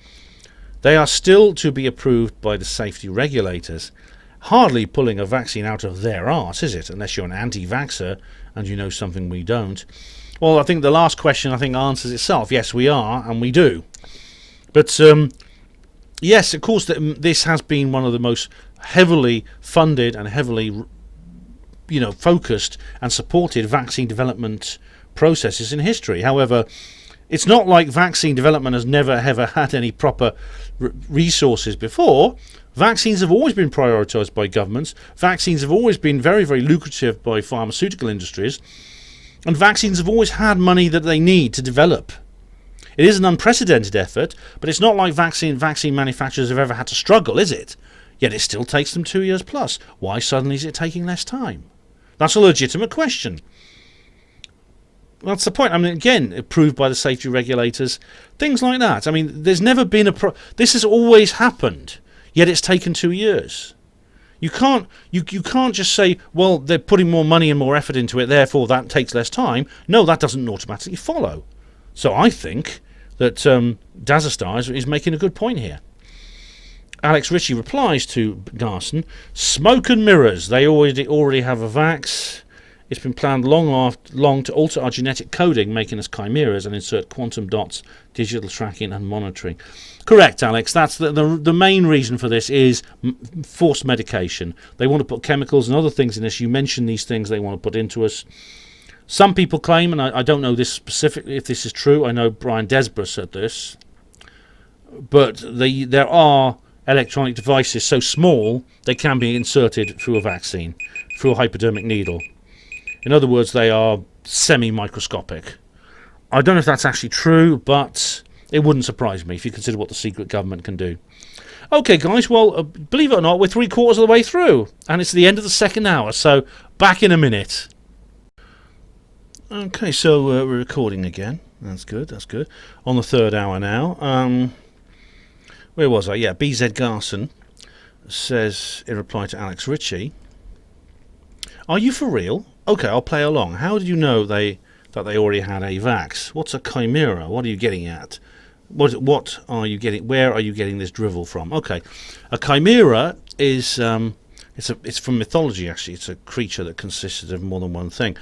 They are still to be approved by the safety regulators. Hardly pulling a vaccine out of their arse, is it? Unless you're an anti-vaxxer and you know something we don't. Well, I think the last question answers itself. Yes, we are, and we do. But yes, of course, this has been one of the most heavily funded and heavily, focused and supported vaccine development processes in history. However, it's not like vaccine development has never ever had any proper resources before. Vaccines have always been prioritized by governments. Vaccines have always been very, very lucrative by pharmaceutical industries. And vaccines have always had money that they need to develop. It is an unprecedented effort, but it's not like vaccine manufacturers have ever had to struggle, is it? Yet it still takes them 2 years plus. Why suddenly is it taking less time? That's a legitimate question. That's the point. I mean, again, approved by the safety regulators, things like that. I mean, there's never been this has always happened, yet it's taken 2 years. You can't just say, well, they're putting more money and more effort into it, therefore that takes less time. No, that doesn't automatically follow. So I think that Dazastar is making a good point here. Alex Ritchie replies to Garson, smoke and mirrors. They already have a vax. It's been planned long to alter our genetic coding, making us chimeras, and insert quantum dots, digital tracking and monitoring. Correct, Alex. That's the main reason for this is forced medication. They want to put chemicals and other things in us. You mentioned these things they want to put into us. Some people claim, and I don't know this specifically if this is true. I know Brian Desborough said this, but there are electronic devices so small they can be inserted through a vaccine, through a hypodermic needle. In other words, they are semi-microscopic. I don't know if that's actually true, but it wouldn't surprise me if you consider what the secret government can do. Okay, guys, well, believe it or not, we're 3/4 of the way through, and it's the end of the second hour, so back in a minute. Okay, so we're recording again. That's good, that's good. On the third hour now. Where was I? Yeah, BZ Garson says, in reply to Alex Ritchie, "Are you for real? Okay, I'll play along. How did you know that they already had a vax? What's a chimera? What are you getting at? What are you getting? Where are you getting this drivel from?" Okay, a chimera is it's from mythology. Actually, it's a creature that consisted of more than one thing,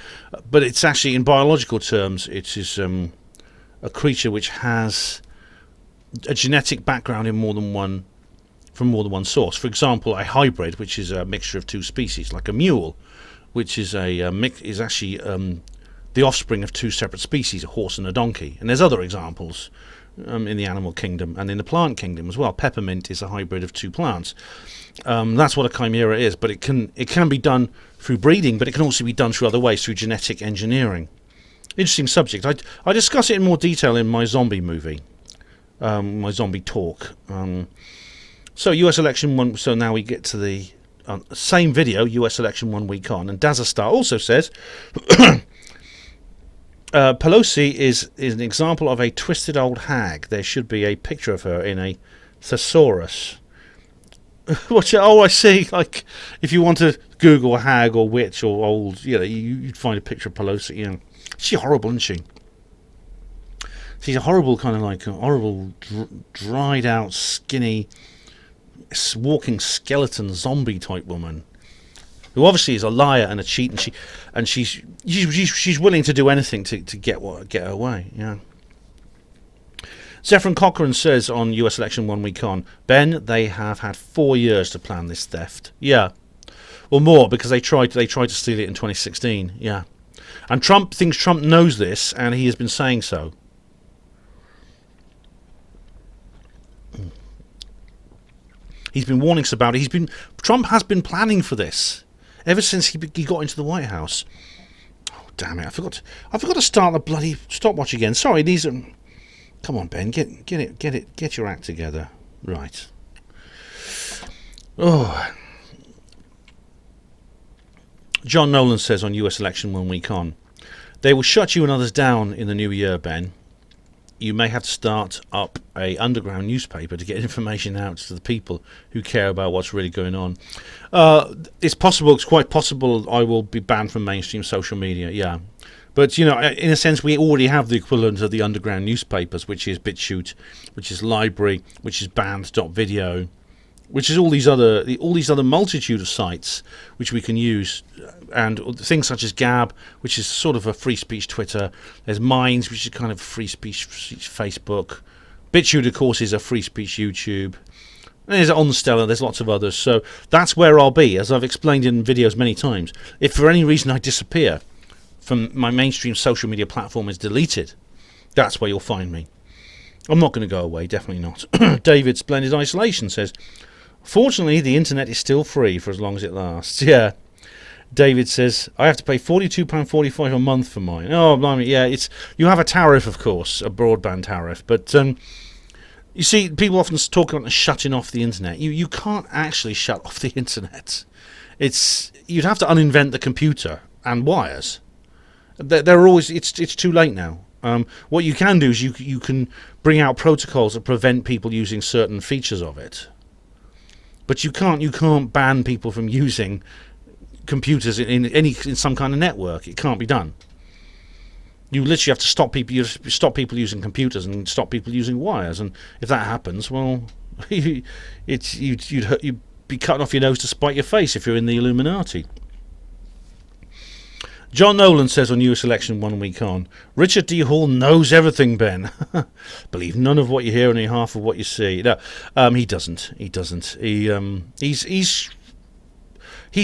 but it's actually, in biological terms, it is a creature which has a genetic background in from more than one source. For example, a hybrid, which is a mixture of two species, like a mule, which is actually the offspring of two separate species, a horse and a donkey. And there's other examples in the animal kingdom and in the plant kingdom as well. Peppermint is a hybrid of two plants. That's what a chimera is, but it can be done through breeding, but it can also be done through other ways, through genetic engineering. Interesting subject. I discuss it in more detail in my zombie movie, my zombie talk. So US election one. So now we get to the same video, US election 1 week on, and Dazastar also says Pelosi is an example of a twisted old hag. There should be a picture of her in a thesaurus. I see. Like, if you want to Google hag or witch or old, you'd find a picture of Pelosi. She's horrible, isn't she? She's a horrible kind of like a horrible, dried out, skinny, walking skeleton zombie type woman, who obviously is a liar and a cheat, and she's willing to do anything to get her way. Yeah. Zephyrin Cochran says on US election 1 week on, Ben, they have had 4 years to plan this theft. Yeah, well, more, because they tried to steal it in 2016. Yeah, and Trump thinks Trump knows this, and he has been saying so. He's been warning us about it. Trump has been planning for this ever since he got into the White House. Oh, damn it! I forgot to start the bloody stopwatch again. Sorry, these are. Come on, Ben, get your act together. Right. Oh. John Nolan says on US election 1 week on, they will shut you and others down in the new year, Ben. You may have to start up a underground newspaper to get information out to the people who care about what's really going on. It's possible. It's quite possible I will be banned from mainstream social media. Yeah, but in a sense, we already have the equivalent of the underground newspapers, which is BitChute, which is Library, which is Banned.video, which is all these other multitude of sites which we can use, and things such as Gab, which is sort of a free speech Twitter. There's Minds, which is kind of free speech Facebook. BitChute, of course, is a free speech YouTube. And there's OnStellar. There's lots of others. So that's where I'll be, as I've explained in videos many times. If for any reason I disappear from my mainstream social media platform is deleted, that's where you'll find me. I'm not going to go away, definitely not. David Splendid Isolation says, fortunately, the internet is still free for as long as it lasts. Yeah. David says, I have to pay £42.45 a month for mine. Oh, blimey, yeah, you have a tariff, of course, a broadband tariff. But, you see, people often talk about shutting off the internet. You can't actually shut off the internet. You'd have to uninvent the computer and wires. They're always, it's too late now. What you can do is you can bring out protocols that prevent people using certain features of it. But you can't ban people from using computers in some kind of network. It can't be done. You literally have to stop people. You stop people using computers and stop people using wires. And if that happens, well, you'd be cutting off your nose to spite your face if you're in the Illuminati. John Nolan says on US election 1 week on, Richard D. Hall knows everything, Ben. Believe none of what you hear, only half of what you see. No, he doesn't. He doesn't. He's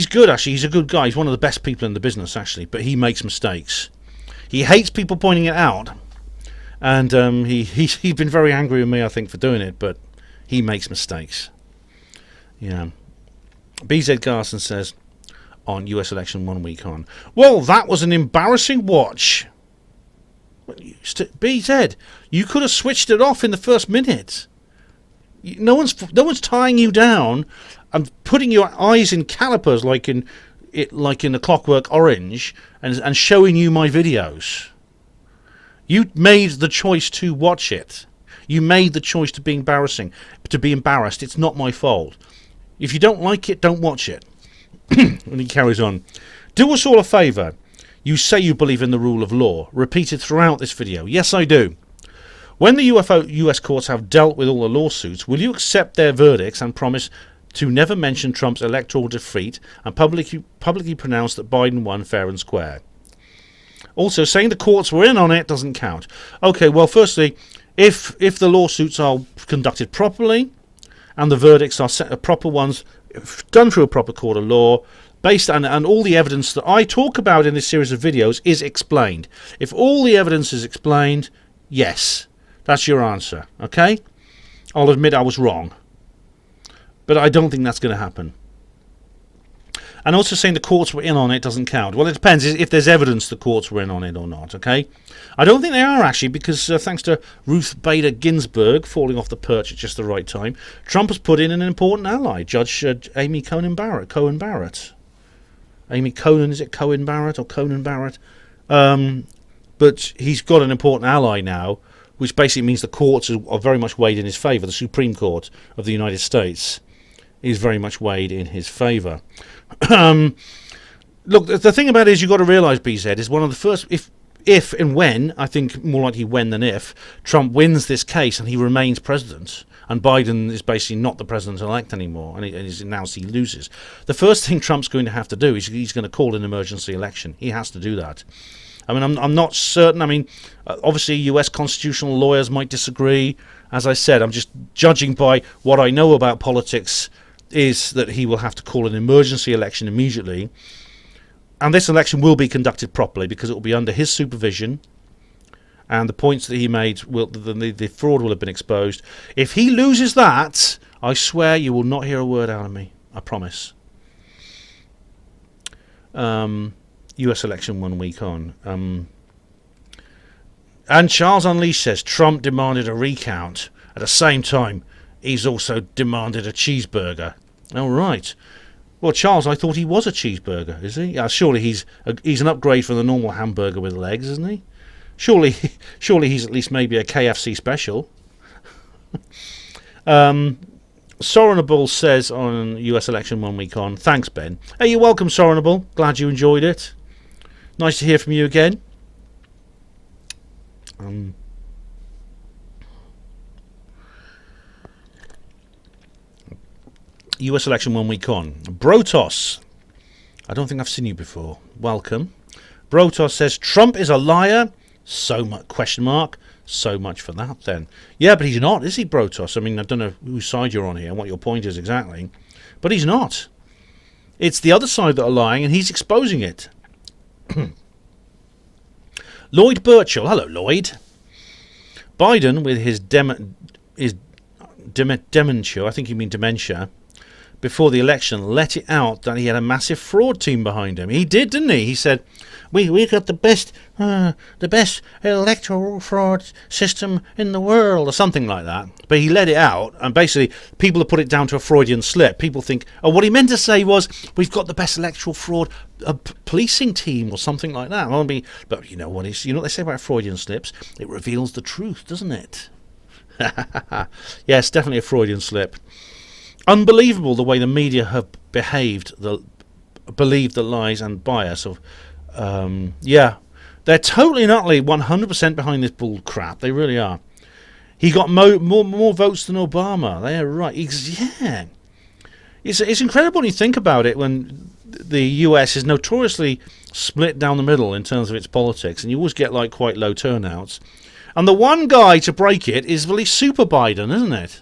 good, actually. He's a good guy. He's one of the best people in the business, actually. But he makes mistakes. He hates people pointing it out. And he's been very angry with me, I think, for doing it. But he makes mistakes. Yeah. BZ Garson says on US election 1 week on, well, that was an embarrassing watch. BZ, you could have switched it off in the first minute. No one's tying you down and putting your eyes in calipers like in A Clockwork Orange and showing you my videos. You made the choice to watch it. You made the choice to be embarrassed. It's not my fault. If you don't like it, don't watch it. And he carries on. Do us all a favour. You say you believe in the rule of law, repeated throughout this video. Yes, I do. When the US courts have dealt with all the lawsuits, will you accept their verdicts and promise to never mention Trump's electoral defeat and publicly pronounce that Biden won fair and square? Also, saying the courts were in on it doesn't count. Okay, well, firstly, if the lawsuits are conducted properly and the verdicts are proper ones, done through a proper court of law, based on and all the evidence that I talk about in this series of videos is explained. If all the evidence is explained, yes, that's your answer. Okay? I'll admit I was wrong. But I don't think that's going to happen. And also saying the courts were in on it doesn't count. Well, it depends if there's evidence the courts were in on it or not, okay? I don't think they are, actually, because thanks to Ruth Bader Ginsburg falling off the perch at just the right time, Trump has put in an important ally, Judge Amy Coney Barrett. Amy Conan, is it Cohen Barrett or Conan Barrett? But he's got an important ally now, which basically means the courts are very much weighed in his favour. The Supreme Court of the United States is very much weighed in his favour. Look, the thing about it is you've got to realise, BZ, is one of the first, if and when, I think more likely when than if, Trump wins this case and he remains president, and Biden is basically not the president-elect anymore, and he's announced he loses, the first thing Trump's going to have to do is he's going to call an emergency election. He has to do that. I mean, I'm not certain. I mean, obviously US constitutional lawyers might disagree. As I said, I'm just judging by what I know about politics, is that he will have to call an emergency election immediately. And this election will be conducted properly because it will be under his supervision. And the points that he made, the fraud will have been exposed. If he loses that, I swear you will not hear a word out of me. I promise. US election 1 week on. And Charles Unleashed says Trump demanded a recount. At the same time, he's also demanded a cheeseburger. All right. Well, Charles, I thought he was a cheeseburger, is he? Surely he's an upgrade from the normal hamburger with legs, isn't he? Surely he's at least maybe a KFC special. Sorenable says on US election 1 week on, thanks, Ben. Hey, you're welcome, Sorenable. Glad you enjoyed it. Nice to hear from you again. US election 1 week on. Brotos. I don't think I've seen you before. Welcome. Brotos says Trump is a liar. So much question mark. So much for that then. Yeah, but he's not, is he, Brotos? I mean, I don't know whose side you're on here and what your point is exactly. But he's not. It's the other side that are lying and he's exposing it. Lloyd Birchall. Hello, Lloyd. Biden, with his dementia, I think you mean dementia, before the election, let it out that he had a massive fraud team behind him. He did, didn't he? He said, we got the best electoral fraud system in the world, or something like that. But he let it out, and basically people have put it down to a Freudian slip. People think, oh, what he meant to say was, we've got the best electoral fraud policing team, or something like that. But you know what they say about Freudian slips? It reveals the truth, doesn't it? Yes, definitely a Freudian slip. Unbelievable the way the media have behaved, believed the lies and bias of. Yeah, they're totally and utterly 100% behind this bull crap. They really are. He got more votes than Obama. They're right. Yeah. It's incredible when you think about it, when the US is notoriously split down the middle in terms of its politics, and you always get like quite low turnouts. And the one guy to break it is really Super Biden, isn't it?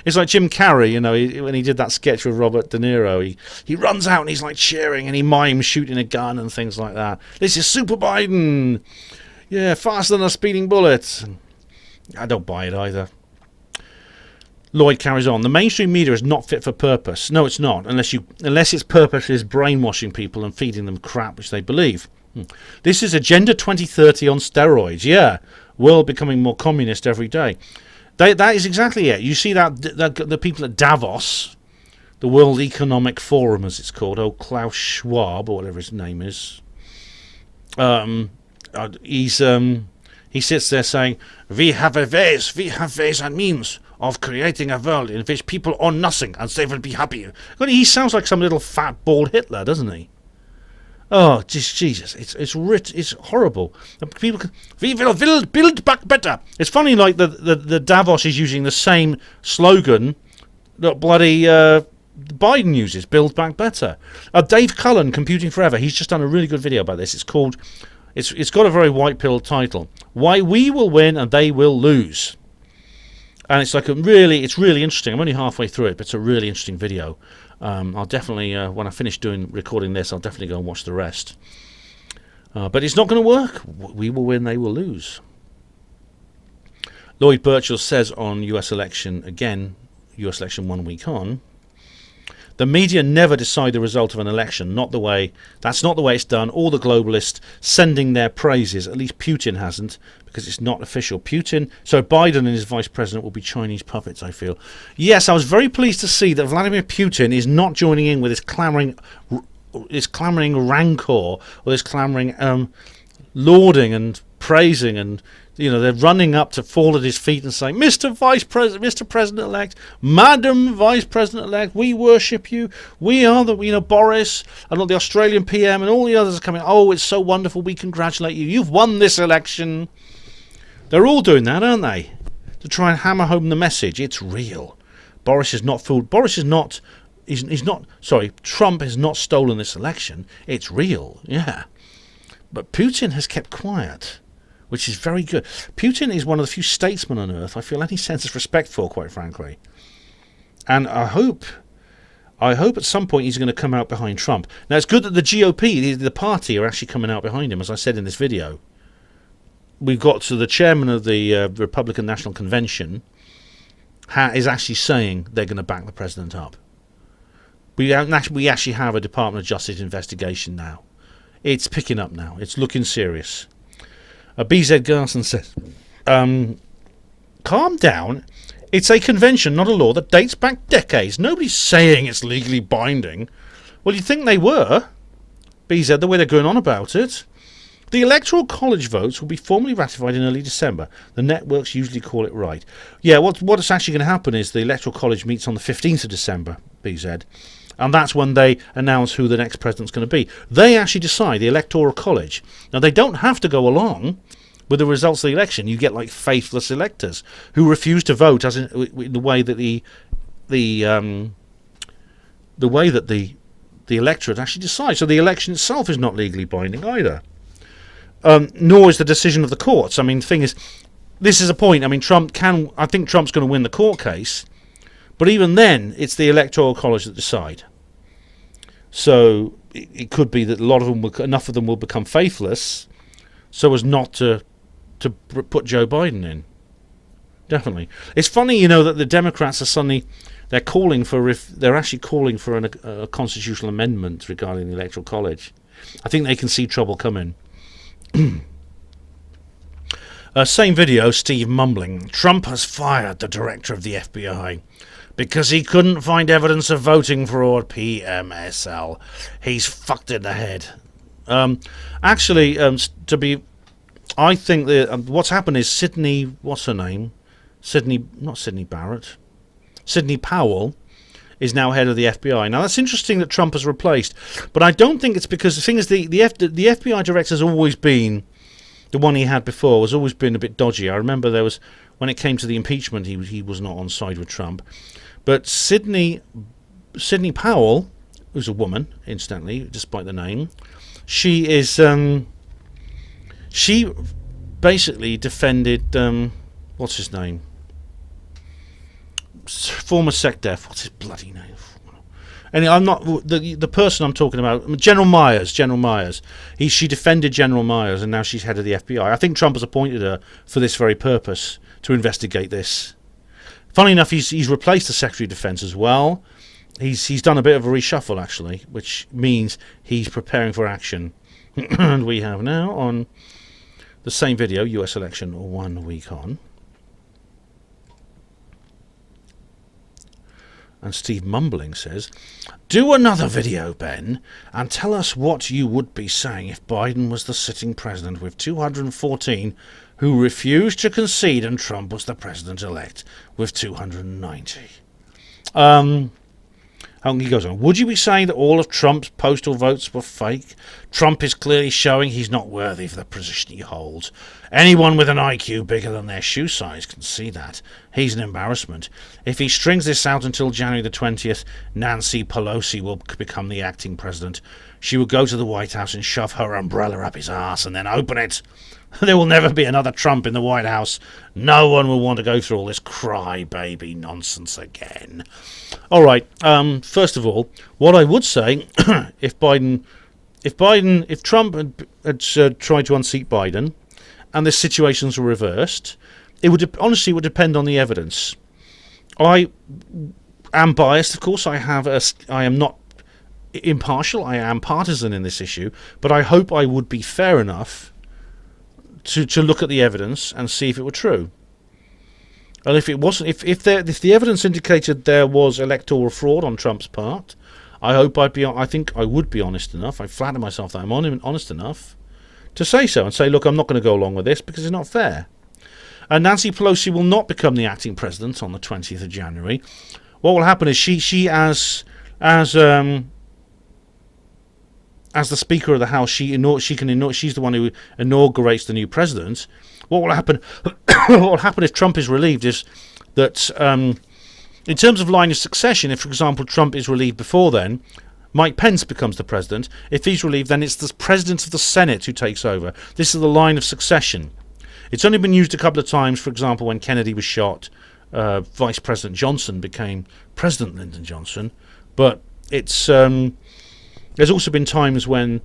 It's like Jim Carrey, you know, when he did that sketch with Robert De Niro. He runs out and he's like cheering and he mimes shooting a gun and things like that. This is Super Biden. Yeah, faster than a speeding bullet. I don't buy it either. Lloyd carries on. The mainstream media is not fit for purpose. No, it's not, unless its purpose is brainwashing people and feeding them crap which they believe. This is Agenda 2030 on steroids. Yeah, world becoming more communist every day. That is exactly it. You see that the people at Davos, the World Economic Forum, as it's called, old Klaus Schwab or whatever his name is. He sits there saying, "We have ways and means of creating a world in which people own nothing and they will be happy." He sounds like some little fat bald Hitler, doesn't he? Oh, Jesus! It's horrible. We will build back better. It's funny, like the Davos is using the same slogan that bloody Biden uses: "Build back better." Dave Cullen, Computing Forever, he's just done a really good video about this. It's called. It's got a very white pill title: "Why We Will Win and They Will Lose." And it's like it's really interesting. I'm only halfway through it, but it's a really interesting video. I'll definitely, when I finish recording this, I'll definitely go and watch the rest. But it's not going to work. We will win, they will lose. Lloyd Birchall says on US election 1 week on, the media never decide the result of an election. That's not the way it's done. All the globalists sending their praises. At least Putin hasn't, because it's not official. So Biden and his vice president will be Chinese puppets, I feel. Yes, I was very pleased to see that Vladimir Putin is not joining in with his clamouring rancor, or this clamouring lauding and praising, and they're running up to fall at his feet and saying, "Mr. Vice President, Mr. President-elect, Madam Vice President-elect, we worship you. We are Boris and all the Australian PM and all the others are coming. Oh, it's so wonderful. We congratulate you. You've won this election." They're all doing that, aren't they? To try and hammer home the message. It's real. Boris is not fooled. Trump has not stolen this election. It's real, yeah. But Putin has kept quiet, which is very good. Putin is one of the few statesmen on earth I feel any sense of respect for, quite frankly. And I hope at some point he's going to come out behind Trump. Now, it's good that the GOP, the party, are actually coming out behind him, as I said in this video. We've got to the chairman of the Republican National Convention is actually saying they're going to back the president up. We actually have a Department of Justice investigation now. It's picking up now. It's looking serious. BZ Garson says, "Calm down. It's a convention, not a law, that dates back decades. Nobody's saying it's legally binding." Well, you'd think they were. BZ, the way they're going on about it. The Electoral College votes will be formally ratified in early December. The networks usually call it right. Yeah, what's actually going to happen is the Electoral College meets on the 15th of December, BZ. And that's when they announce who the next president's going to be. They actually decide, the Electoral College. Now, they don't have to go along with the results of the election. You get like faithless electors who refuse to vote, as in the way that the electorate actually decides. So the election itself is not legally binding either. Nor is the decision of the courts. I mean, the thing is, this is a point. I mean, I think Trump's going to win the court case, but even then, it's the Electoral College that decide. So it could be that enough of them will become faithless, so as not to put Joe Biden in. Definitely, it's funny, that the Democrats are they're actually calling for a constitutional amendment regarding the Electoral College. I think they can see trouble coming. Same video, Steve mumbling, "Trump has fired the director of the FBI because he couldn't find evidence of voting fraud, PMSL. He's fucked in the head." I think that what's happened is Sidney Powell is now head of the FBI. Now, that's interesting that Trump has replaced, but I don't think it's because the thing is the FBI director has always been, the one he had before has always been a bit dodgy. I remember when it came to the impeachment, he was not on side with Trump. But Sidney Powell, who's a woman, incidentally, despite the name, she is she basically defended what's his name? Former SecDef. What's his bloody name? And I'm not the person I'm talking about. General Myers. She defended General Myers, and now she's head of the FBI. I think Trump has appointed her for this very purpose, to investigate this. Funnily enough, he's replaced the Secretary of Defense as well. He's done a bit of a reshuffle, actually, which means he's preparing for action. And we have now on the same video, US election 1 week on. And Steve Mumbling says, do another video, Ben, and tell us what you would be saying if Biden was the sitting president with 214 who refused to concede and Trump was the president-elect with 290. He goes on, would you be saying that all of Trump's postal votes were fake? Trump is clearly showing he's not worthy for the position he holds. Anyone with an IQ bigger than their shoe size can see that. He's an embarrassment. If he strings this out until January the 20th, Nancy Pelosi will become the acting president. She will go to the White House and shove her umbrella up his arse and then open it. There will never be another Trump in the White House. No one will want to go through all this crybaby nonsense again. All right. First of all, what I would say, if Trump had tried to unseat Biden, and the situations were reversed, it would depend on the evidence. I am biased, of course. I am not impartial. I am partisan in this issue, but I hope I would be fair enough to look at the evidence and see if it were true. And if it wasn't, if the evidence indicated there was electoral fraud on Trump's part, I think I would be honest enough. I flatter myself that I'm honest enough to say so and say, look, I'm not going to go along with this because it's not fair. And Nancy Pelosi will not become the acting president on the 20th of January. What will happen is she as the Speaker of the House, she's the one who inaugurates the new president. What will happen? What will happen if Trump is relieved is that, in terms of line of succession, if, for example, Trump is relieved before then, Mike Pence becomes the president. If he's relieved, then it's the president of the Senate who takes over. This is the line of succession. It's only been used a couple of times. For example, when Kennedy was shot, Vice President Johnson became President Lyndon Johnson. But it's there's also been times when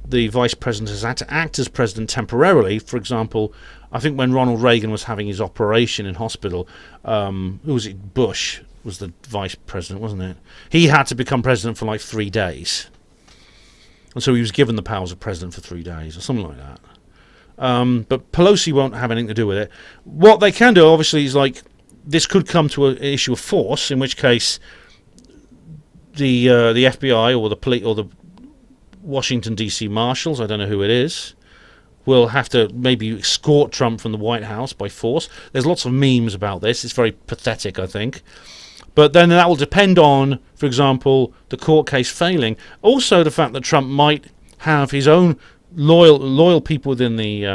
the vice president has had to act as president temporarily. For example, I think when Ronald Reagan was having his operation in hospital, who was it? Bush was the vice president, wasn't it? He had to become president for like 3 days. And so he was given the powers of president for 3 days or something like that. But Pelosi won't have anything to do with it. What they can do, obviously, is like this could come to an issue of force, in which case the FBI or the police or the Washington D.C. Marshals, I don't know who it is, will have to maybe escort Trump from the White House by force. There's lots of memes about this. It's very pathetic, I think. But then that will depend on, for example, the court case failing. Also, the fact that Trump might have his own loyal people within the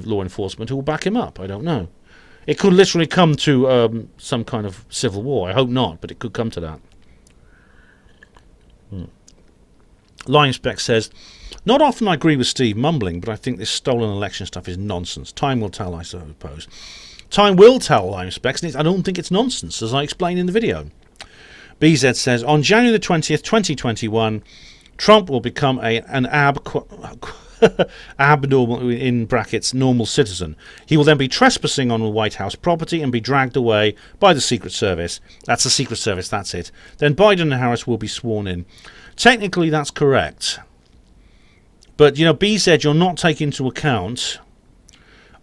law enforcement who will back him up. I don't know. It could literally come to some kind of civil war. I hope not, but it could come to that. Lion Spec says, not often I agree with Steve Mumbling, but I think this stolen election stuff is nonsense. Time will tell, I suppose. Time will tell, Lion Specs, and I don't think it's nonsense, as I explained in the video. BZ says, on January the 20th, 2021, Trump will become an abnormal, in brackets, normal citizen. He will then be trespassing on the White House property and be dragged away by the Secret Service. That's the Secret Service, that's it. Then Biden and Harris will be sworn in. Technically, that's correct. But, you know, BZ, you're not taking into account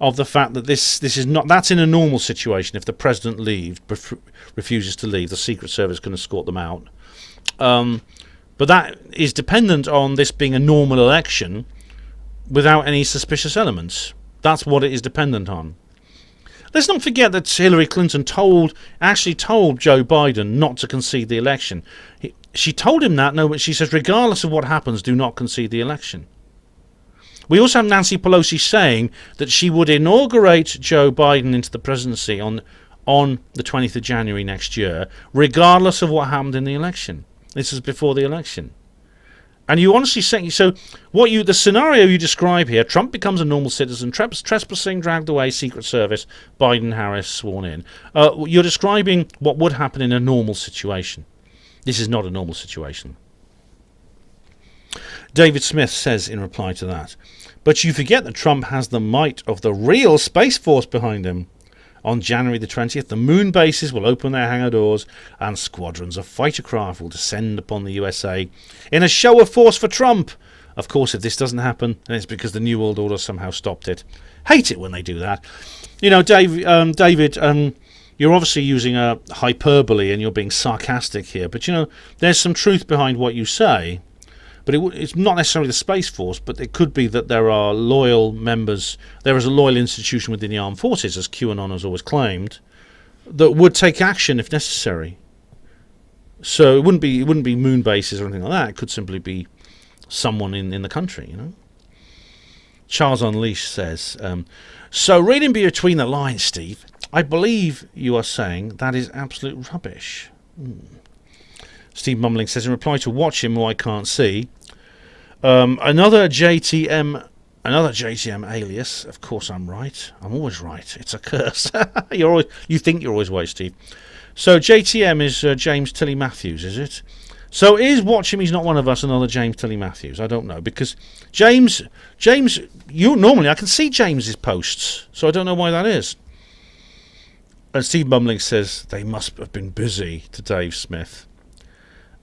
of the fact that this is not... That's in a normal situation. If the president refuses to leave, the Secret Service can escort them out. But that is dependent on this being a normal election without any suspicious elements. That's what it is dependent on. Let's not forget that Hillary Clinton actually told Joe Biden not to concede the election. She told him that, but she says, regardless of what happens, do not concede the election. We also have Nancy Pelosi saying that she would inaugurate Joe Biden into the presidency on on the 20th of January next year, regardless of what happened in the election. This is before the election. And you honestly say, so the scenario you describe here, Trump becomes a normal citizen, trespassing, dragged away, Secret Service, Biden, Harris sworn in. You're describing what would happen in a normal situation. This is not a normal situation. David Smith says in reply to that, but you forget that Trump has the might of the real Space Force behind him. On January the 20th, the moon bases will open their hangar doors and squadrons of fighter craft will descend upon the USA in a show of force for Trump. Of course, if this doesn't happen, then it's because the New World Order somehow stopped it. Hate it when they do that. You know, David, you're obviously using a hyperbole and you're being sarcastic here, but you know, there's some truth behind what you say. But it's not necessarily the Space Force, but it could be that there are loyal members. There is a loyal institution within the armed forces, as QAnon has always claimed, that would take action if necessary. So it wouldn't be moon bases or anything like that. It could simply be someone in the country, you know. Charles Unleashed says, so reading between the lines, Steve, I believe you are saying that is absolute rubbish. Steve Mumbling says, in reply to watch him who I can't see, another JTM alias. Of course I'm right. I'm always right. It's a curse. You think you're always right, Steve. So JTM is James Tilly Matthews, is it? So is Watch Him, He's Not One of Us another James Tilly Matthews? I don't know, because James, normally I can see James's posts, so I don't know why that is. And Steve Mumbling says, they must have been busy, to Dave Smith.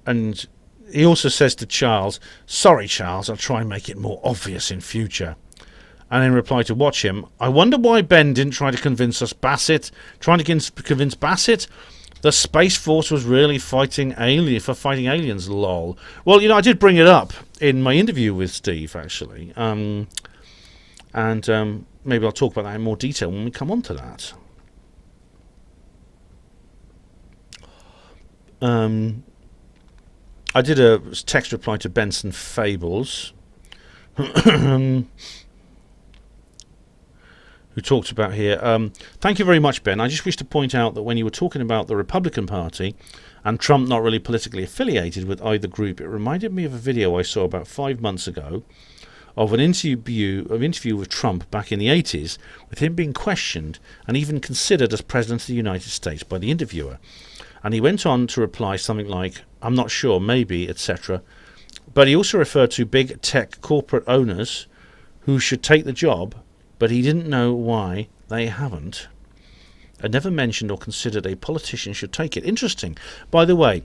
And he also says to Charles, sorry, Charles, I'll try and make it more obvious in future. And in reply to Watch Him, I wonder why Ben didn't try to convince Bassett the Space Force was really fighting aliens, lol. Well, you know, I did bring it up in my interview with Steve, actually. And maybe I'll talk about that in more detail when we come on to that. I did a text reply to Benson Fables, who talked about here. Thank you very much, Ben. I just wish to point out that when you were talking about the Republican Party and Trump not really politically affiliated with either group, it reminded me of a video I saw about 5 months ago of an interview with Trump back in the 80s, with him being questioned and even considered as President of the United States by the interviewer. And he went on to reply something like, I'm not sure, maybe, etc. But he also referred to big tech corporate owners who should take the job, but he didn't know why they haven't. And never mentioned or considered a politician should take it. Interesting. By the way,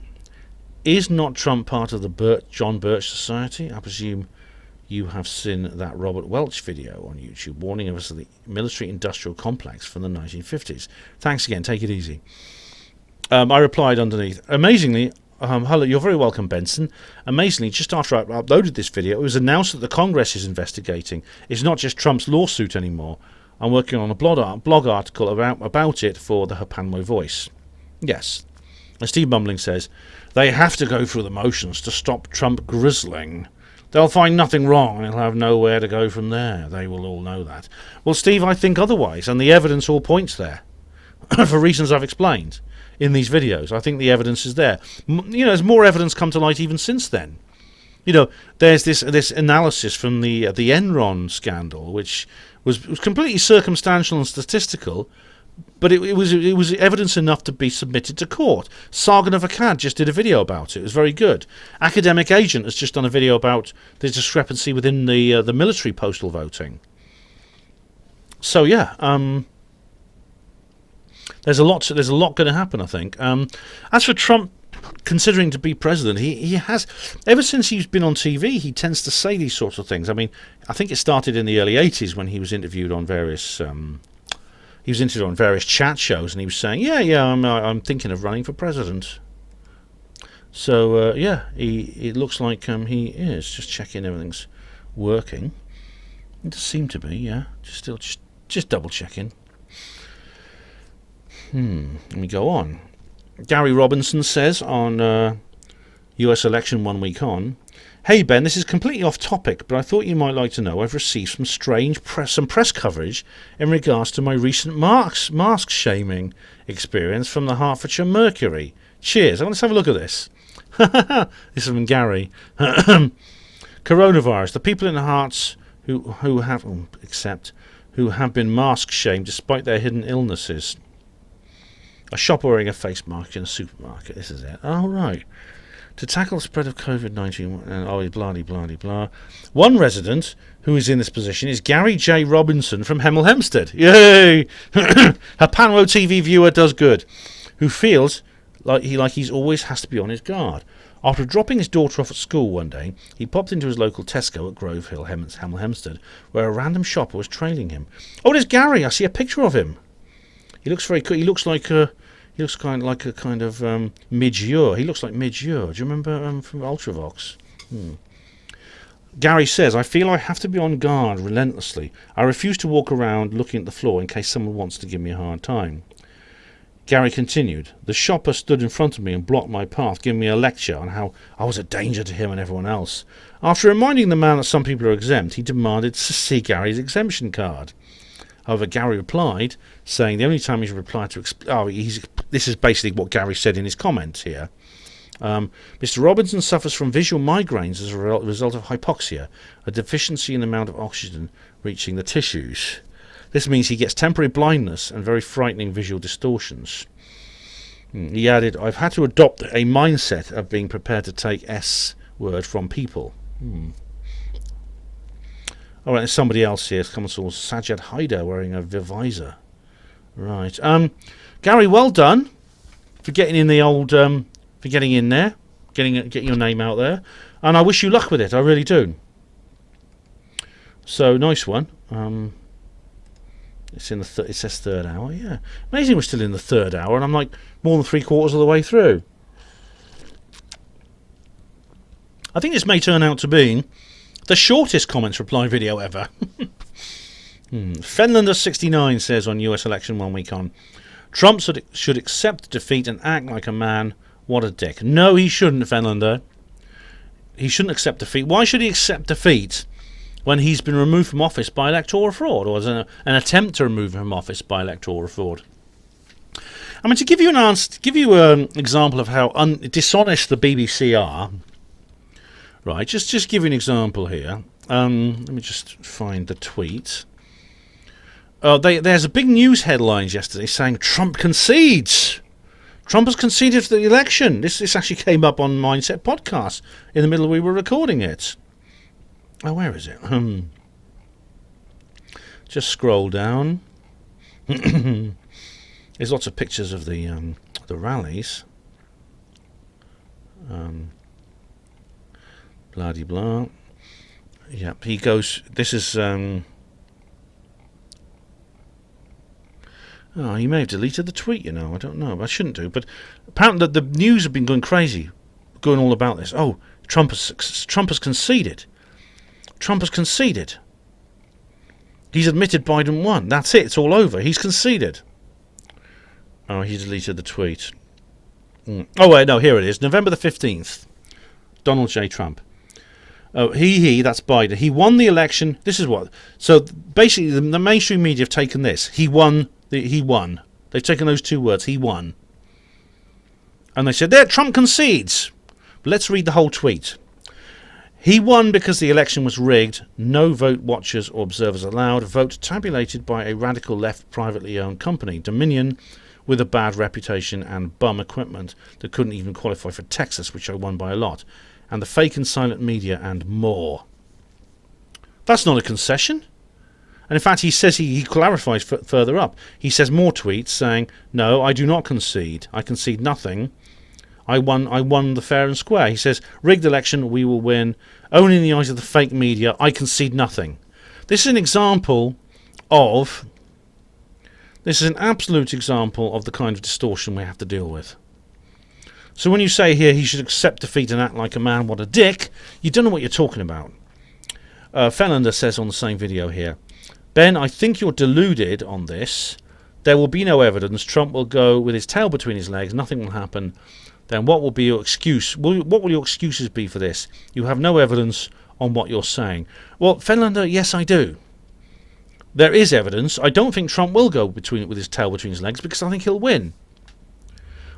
is not Trump part of the John Birch Society? I presume you have seen that Robert Welch video on YouTube warning of us of the military-industrial complex from the 1950s. Thanks again. Take it easy. I replied underneath, amazingly, hello, you're very welcome, Benson. Amazingly, just after I uploaded this video, it was announced that the Congress is investigating. It's not just Trump's lawsuit anymore. I'm working on a blog article about it for the HPANWO Voice. Yes. As Steve Mumbling says, they have to go through the motions to stop Trump grizzling. They'll find nothing wrong and he'll have nowhere to go from there. They will all know that. Well, Steve, I think otherwise, and the evidence all points there, for reasons I've explained in these videos. I think the evidence is there. You know, there's more evidence come to light even since then. You know, there's this analysis from the Enron scandal, which was completely circumstantial and statistical, but it was evidence enough to be submitted to court. Sargon of Akkad just did a video about it. It was very good. Academic Agent has just done a video about the discrepancy within the military postal voting. So yeah, there's a lot going to happen, I think. As for Trump considering to be president, he has, ever since he's been on TV, he tends to say these sorts of things. I mean, I think it started in the early 80s when he was interviewed on various chat shows, and he was saying, I'm thinking of running for president. So it looks like he is. Just checking everything's working. It does seem to be, yeah. Just double checking. Let me go on. Gary Robinson says on US election 1 week on, Hey Ben, this is completely off topic, but I thought you might like to know I've received some strange press coverage in regards to my recent mask shaming experience from the Hertfordshire Mercury. Cheers. Let's have a look at this. This is from Gary. Coronavirus. The people in the Hearts who have been mask shamed despite their hidden illnesses. A shop wearing a face mask in a supermarket. This is it. Oh, right. To tackle the spread of COVID-19 and blah. One resident who is in this position is Gary J. Robinson from Hemel Hempstead. Yay! HPANWO TV viewer does good. Who feels like he's always has to be on his guard. After dropping his daughter off at school one day, he popped into his local Tesco at Grove Hill, Hemel Hempstead, where a random shopper was trailing him. Oh, there's Gary. I see a picture of him. He looks very cool. He looks kind of like a kind of Midge-Ure. He looks like Midge-Ure. Do you remember from Ultravox? Gary says, I feel I have to be on guard relentlessly. I refuse to walk around looking at the floor in case someone wants to give me a hard time. Gary continued, the shopper stood in front of me and blocked my path, giving me a lecture on how I was a danger to him and everyone else. After reminding the man that some people are exempt, he demanded to see Gary's exemption card. However, Gary replied, saying the only time he's replied to... this is basically what Gary said in his comments here. Mr. Robinson suffers from visual migraines as a result of hypoxia, a deficiency in the amount of oxygen reaching the tissues. This means he gets temporary blindness and very frightening visual distortions. He added, I've had to adopt a mindset of being prepared to take S word from people. All right, there's somebody else here. Someone saw Sajid Haider wearing a visor. Right. Gary, well done for getting in the old... for getting in there. Getting your name out there. And I wish you luck with it. I really do. So, nice one. It says third hour, yeah. Amazing we're still in the third hour, and I'm like more than 3/4 of the way through. I think this may turn out to be the shortest comments reply video ever. Fenlander69 says on US election 1 week on, Trump should accept defeat and act like a man. What a dick. No, he shouldn't, Fenlander. He shouldn't accept defeat. Why should he accept defeat when he's been removed from office by electoral fraud, or as an attempt to remove him from office by electoral fraud? I mean, to give you an example of how dishonest the BBC are, right, just give you an example here. Let me just find the tweet. There's a big news headlines yesterday saying Trump concedes. Trump has conceded for the election. This actually came up on Mindset Podcast in the middle we were recording it. Oh, where is it? Just scroll down. There's lots of pictures of the rallies. Bloody blah. Yep, he goes. This is. Oh, he may have deleted the tweet. I don't know. I shouldn't do. But apparently, the news have been going crazy, going all about this. Oh, Trump has conceded. Trump has conceded. He's admitted Biden won. That's it. It's all over. He's conceded. Oh, he deleted the tweet. Oh, wait, no, here it is. November the 15th. Donald J. Trump. Oh, that's Biden. He won the election. This is what. So, basically, the mainstream media have taken this. He won. They've taken those two words. He won. And they said, there, Trump concedes. But let's read the whole tweet. He won because the election was rigged, no vote watchers or observers allowed, vote tabulated by a radical left privately owned company, Dominion, with a bad reputation and bum equipment that couldn't even qualify for Texas, which I won by a lot, and the fake and silent media and more. That's not a concession. And in fact, he says he clarifies further up. He says more tweets saying, no, I do not concede. I concede nothing. I won the fair and square. He says, rigged election, we will win. Only in the eyes of the fake media, I concede nothing. This is an absolute example of the kind of distortion we have to deal with. So when you say here he should accept defeat and act like a man, what a dick, you don't know what you're talking about. Fenlander says on the same video here, Ben, I think you're deluded on this. There will be no evidence. Trump will go with his tail between his legs. Nothing will happen. then what will be your excuse? What will your excuses be for this? You have no evidence on what you're saying. Well, Fenlander, yes, I do. There is evidence. I don't think Trump will go with his tail between his legs because I think he'll win.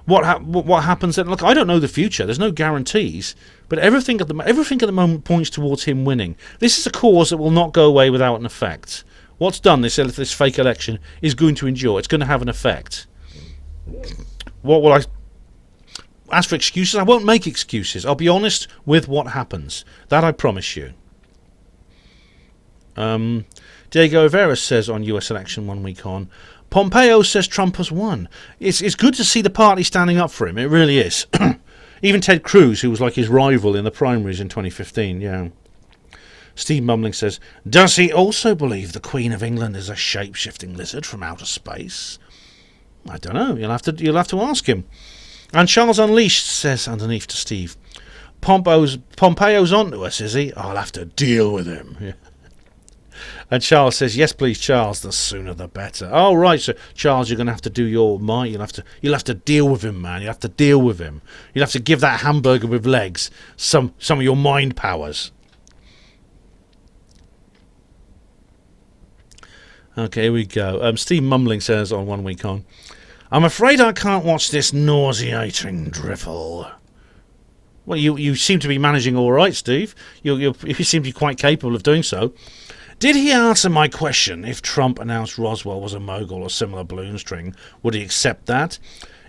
What happens then? Look, I don't know the future. There's no guarantees, but everything at the moment points towards him winning. This is a cause that will not go away without an effect. What's done, this fake election, is going to endure. It's going to have an effect. What will I... As for excuses, I won't make excuses. I'll be honest with what happens. That I promise you. Diego Rivera says on US election 1 week on, Pompeo says Trump has won. It's good to see the party standing up for him. It really is. Even Ted Cruz, who was like his rival in the primaries in 2015, yeah. Steve Mumling says, does he also believe the Queen of England is a shape-shifting lizard from outer space? I don't know. You'll have to ask him. And Charles Unleashed says underneath to Steve, Pompeo's onto us, is he? I'll have to deal with him. Yeah. And Charles says, yes, please, Charles, the sooner the better. Oh, right, so Charles, you're going to have to do your might. You'll have to deal with him, man. You'll have to deal with him. You'll have to give that hamburger with legs some of your mind powers. Okay, here we go. Steve Mumbling says on 1 week on, I'm afraid I can't watch this nauseating drivel. Well, you seem to be managing all right, Steve. You seem to be quite capable of doing so. Did he answer my question? If Trump announced Roswell was a mogul or similar balloon string, would he accept that?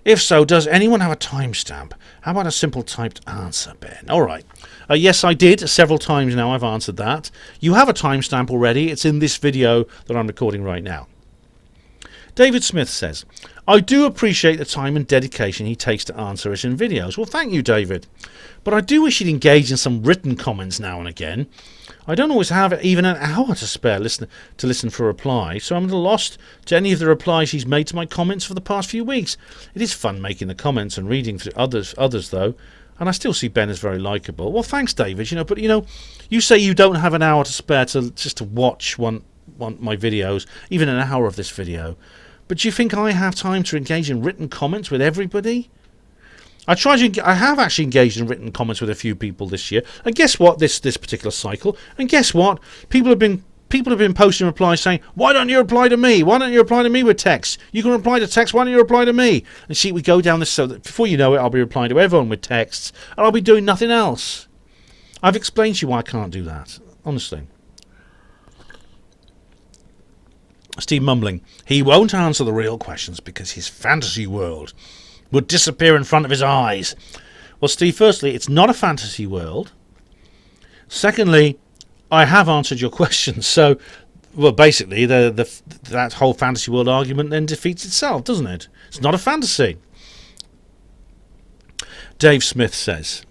If so, does anyone have a timestamp? How about a simple typed answer, Ben? All right. Yes, I did. Several times now I've answered that. You have a timestamp already. It's in this video that I'm recording right now. David Smith says, I do appreciate the time and dedication he takes to answer us in videos. Well, thank you, David. But I do wish he'd engage in some written comments now and again. I don't always have even an hour to spare to listen for a reply, so I'm a little lost to any of the replies he's made to my comments for the past few weeks. It is fun making the comments and reading through others though, and I still see Ben as very likeable. Well, thanks, David. But you say you don't have an hour to spare to watch one my videos, even an hour of this video. But do you think I have time to engage in written comments with everybody? I have actually engaged in written comments with a few people this year, and guess what? This particular cycle, and guess what? People have been posting replies saying, "Why don't you reply to me? Why don't you reply to me with text? You can reply to text. Why don't you reply to me?" And see, we go down this so that before you know it, I'll be replying to everyone with texts, and I'll be doing nothing else. I've explained to you why I can't do that, honestly. Steve Mumbling, he won't answer the real questions because his fantasy world would disappear in front of his eyes. Well, Steve, firstly, it's not a fantasy world. Secondly, I have answered your questions. So, well, basically, that whole fantasy world argument then defeats itself, doesn't it? It's not a fantasy. Dave Smith says,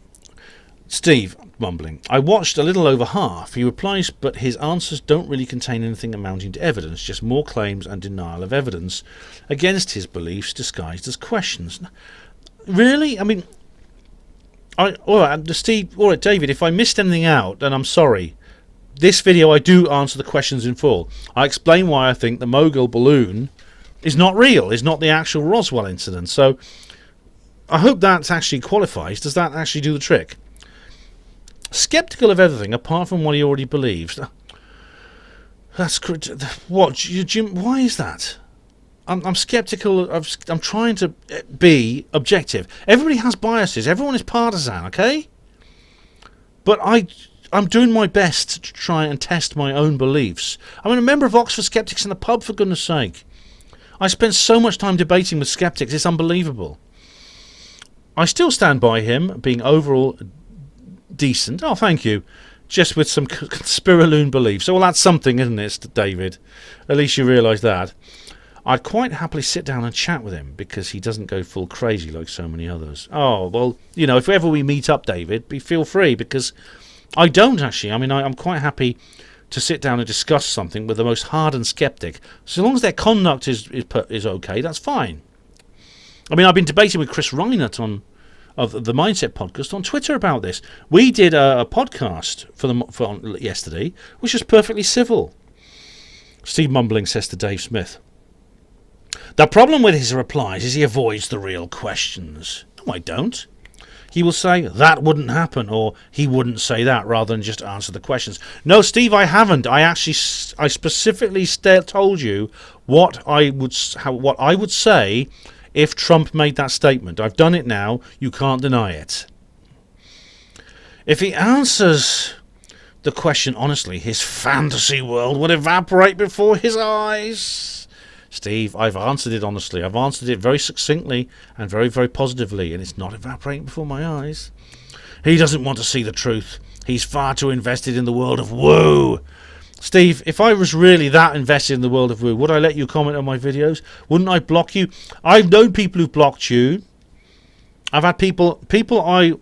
Steve, mumbling, I watched a little over half. He replies, but his answers don't really contain anything amounting to evidence, just more claims and denial of evidence against his beliefs disguised as questions. Really? I mean, all right, Steve, all right, David, if I missed anything out, then I'm sorry. This video, I do answer the questions in full. I explain why I think the mogul balloon is not real, is not the actual Roswell incident. So I hope that actually qualifies. Does that actually do the trick? Skeptical of everything apart from what he already believes. That's what, Jim? Why is that? I'm skeptical. I'm trying to be objective. Everybody has biases. Everyone is partisan. Okay, but I'm doing my best to try and test my own beliefs. I'm a member of Oxford Skeptics in the pub, for goodness sake. I spent so much time debating with skeptics. It's unbelievable. I still stand by him being overall decent. Oh, thank you. Just with some conspiraloon beliefs. Well, that's something, isn't it, David? At least you realise that. I'd quite happily sit down and chat with him because he doesn't go full crazy like so many others. Oh, well, if ever we meet up, David, feel free, because I don't actually. I mean, I'm quite happy to sit down and discuss something with the most hardened skeptic. So long as their conduct is okay, that's fine. I mean, I've been debating with Chris Reinert of the Mindset podcast on Twitter about this. We did a podcast for yesterday, which was perfectly civil. Steve Mumbling says to Dave Smith, the problem with his replies is he avoids the real questions. No, I don't. he will say, that wouldn't happen, or he wouldn't say that, rather than just answer the questions. No, Steve, I haven't. I specifically told you what I would say if Trump made that statement. I've done it now. You can't deny it. If he answers the question honestly, his fantasy world would evaporate before his eyes. Steve, I've answered it honestly. I've answered it very succinctly and very, very positively, and it's not evaporating before my eyes. He doesn't want to see the truth. He's far too invested in the world of woo. Steve, if I was really that invested in the world of woo, would I let you comment on my videos? Wouldn't I block you? I've known people who've blocked you. I've had people I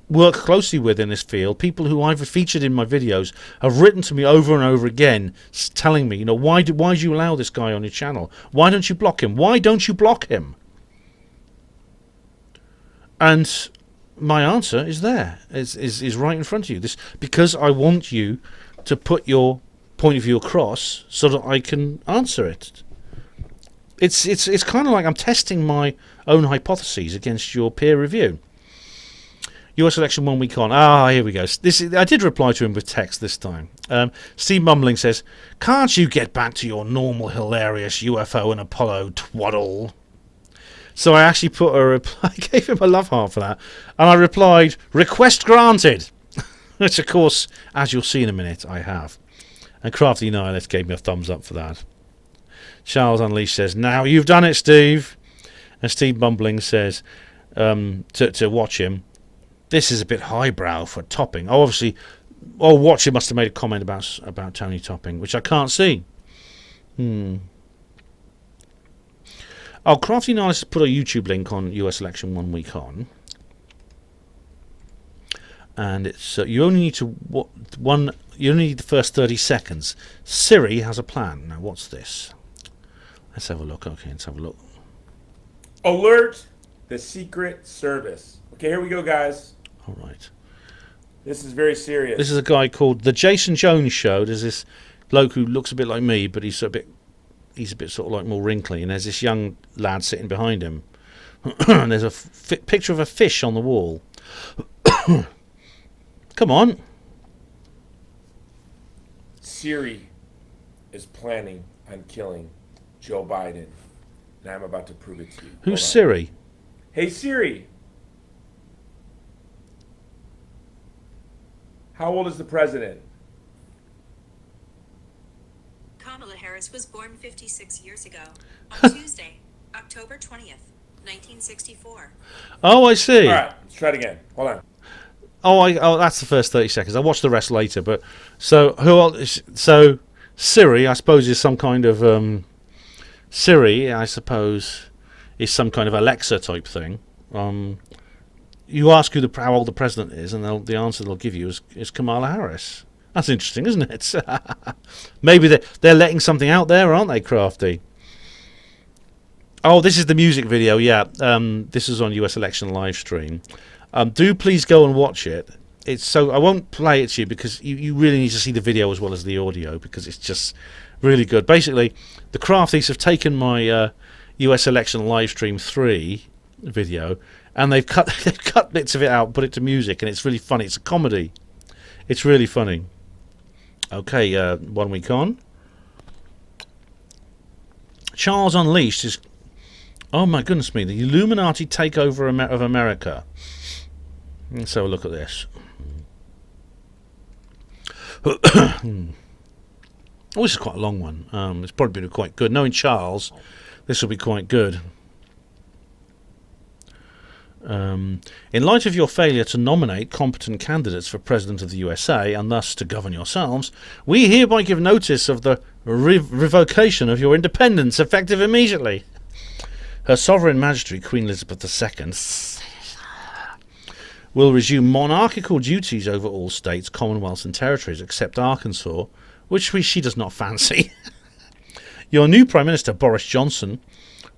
work closely with in this field, people who I've featured in my videos, have written to me over and over again telling me, why do you allow this guy on your channel? Why don't you block him? Why don't you block him? And my answer is there, is right in front of you. This because I want you to put your point of view across so that I can answer it. It's kind of like I'm testing my own hypotheses against your peer review. US election 1 week on. Here we go. I did reply to him with text this time. Steve Mumbling says, can't you get back to your normal hilarious UFO and Apollo twaddle? So I actually put a reply. I gave him a love heart for that. And I replied, request granted. Which, of course, as you'll see in a minute, I have. And Crafty Nihilist gave me a thumbs up for that. Charles Unleashed says, now you've done it, Steve. And Steve Mumbling says, to watch him, this is a bit highbrow for Topping. Obviously, Watcher must have made a comment about Tony Topping, which I can't see. Crafty Nice put a YouTube link on US election 1 week on, and it's you only need the first 30 seconds. Siri has a plan. Now, what's this? Let's have a look. Okay, let's have a look. Alert the Secret Service. Okay, here we go, guys. All right. This is very serious. This is a guy called The Jason Jones Show. There's this bloke who looks a bit like me, but he's a bit sort of like more wrinkly. And there's this young lad sitting behind him. And there's a picture of a fish on the wall. Come on. Siri is planning on killing Joe Biden. And I'm about to prove it to you. Who's Siri? Hey, Siri. How old is the president? Kamala Harris was born 56 years ago on Tuesday, October 20th, 1964. Oh, I see. All right, let's try it again. Hold on. Oh, that's the first 30 seconds. I'll watch the rest later. But so Siri, I suppose, is some kind of Siri, I suppose, is some kind of Alexa type thing. You ask how old the president is, and the answer they'll give you is Kamala Harris. That's interesting, isn't it? Maybe they're letting something out there, aren't they, Crafty? Oh, this is the music video, yeah. This is on US election live stream. Do please go and watch it. I won't play it to you because you really need to see the video as well as the audio because it's just really good. Basically, the Crafties have taken my US election live stream 3 video, and they've cut bits of it out, put it to music, and it's really funny. It's a comedy. It's really funny. Okay, 1 week on. Charles Unleashed is... Oh my goodness me, the Illuminati takeover of America. Let's have a look at this. Oh, this is quite a long one. It's probably been quite good. Knowing Charles, this will be quite good. In light of your failure to nominate competent candidates for President of the USA and thus to govern yourselves, we hereby give notice of the revocation of your independence effective immediately. Her Sovereign Majesty, Queen Elizabeth II, will resume monarchical duties over all states, commonwealths and territories except Arkansas, which she does not fancy. Your new Prime Minister, Boris Johnson,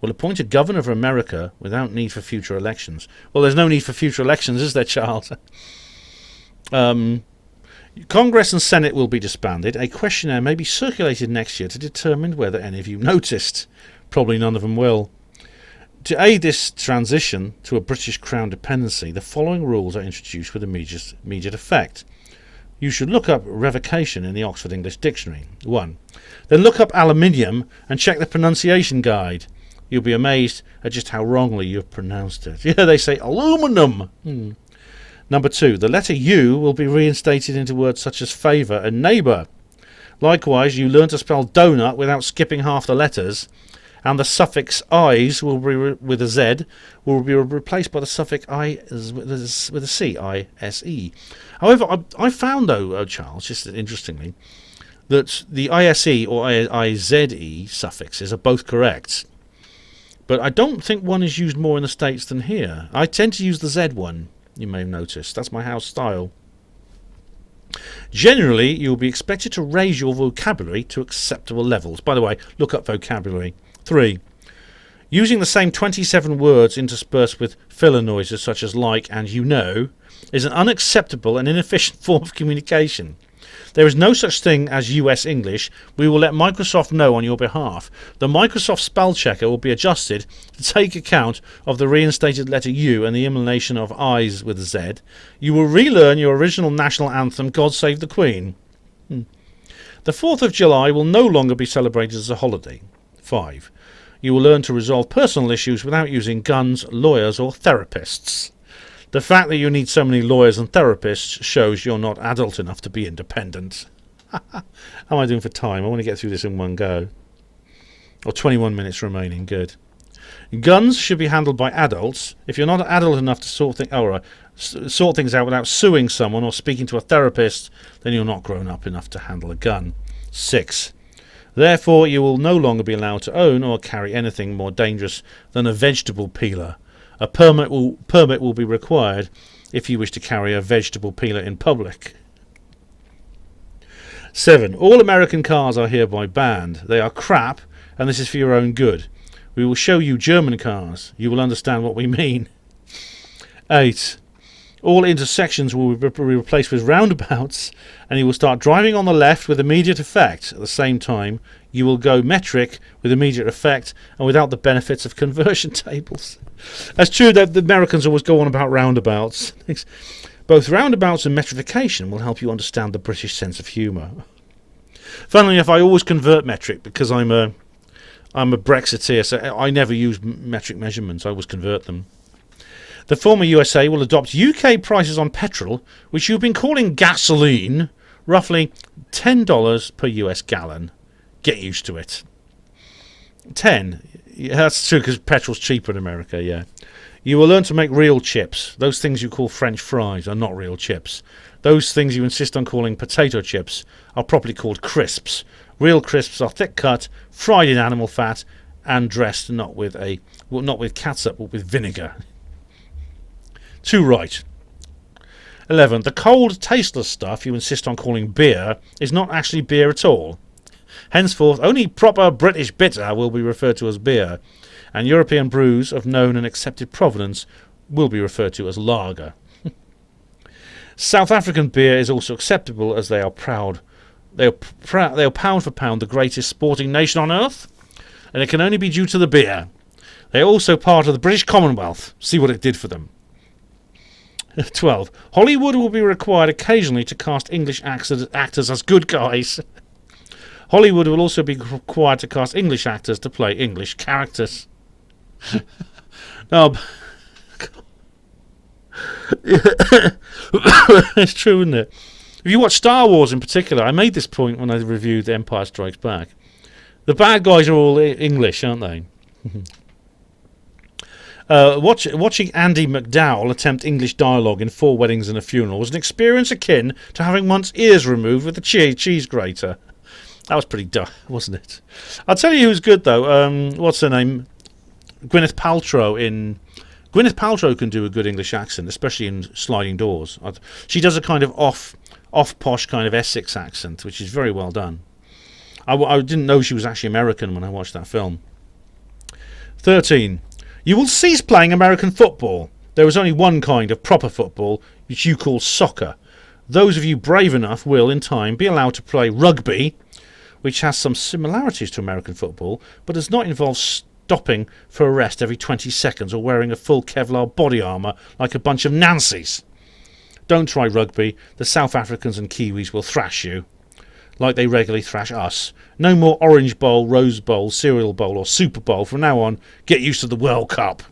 will appoint a governor of America without need for future elections. Well, there's no need for future elections, is there, Charles? Congress and Senate will be disbanded. A questionnaire may be circulated next year to determine whether any of you noticed. Probably none of them will. To aid this transition to a British Crown dependency, the following rules are introduced with immediate effect. You should look up revocation in the Oxford English Dictionary. 1. Then look up aluminium and check the pronunciation guide. You'll be amazed at just how wrongly you've pronounced it. Yeah, they say aluminum. Number 2. The letter U will be reinstated into words such as favour and neighbour. Likewise, you learn to spell donut without skipping half the letters, and the suffix "i's" will be with a Z will be replaced by the suffix "I" with a C, I-S-E. However, I found, though, Charles, just interestingly, that the ISE or IZE suffixes are both correct. But I don't think one is used more in the States than here. I tend to use the Z one, you may have noticed. That's my house style. Generally, you'll be expected to raise your vocabulary to acceptable levels. By the way, look up vocabulary. 3. Using the same 27 words interspersed with filler noises such as like and you know is an unacceptable and inefficient form of communication. There is no such thing as US English. We will let Microsoft know on your behalf. The Microsoft spell checker will be adjusted to take account of the reinstated letter U and the elimination of I's with a Z. You will relearn your original national anthem, God Save the Queen. The 4th of July will no longer be celebrated as a holiday. 5. You will learn to resolve personal issues without using guns, lawyers or therapists. The fact that you need so many lawyers and therapists shows you're not adult enough to be independent. How am I doing for time? I want to get through this in one go. 21 minutes remaining. Good. Guns should be handled by adults. If you're not adult enough to sort things out without suing someone or speaking to a therapist, then you're not grown up enough to handle a gun. 6. Therefore, you will no longer be allowed to own or carry anything more dangerous than a vegetable peeler. A permit will be required if you wish to carry a vegetable peeler in public. 7. All American cars are hereby banned. They are crap, and this is for your own good. We will show you German cars. You will understand what we mean. 8. All intersections will be replaced with roundabouts, and you will start driving on the left with immediate effect. At the same time, you will go metric with immediate effect and without the benefits of conversion tables. That's true that the Americans always go on about roundabouts. Both roundabouts and metrification will help you understand the British sense of humour. Funnily enough, I always convert metric because I'm a Brexiteer, so I never use metric measurements. I always convert them. The former USA will adopt UK prices on petrol, which you've been calling gasoline, roughly $10 per US gallon. Get used to it. 10. Yeah, that's true because petrol's cheaper in America, yeah. You will learn to make real chips. Those things you call French fries are not real chips. Those things you insist on calling potato chips are properly called crisps. Real crisps are thick cut, fried in animal fat, and dressed not with catsup but with vinegar. 2 right. 11. The cold, tasteless stuff you insist on calling beer is not actually beer at all. Henceforth, only proper British bitter will be referred to as beer, and European brews of known and accepted provenance will be referred to as lager. South African beer is also acceptable as they are proud. They are pound for pound the greatest sporting nation on earth, and it can only be due to the beer. They are also part of the British Commonwealth. See what it did for them. 12. Hollywood will be required occasionally to cast English actors as good guys. Hollywood will also be required to cast English actors to play English characters. It's true, isn't it? If you watch Star Wars in particular, I made this point when I reviewed Empire Strikes Back. The bad guys are all English, aren't they? Watching Andy McDowell attempt English dialogue in 4 Weddings and a Funeral was an experience akin to having one's ears removed with a cheese grater. That was pretty dull, wasn't it? I'll tell you who's good, though. What's her name? Gwyneth Paltrow can do a good English accent, especially in Sliding Doors. She does a kind of off-posh kind of Essex accent, which is very well done. I didn't know she was actually American when I watched that film. 13. You will cease playing American football. There is only one kind of proper football, which you call soccer. Those of you brave enough will, in time, be allowed to play rugby, which has some similarities to American football, but does not involve stopping for a rest every 20 seconds or wearing a full Kevlar body armour like a bunch of Nancy's. Don't try rugby. The South Africans and Kiwis will thrash you like they regularly thrash us. No more Orange Bowl, Rose Bowl, Cereal Bowl or Super Bowl. From now on, get used to the World Cup.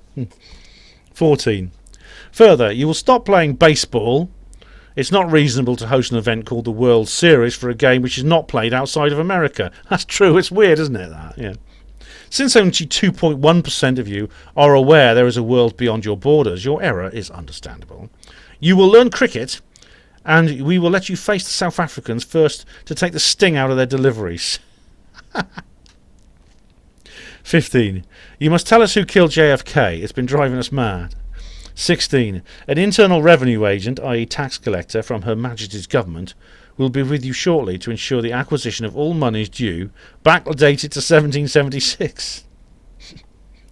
14. Further, you will stop playing baseball. It's not reasonable to host an event called the World Series for a game which is not played outside of America. That's true. It's weird, isn't it, that? Yeah. Since only 2.1% of you are aware there is a world beyond your borders, your error is understandable. You will learn cricket, and we will let you face the South Africans first to take the sting out of their deliveries. 15. You must tell us who killed JFK. It's been driving us mad. 16. An internal revenue agent, i.e. tax collector from Her Majesty's government, will be with you shortly to ensure the acquisition of all monies due, backdated to 1776.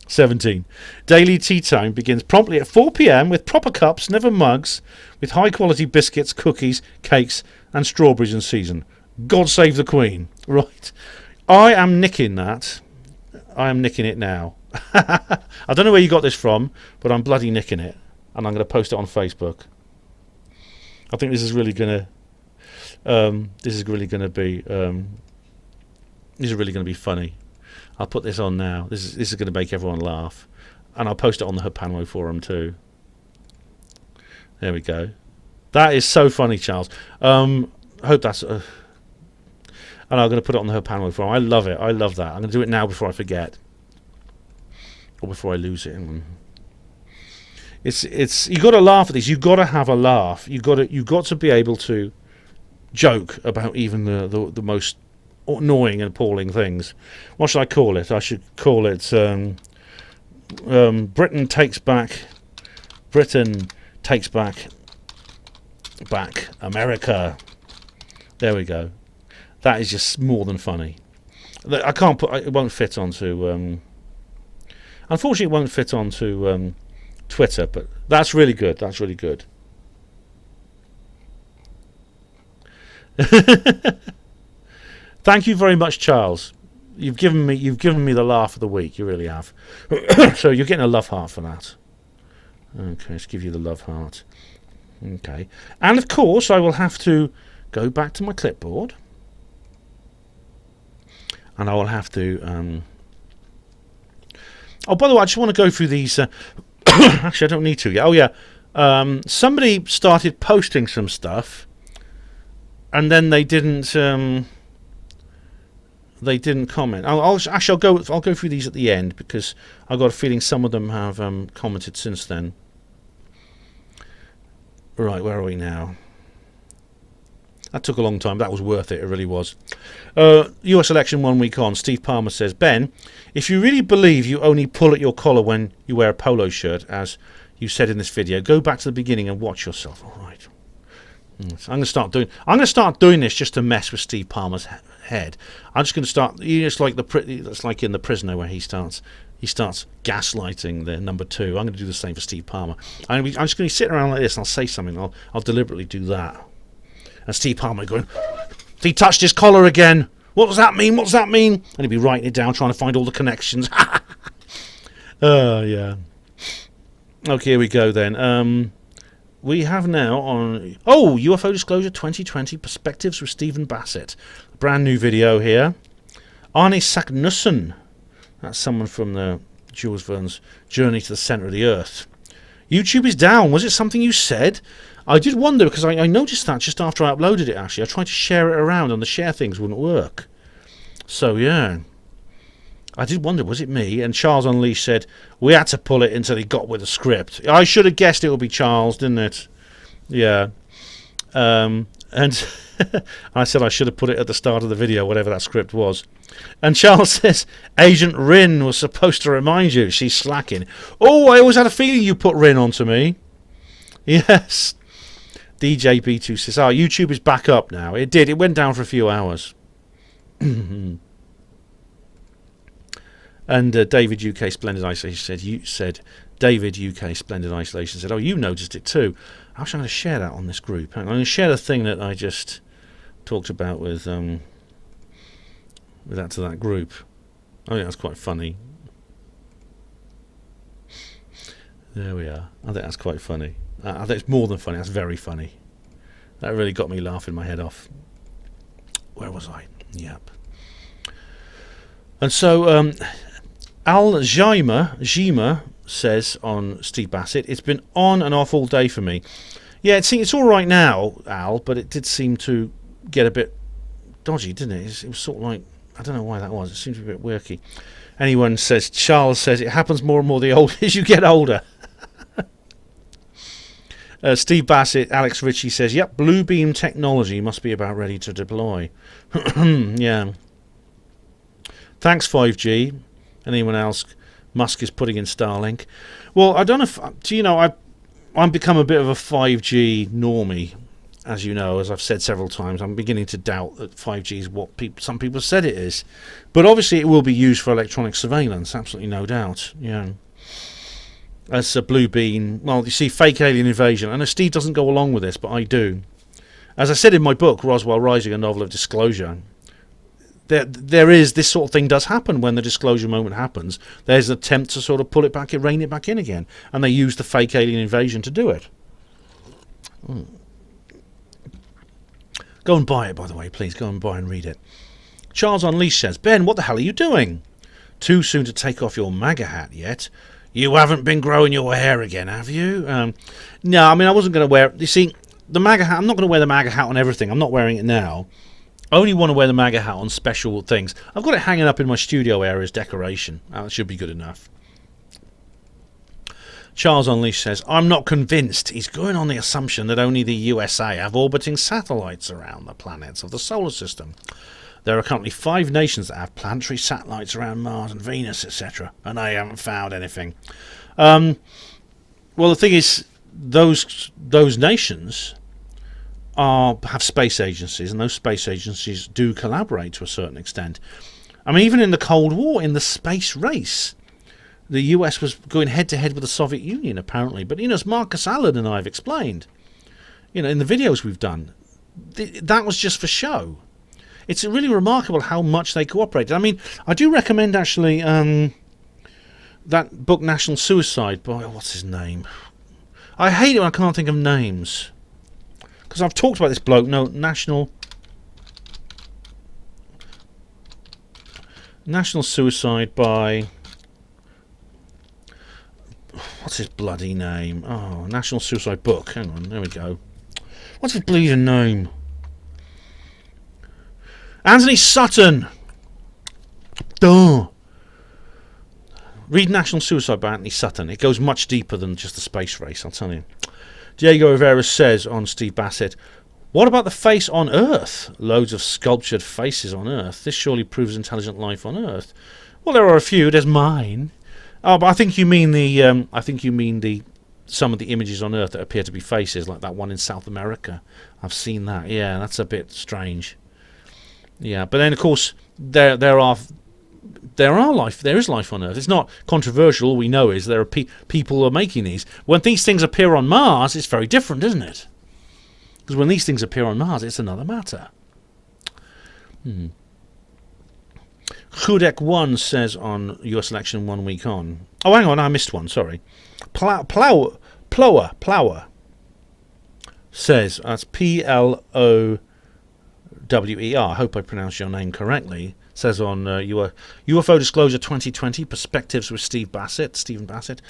17. Daily tea time begins promptly at 4 p.m. with proper cups, never mugs, with high-quality biscuits, cookies, cakes, and strawberries in season. God save the Queen. Right. I am nicking that. I am nicking it now. I don't know where you got this from, but I'm bloody nicking it, and I'm going to post it on Facebook. I think this is really going to. This is really going to be funny. I'll put this on now. This is going to make everyone laugh, and I'll post it on the HPANWO forum too. There we go. That is so funny, Charles. I hope that's. And I'm going to put it on the HPANWO forum. I love it. I love that. I'm going to do it now before I forget, or before I lose it. It's you got to laugh at these. You got to have a laugh. You got to be able to joke about even the most annoying and appalling things. What should I call it? I should call it Britain takes back America. There we go. That is just more than funny. I can't put. It won't fit onto. Unfortunately, it won't fit onto Twitter. But that's really good. That's really good. Thank you very much, Charles. You've given me the laugh of the week. You really have. So you're getting a love heart for that. Okay, let's give you the love heart. Okay, and of course I will have to go back to my clipboard, and I will have to. Oh, by the way, I just want to go through these. Actually, I don't need to. Oh yeah, somebody started posting some stuff, and then they didn't. They didn't comment. I'll go through these at the end because I've got a feeling some of them have commented since then. Right, where are we now? That took a long time. That was worth it. It really was. US election 1 week on. Steve Palmer says, Ben, if you really believe you only pull at your collar when you wear a polo shirt, as you said in this video, go back to the beginning and watch yourself. All right. I'm going to start doing this just to mess with Steve Palmer's head. I'm just going to start. It's like in The Prisoner where he starts gaslighting the number 2. I'm going to do the same for Steve Palmer. I'm just going to sit around like this and I'll say something. I'll deliberately do that. And Steve Palmer going, he touched his collar again. What does that mean? What does that mean? And he'd be writing it down, trying to find all the connections. Yeah. Okay, here we go then. We have now on UFO Disclosure 2020 Perspectives with Stephen Bassett. A brand new video here. Arne Saknussen. That's someone from the Jules Verne's Journey to the Centre of the Earth. YouTube is down. Was it something you said? I did wonder because I noticed that just after I uploaded it actually. I tried to share it around and the share things wouldn't work. So yeah. I did wonder, was it me? And Charles Unleashed said, we had to pull it until he got with the script. I should have guessed it would be Charles, didn't it? Yeah. And I said I should have put it at the start of the video, whatever that script was. And Charles says, Agent Rin was supposed to remind you. She's slacking. Oh, I always had a feeling you put Rin onto me. Yes. DJ B2 says, YouTube is back up now. It did. It went down for a few hours. And David UK Splendid Isolation said, David UK Splendid Isolation said, you noticed it too. How should I share that on this group? I'm going to share the thing that I just talked about with that to that group. I think that's quite funny. There we are. I think that's quite funny. I think it's more than funny. That's very funny. That really got me laughing my head off. Where was I? Yep. And so Al Jima says on Steve Bassett, it's been on and off all day for me. Yeah, it's all right now, Al, but it did seem to get a bit dodgy, didn't it? It was sort of like, I don't know why that was. It seems to be a bit worky. Anyone says, Charles says, it happens more and more the older as you get older. Steve Bassett, Alex Ritchie says, yep, blue beam technology must be about ready to deploy. Yeah. Thanks, 5G. Anyone else? Musk is putting in Starlink. Well, I don't know if... Do you know, I'm become a bit of a 5G normie, as you know, as I've said several times. I'm beginning to doubt that 5G is what some people said it is. But obviously it will be used for electronic surveillance, absolutely no doubt. Yeah. As a blue beam, well, you see, fake alien invasion. I know Steve doesn't go along with this, but I do. As I said in my book, Roswell Rising, a novel of disclosure, there is, this sort of thing does happen when the disclosure moment happens. There's an attempt to sort of pull it back and rein it back in again. And they use the fake alien invasion to do it. Go and buy it, by the way, please. Go and buy and read it. Charles Unleashed says, Ben, what the hell are you doing? Too soon to take off your MAGA hat yet. You haven't been growing your hair again, have you? No, I mean, I wasn't going to wear... You see, the MAGA hat... I'm not going to wear the MAGA hat on everything. I'm not wearing it now. I only want to wear the MAGA hat on special things. I've got it hanging up in my studio area as decoration. That should be good enough. Charles Unleashed says, I'm not convinced. He's going on the assumption that only the USA have orbiting satellites around the planets of the solar system. There are currently 5 nations that have planetary satellites around Mars and Venus, etc. And they haven't found anything. Well, the thing is, those nations have space agencies, and those space agencies do collaborate to a certain extent. I mean, even in the Cold War, in the space race, the US was going head-to-head with the Soviet Union, apparently. But, you know, as Marcus Allen and I have explained, you know, in the videos we've done, that was just for show. It's really remarkable how much they cooperated. I mean, I do recommend, actually, that book, National Suicide, by, what's his name? I hate it when I can't think of names. Because I've talked about this bloke. No, National Suicide by... What's his bloody name? Oh, National Suicide Book. Hang on, there we go. What's his bleeding name? Anthony Sutton. Duh. Read National Suicide by Anthony Sutton. It goes much deeper than just the space race, I'll tell you. Diego Rivera says on Steve Bassett, what about the face on Earth? Loads of sculptured faces on Earth. This surely proves intelligent life on Earth. Well, there are a few. There's mine. Oh, but I think you mean some of the images on Earth that appear to be faces, like that one in South America. I've seen that. Yeah, that's a bit strange. Yeah, but then of course there is life on Earth. It's not controversial. All we know is there are people who are making these. When these things appear on Mars, it's very different, isn't it? Because when these things appear on Mars, it's another matter. Hudek 1 says on US election 1 week on. Oh, hang on, I missed one. Sorry. Plower says, that's Plower. I hope I pronounced your name correctly. Says on UFO Disclosure 2020 Perspectives with Stephen Bassett.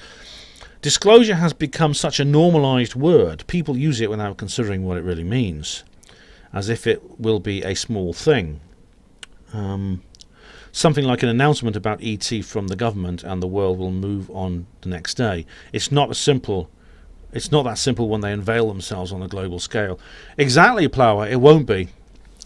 Disclosure has become such a normalized word. People use it without considering what it really means, as if it will be a small thing. Something like an announcement about ET from the government, and the world will move on the next day. It's not that simple when they unveil themselves on a global scale. Exactly, Plower. It won't be.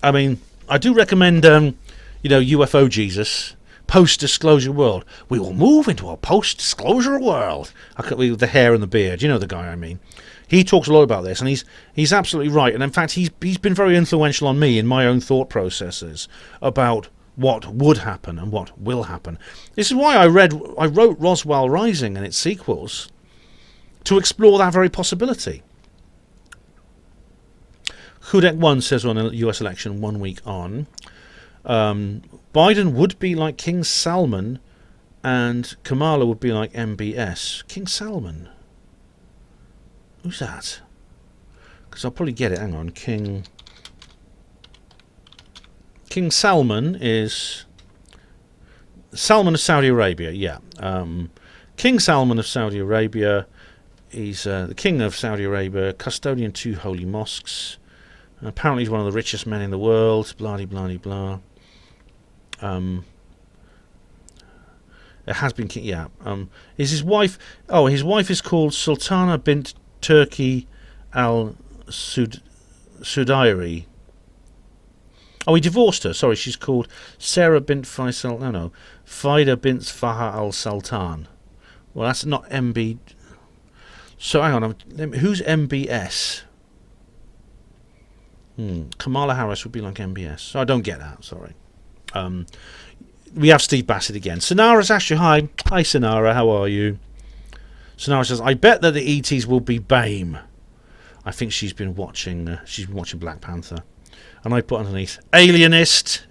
I mean, I do recommend, UFO Jesus, post-disclosure world. We will move into a post-disclosure world. With the hair and the beard, you know the guy I mean. He talks a lot about this, and he's absolutely right. And in fact, he's been very influential on me in my own thought processes about what would happen and what will happen. This is why I wrote Roswell Rising and its sequels, to explore that very possibility. Hudek 1 says on a US election 1 week on, Biden would be like King Salman and Kamala would be like MBS. King Salman? Who's that? Because I'll probably get it. Hang on. King Salman is... Salman of Saudi Arabia, yeah. King Salman of Saudi Arabia. He's the king of Saudi Arabia, custodian of 2 holy mosques. Apparently he's one of the richest men in the world. Blah, blah, blah, blah. It has been... Yeah. Is his wife... Oh, his wife is called Sultana bint Turki al-Sudairi. Oh, he divorced her. Sorry, she's called Sarah bint Faisal... No. Fida bint Faha al-Sultan. Well, that's not MB... So, hang on. Who's MBS? Kamala Harris would be like MBS. So I don't get that. Sorry. We have Steve Bassett again. Sonara's actually... Hi, Sonara. How are you? Sonara says, I bet that the ETs will be BAME. I think she's been watching Black Panther. And I put underneath, alienist.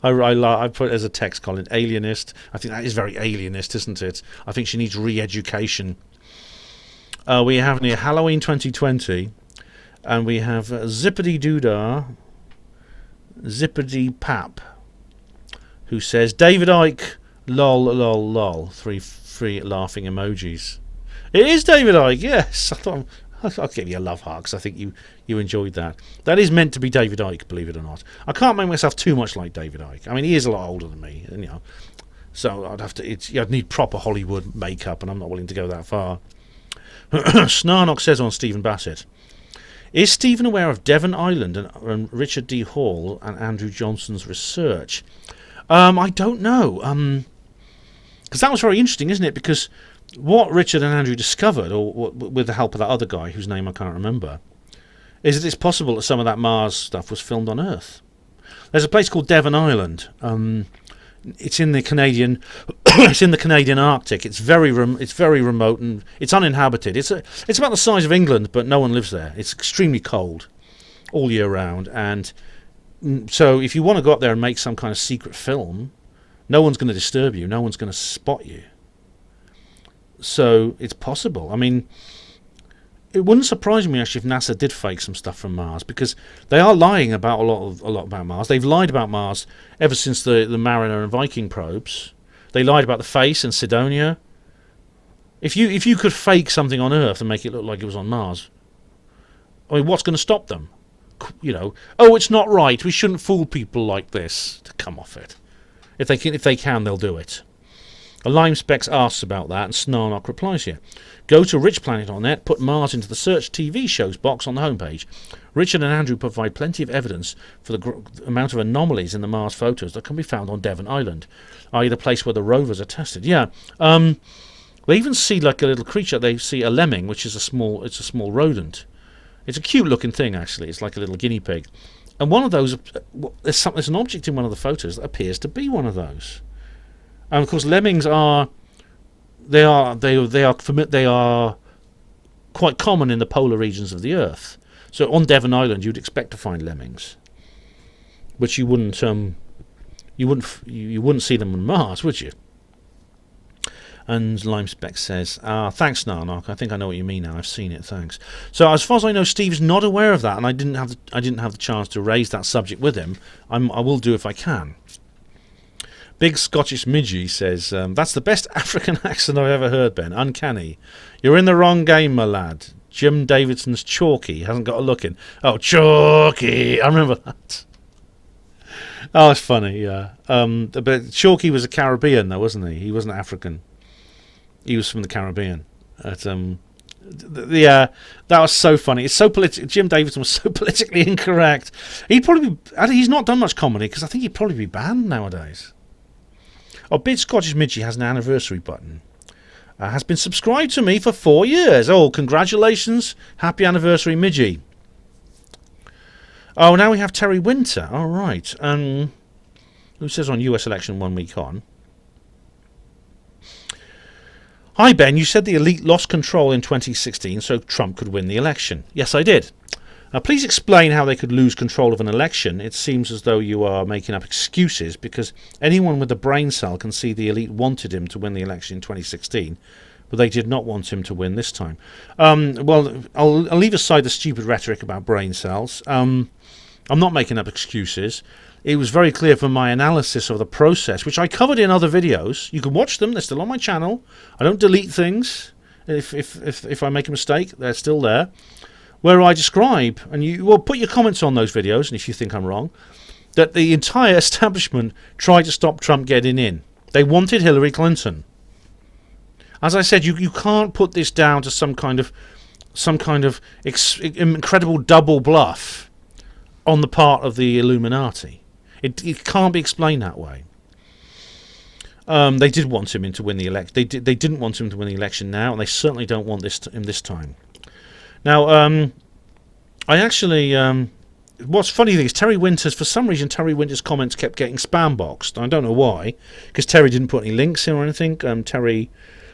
I put it as a text, Colin, alienist. I think that is very alienist, isn't it? I think she needs re-education. We have near Halloween 2020, and we have Zippity Doodah, Zippity Pap, who says, David Icke, lol, lol, lol. Three laughing emojis. It is David Icke, yes. I thought I'll give you a love heart because I think you enjoyed that. That is meant to be David Icke, believe it or not. I can't make myself too much like David Icke. I mean, he is a lot older than me, and so I'd need proper Hollywood makeup, and I'm not willing to go that far. Snarnock says on Stephen Bassett, is Stephen aware of Devon Island and Richard D. Hall and Andrew Johnson's research? I don't know, because that was very interesting, isn't it? Because what Richard and Andrew discovered, or with the help of that other guy whose name I can't remember, is that it's possible that some of that Mars stuff was filmed on Earth. There's a place called Devon Island. It's in the Canadian, it's in the Canadian Arctic. It's very remote and it's uninhabited. It's about the size of England, but no one lives there. It's extremely cold all year round, and so if you want to go up there and make some kind of secret film, no one's going to disturb you. No one's going to spot you. So it's possible. I mean, it wouldn't surprise me actually if NASA did fake some stuff from Mars, because they are lying about a lot about Mars. They've lied about Mars ever since the Mariner and Viking probes. They lied about the face and Cydonia. If you could fake something on Earth and make it look like it was on Mars, I mean, what's going to stop them? Oh, it's not right. We shouldn't fool people like this. Come off it. If they can, they'll do it. A Lime Specs asks about that, and Snarnock replies here. Go to richplanet.net, put Mars into the search TV shows box on the homepage. Richard and Andrew provide plenty of evidence for the amount of anomalies in the Mars photos that can be found on Devon Island, i.e. the place where the rovers are tested. Yeah, they even see like a little creature. They see a lemming, which is a small rodent. It's a cute-looking thing, actually. It's like a little guinea pig. And one of those, there's an object in one of the photos that appears to be one of those. And of course, lemmings are quite common in the polar regions of the Earth. So on Devon Island, you'd expect to find lemmings, but you wouldn't see them on Mars, would you? And Limespec says, thanks, Narnock. I think I know what you mean now. I've seen it. Thanks. So as far as I know, Steve's not aware of that, and I didn't have the chance to raise that subject with him. I will do if I can. Big Scottish Midgie says, that's the best African accent I've ever heard, Ben. Uncanny. You're in the wrong game, my lad. Jim Davidson's Chalky hasn't got a look in. Oh, Chalky! I remember that. Oh, it's funny, yeah. But Chalky was a Caribbean, though, wasn't he? He wasn't African. He was from the Caribbean. Yeah, that was so funny. It's so Jim Davidson was so politically incorrect. He's not done much comedy, because I think he'd probably be banned nowadays. Oh, Big Scottish Midgie has an anniversary button. Has been subscribed to me for 4 years. Oh, congratulations. Happy anniversary, Midgie. Oh, now we have Terry Winter. All right. Who says on US election 1 week on? Hi, Ben. You said the elite lost control in 2016 so Trump could win the election. Yes, I did. Please explain how they could lose control of an election. It seems as though you are making up excuses, because anyone with a brain cell can see the elite wanted him to win the election in 2016, but they did not want him to win this time. Well, I'll leave aside the stupid rhetoric about brain cells. I'm not making up excuses. It was very clear from my analysis of the process, which I covered in other videos. You can watch them; they're still on my channel. I don't delete things if I make a mistake; they're still there. Where I describe, and you will put your comments on those videos, and if you think I'm wrong, that the entire establishment tried to stop Trump getting in. They wanted Hillary Clinton. As I said, you can't put this down to some kind of incredible double bluff on the part of the Illuminati. It can't be explained that way. They did want him to win the election. They didn't want him to win the election now, and they certainly don't want him this time. Now, I actually. What's funny thing is Terry Winters. For some reason, Terry Winters' comments kept getting spam boxed. I don't know why, because Terry didn't put any links in or anything. Terry.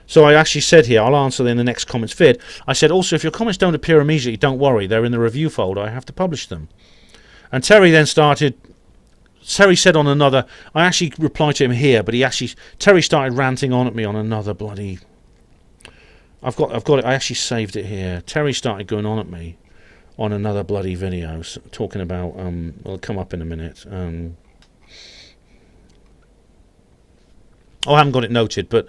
So I actually said here, I'll answer in the next comments vid. I said also, if your comments don't appear immediately, don't worry. They're in the review folder. I have to publish them. And Terry then started. Terry said on another. I actually replied to him here, but Terry started ranting on at me on another bloody. I've got it. I actually saved it here. Terry started going on at me on another bloody video, talking about. It'll come up in a minute. I haven't got it noted, but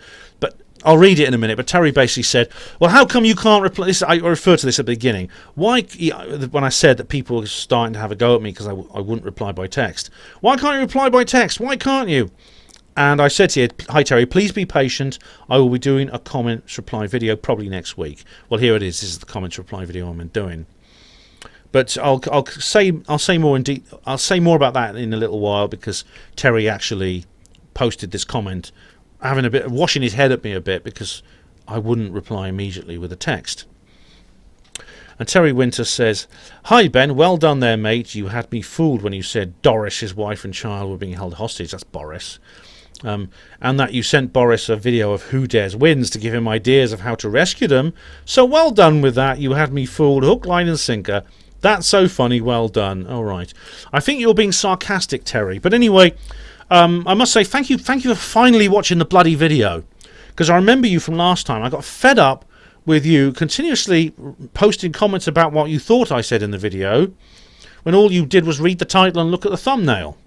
I'll read it in a minute. But Terry basically said, "Well, how come you can't reply?" I referred to this at the beginning. Why, when I said that people were starting to have a go at me because I wouldn't reply by text. Why can't you reply by text? Why can't you? And I said to you, "Hi Terry, please be patient. I will be doing a comments reply video probably next week." Well, here it is. This is the comments reply video I'm doing. But I'll say more I'll say more about that in a little while, because Terry actually posted this comment, having a bit washing his head at me a bit because I wouldn't reply immediately with a text. And Terry Winter says, "Hi Ben, well done there, mate. You had me fooled when you said Doris, his wife and child were being held hostage." That's Boris. And that you sent Boris a video of Who Dares Wins to give him ideas of how to rescue them. So well done with that. You had me fooled, hook, line and sinker. That's so funny. Well done. All right. I think you're being sarcastic, Terry. But anyway, I must say thank you for finally watching the bloody video, because I remember you from last time. I got fed up with you continuously posting comments about what you thought I said in the video, when all you did was read the title and look at the thumbnail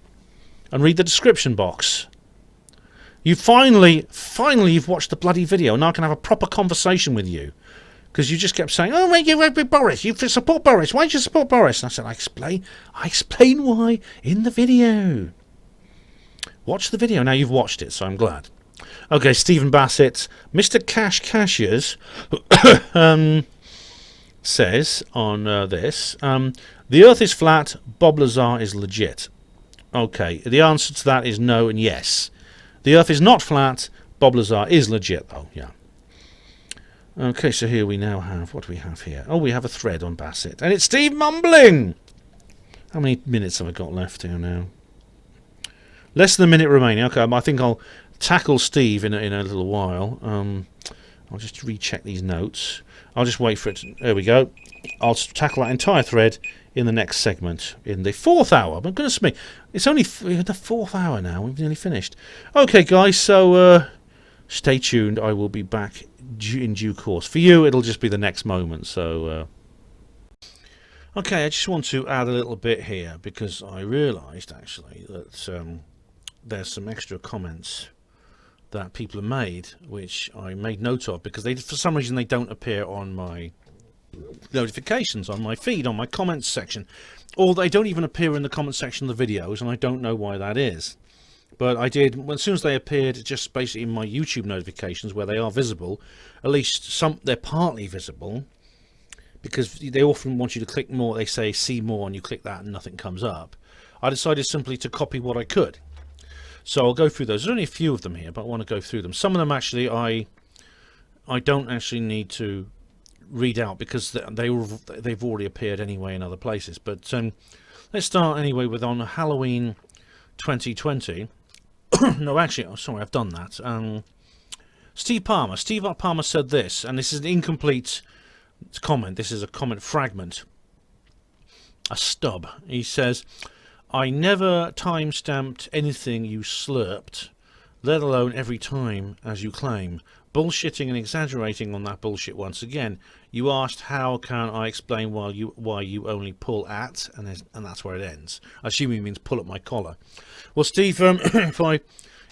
and read the description box. You finally you've watched the bloody video, and now I can have a proper conversation with you. Because you just kept saying, "Oh, wait, you with Boris. You support Boris. Why do you support Boris?" And I said, I explain why in the video. Watch the video. Now you've watched it, so I'm glad. Okay, Stephen Bassett, Mr. Cash Cashiers says on this, the Earth is flat, Bob Lazar is legit. Okay, the answer to that is no and yes. The Earth is not flat, Bob Lazar is legit though, yeah. Okay, so here we now have, what do we have here? Oh, we have a thread on Bassett. And it's Steve mumbling! How many minutes have I got left here now? Less than a minute remaining. Okay, I think I'll tackle Steve in a little while. I'll just recheck these notes. I'll just wait for it. There we go. I'll tackle that entire thread in the next segment, in the 4th hour. My goodness me. It's only the 4th hour now. We've nearly finished. Okay, guys, so stay tuned. I will be back in due course. For you, it'll just be the next moment. So, okay, I just want to add a little bit here, because I realised actually that there's some extra comments that people have made, which I made note of, because for some reason they don't appear on my notifications, on my feed, on my comments section, or they don't even appear in the comment section of the videos, and I don't know why that is. But I did, as soon as they appeared, just basically in my YouTube notifications, where they are visible, at least they're partly visible, because they often want you to click more. They say see more, and you click that and nothing comes up. I decided simply to copy what I could. So I'll go through those. There's only a few of them here, but I want to go through them. Some of them actually I don't actually need to read out, because they've already appeared anyway in other places. But let's start anyway with on Halloween 2020. No, actually, oh, sorry, I've done that. Steve Palmer said this, and this is an incomplete comment. This is a comment fragment, a stub. He says, "I never time-stamped anything you slurped, let alone every time, as you claim. bullshitting and exaggerating on that bullshit once again. You asked how can I explain why you only pull at, and that's where it ends. I assume he means pull at my collar. Well, Steve, if I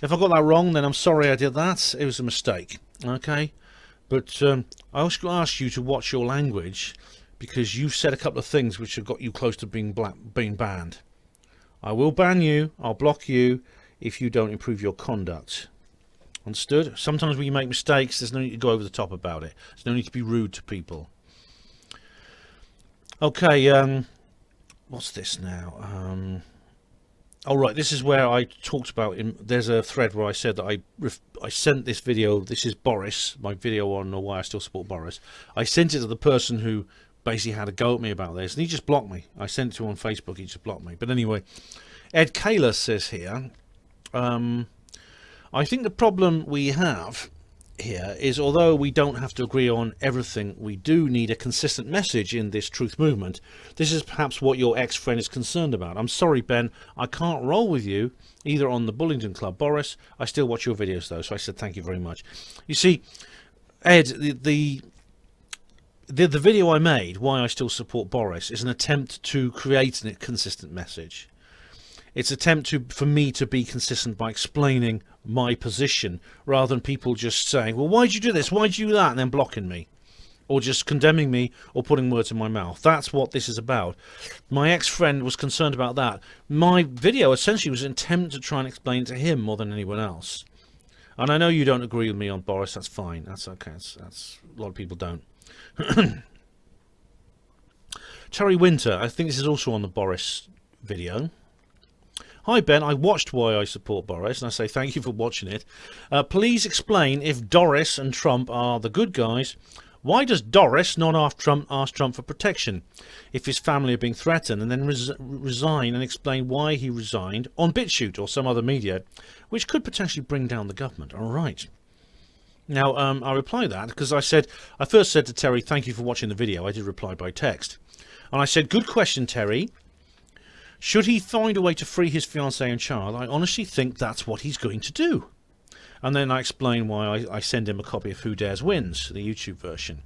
got that wrong, then I'm sorry I did that. It was a mistake. Okay, but I also ask you to watch your language, because you've said a couple of things which have got you close to being banned. I will ban you. I'll block you if you don't improve your conduct. Understood? Sometimes when you make mistakes, there's no need to go over the top about it. There's no need to be rude to people. Okay, what's this now? All right, this is where I talked about. There's a thread where I said that I sent this video. This is Boris, my video on why I still support Boris. I sent it to the person who basically had a go at me about this, and he just blocked me. I sent it to him on Facebook. He just blocked me. But anyway, Ed Kaler says here, I think the problem we have here is, although we don't have to agree on everything, we do need a consistent message in this truth movement. This is perhaps what your ex-friend is concerned about. I'm sorry, Ben, I can't roll with you either on the Bullingdon Club. Boris, I still watch your videos though, so I said thank you very much. You see, Ed, the video I made, why I still support Boris, is an attempt to create a consistent message. It's an attempt for me to be consistent by explaining my position, rather than people just saying, well, why'd you do this, why'd you do that, and then blocking me, or just condemning me, or putting words in my mouth. That's what this is about. My ex-friend was concerned about that. My video essentially was an attempt to try and explain it to him more than anyone else. And I know you don't agree with me on Boris, that's fine, that's okay, that's a lot of people don't. Terry Winter, I think this is also on the Boris video. Hi Ben, I watched Why I Support Boris, and I say thank you for watching it. Please explain, if Doris and Trump are the good guys, why does Doris not ask Trump for protection if his family are being threatened, and then resign and explain why he resigned on BitChute or some other media, which could potentially bring down the government? All right. Now, I reply that because I first said to Terry, thank you for watching the video. I did reply by text. And I said, good question, Terry. Should he find a way to free his fiancée and child, I honestly think that's what he's going to do. And then I explain why I send him a copy of Who Dares Wins, the YouTube version.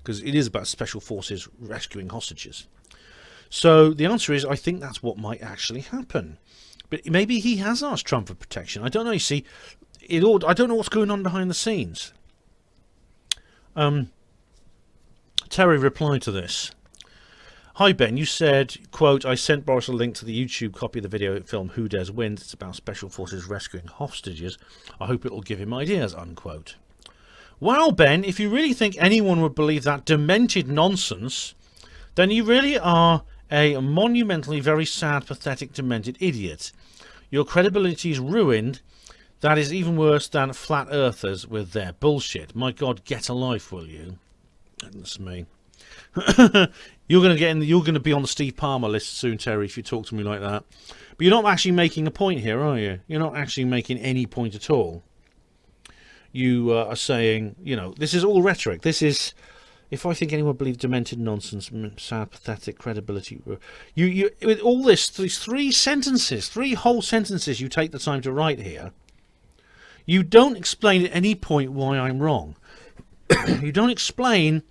Because it is about special forces rescuing hostages. So the answer is, I think that's what might actually happen. But maybe he has asked Trump for protection. I don't know, you see. I don't know what's going on behind the scenes. Terry replied to this. Hi Ben, you said, quote, I sent Boris a link to the YouTube copy of the video film Who Dares Wins. It's about special forces rescuing hostages. I hope it will give him ideas, unquote. Wow, Ben, if you really think anyone would believe that demented nonsense, then you really are a monumentally very sad, pathetic, demented idiot. Your credibility is ruined. That is even worse than flat earthers with their bullshit. My God, get a life, will you? That's me. You're going to be on the Steve Palmer list soon, Terry, if you talk to me like that. But you're not actually making a point here, are you? You're not actually making any point at all. You are saying, you know, this is all rhetoric. This is, if I think anyone believes demented nonsense, sad, pathetic, credibility. You with all these three whole sentences you take the time to write here, you don't explain at any point why I'm wrong. You don't explain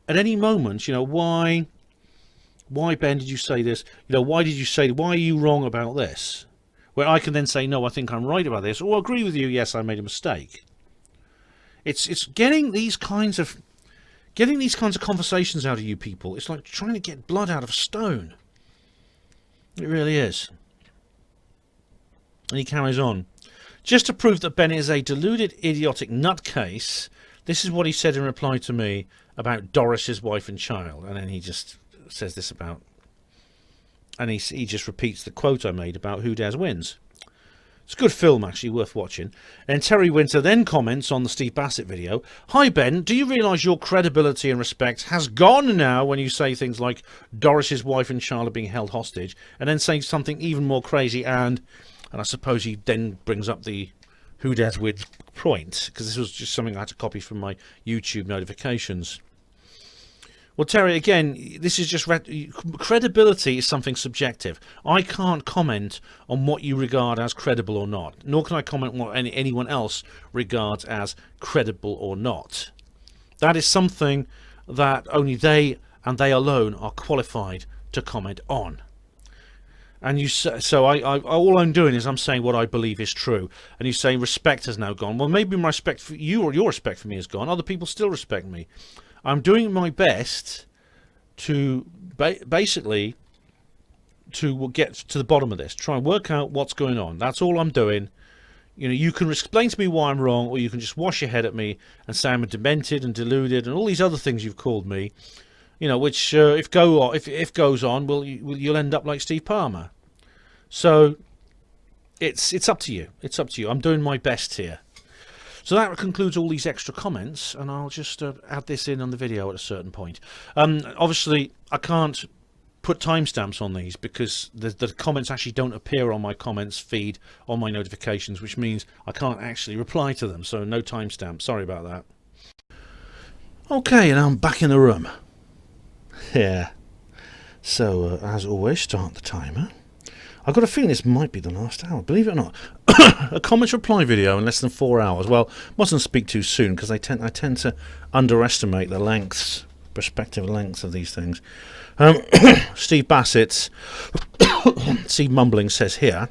at any moment, you know, why Ben did you say this? You know, why are you wrong about this? Where I can then say, no, I think I'm right about this, or I agree with you, yes, I made a mistake. It's getting these kinds of conversations out of you people. It's like trying to get blood out of a stone. It really is. And he carries on. Just to prove that Ben is a deluded, idiotic nutcase, this is what he said in reply to me about Doris's wife and child. And then he just says this about... And he just repeats the quote I made about Who Dares Wins. It's a good film, actually, worth watching. And Terry Winter then comments on the Steve Bassett video. Hi, Ben, do you realise your credibility and respect has gone now when you say things like Doris's wife and child are being held hostage, and then say something even more crazy and I suppose he then brings up the Who Dares Wins point, because this was just something I had to copy from my YouTube notifications. Well, Terry, again, this is just credibility is something subjective. I can't comment on what you regard as credible or not, nor can I comment on what anyone else regards as credible or not. That is something that only they and they alone are qualified to comment on. And all I'm doing is I'm saying what I believe is true. And you say respect has now gone. Well, maybe my respect for you or your respect for me has gone. Other people still respect me. I'm doing my best to basically to get to the bottom of this. Try and work out what's going on. That's all I'm doing. You know, you can explain to me why I'm wrong, or you can just wash your head at me and say I'm demented and deluded and all these other things you've called me. You know, which if goes on, you'll end up like Steve Palmer. So it's up to you. It's up to you. I'm doing my best here. So that concludes all these extra comments, and I'll just add this in on the video at a certain point. Obviously, I can't put timestamps on these because the comments actually don't appear on my comments feed on my notifications, which means I can't actually reply to them. So no timestamp. Sorry about that. Okay, and I'm back in the room. Yeah, so as always, start the timer. I've got a feeling this might be the last hour, believe it or not. A comments reply video in less than 4 hours. Well, mustn't speak too soon because I tend to underestimate the lengths, prospective lengths of these things. Steve Bassett's Steve Mumbling says here,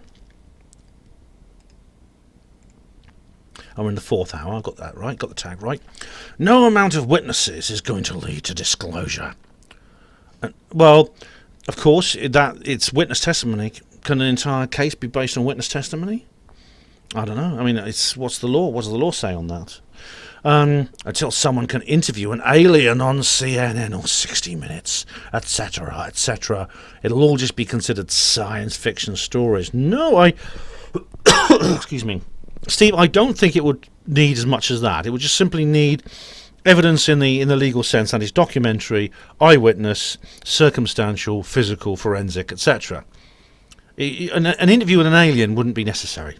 I'm in the 4th hour, I got that right, got the tag right. No amount of witnesses is going to lead to disclosure. Well, of course, it's witness testimony. Can an entire case be based on witness testimony? I don't know. I mean, what's the law? What does the law say on that? Until someone can interview an alien on CNN or 60 Minutes, etc., etc., it'll all just be considered science fiction stories. No, excuse me, Steve, I don't think it would need as much as that. It would just simply need evidence in the legal sense, that is documentary, eyewitness, circumstantial, physical, forensic, etc. An interview with an alien wouldn't be necessary.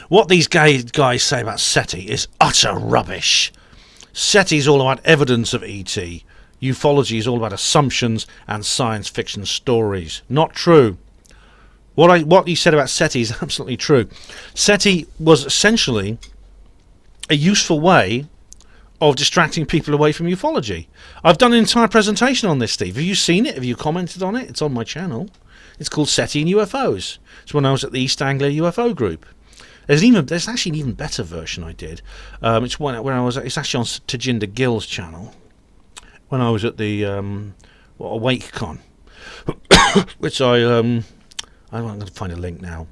What these guys say about SETI is utter rubbish. SETI is all about evidence of ET. Ufology is all about assumptions and science fiction stories. Not true. What you said about SETI is absolutely true. SETI was essentially a useful way of distracting people away from ufology. I've done an entire presentation on this, Steve. Have you seen it? Have you commented on it? It's on my channel. It's called SETI and UFOs. It's when I was at the East Anglia UFO group. There's actually an even better version I did. It's it's actually on Tajinder Gill's channel when I was at the AwakeCon, which I'm going to find a link now.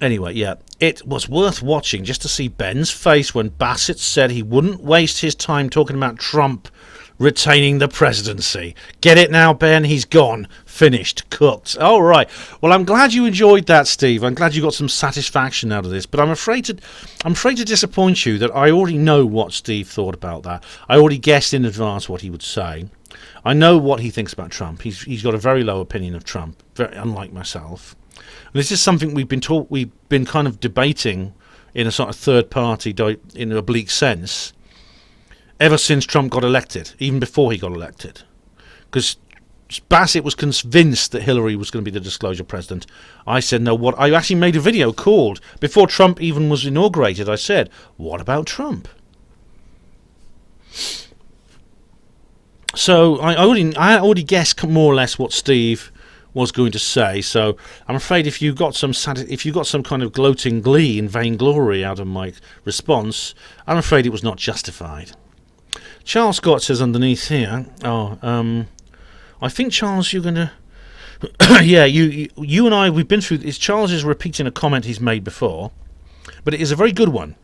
Anyway, yeah, it was worth watching just to see Ben's face when Bassett said he wouldn't waste his time talking about Trump retaining the presidency. Get it now, Ben? He's gone. Finished. Cooked. All right. Well, I'm glad you enjoyed that, Steve. I'm glad you got some satisfaction out of this. But I'm afraid to disappoint you that I already know what Steve thought about that. I already guessed in advance what he would say. I know what he thinks about Trump. He's got a very low opinion of Trump, very unlike myself. And this is something we've been kind of debating in a sort of third party, in an oblique sense, ever since Trump got elected, even before he got elected. Because Bassett was convinced that Hillary was going to be the disclosure president. I said, no, what? I actually made a video called, before Trump even was inaugurated, I said, what about Trump? So I already guessed more or less what Steve was going to say. So I'm afraid if you got some kind of gloating glee and vainglory out of my response, I'm afraid it was not justified. Charles Scott says underneath here, I think, Charles, you're going to... yeah, you and I, we've been through this. Charles is repeating a comment he's made before, but it is a very good one.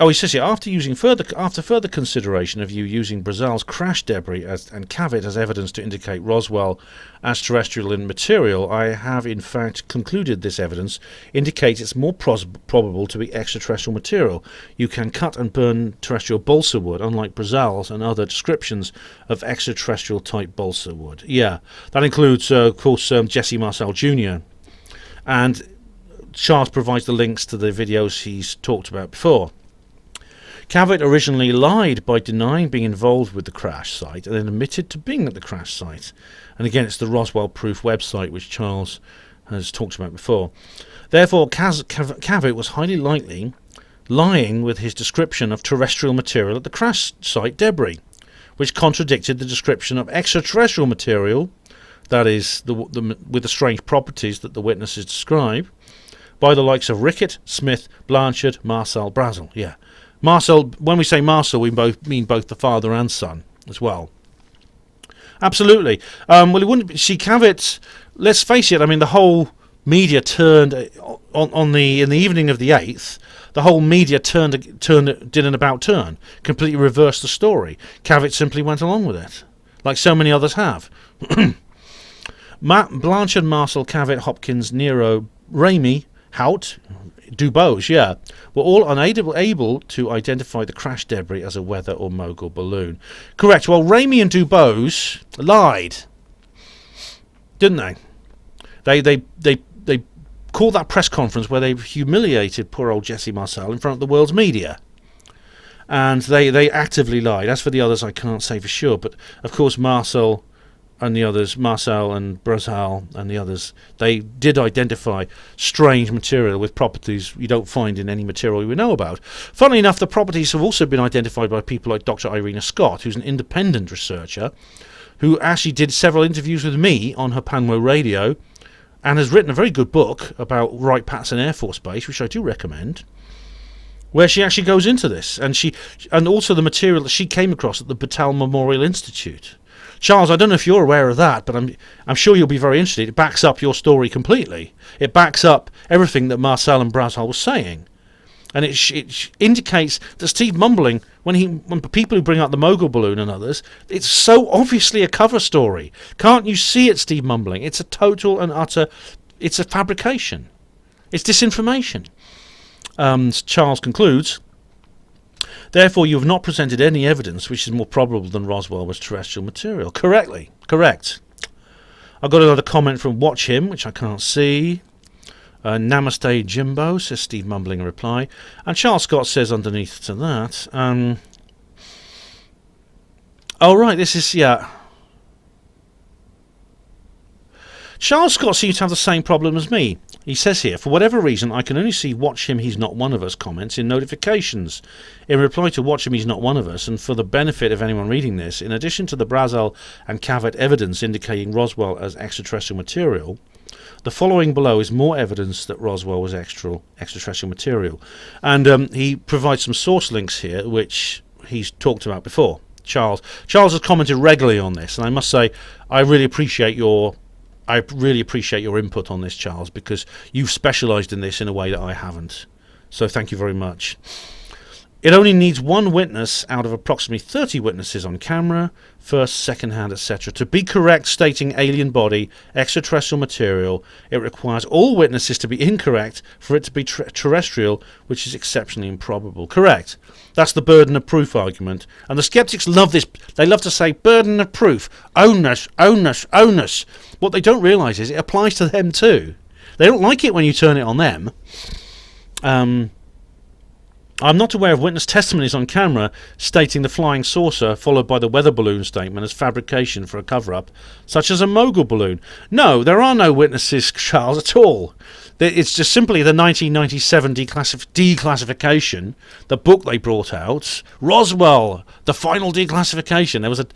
He says here, after further consideration of you using Brazil's crash debris and Cavit as evidence to indicate Roswell as terrestrial in material, I have in fact concluded this evidence indicates it's more probable to be extraterrestrial material. You can cut and burn terrestrial balsa wood, unlike Brazil's and other descriptions of extraterrestrial type balsa wood. Yeah, that includes, of course, Jesse Marcel Jr. And Charles provides the links to the videos he's talked about before. Cavett originally lied by denying being involved with the crash site and then admitted to being at the crash site. And again, it's the Roswell Proof website, which Charles has talked about before. Therefore, Cavett was highly likely lying with his description of terrestrial material at the crash site debris, which contradicted the description of extraterrestrial material, that is, with the strange properties that the witnesses describe, by the likes of Rickett, Smith, Blanchard, Marcel, Brazel. Yeah. Marcel, when we say Marcel, we mean both the father and son as well. Absolutely. Well, it wouldn't be, see, Cavett, let's face it, I mean, the whole media turned in the evening of the 8th, the whole media did an about turn, completely reversed the story. Cavett simply went along with it, like so many others have. Blanchard, Marcel, Cavett, Hopkins, Nero, Ramey, Hout, Dubose, yeah, were all unable to identify the crash debris as a weather or mogul balloon. Correct. Well, Ramey and Dubose lied, didn't they? They called that press conference where they humiliated poor old Jesse Marcel in front of the world's media. And they actively lied. As for the others, I can't say for sure. But, of course, Marcel and Brazel and the others, they did identify strange material with properties you don't find in any material we know about. Funnily enough, the properties have also been identified by people like Dr. Irina Scott, who's an independent researcher, who actually did several interviews with me on HPANWO Radio, and has written a very good book about Wright-Patterson Air Force Base, which I do recommend, where she actually goes into this, and also the material that she came across at the Battelle Memorial Institute. Charles, I don't know if you're aware of that, but I'm sure you'll be very interested. It backs up your story completely. It backs up everything that Marcel and Brazel was saying. And it indicates that Steve mumbling, when people who bring up the mogul balloon and others, it's so obviously a cover story. Can't you see it, Steve mumbling? It's a total and utter, it's a fabrication. It's disinformation. Charles concludes, therefore you have not presented any evidence which is more probable than Roswell was terrestrial material. Correct. I've got another comment from Watch Him, which I can't see. Namaste Jimbo, says Steve mumbling in reply. And Charles Scott says underneath to that, oh right, this is, yeah. Charles Scott seems to have the same problem as me. He says here, for whatever reason, I can only see Watch Him He's Not One of Us comments in notifications. In reply to Watch Him He's Not One of Us, and for the benefit of anyone reading this, in addition to the Brazel and Cavett evidence indicating Roswell as extraterrestrial material, the following below is more evidence that Roswell was extraterrestrial material. And he provides some source links here, which he's talked about before. Charles has commented regularly on this, and I must say, I really appreciate your input on this, Charles, because you've specialised in this in a way that I haven't. So thank you very much. It only needs one witness out of approximately 30 witnesses on camera, first, second-hand, etc. To be correct stating alien body, extraterrestrial material, it requires all witnesses to be incorrect for it to be terrestrial, which is exceptionally improbable. Correct. That's the burden of proof argument. And the skeptics love this. They love to say, burden of proof, onus. What they don't realise is it applies to them too. They don't like it when you turn it on them. I'm not aware of witness testimonies on camera stating the flying saucer followed by the weather balloon statement as fabrication for a cover-up, such as a mogul balloon. No, there are no witnesses, Charles, at all. It's just simply the 1997 declassification, the book they brought out, Roswell, the final declassification. There was a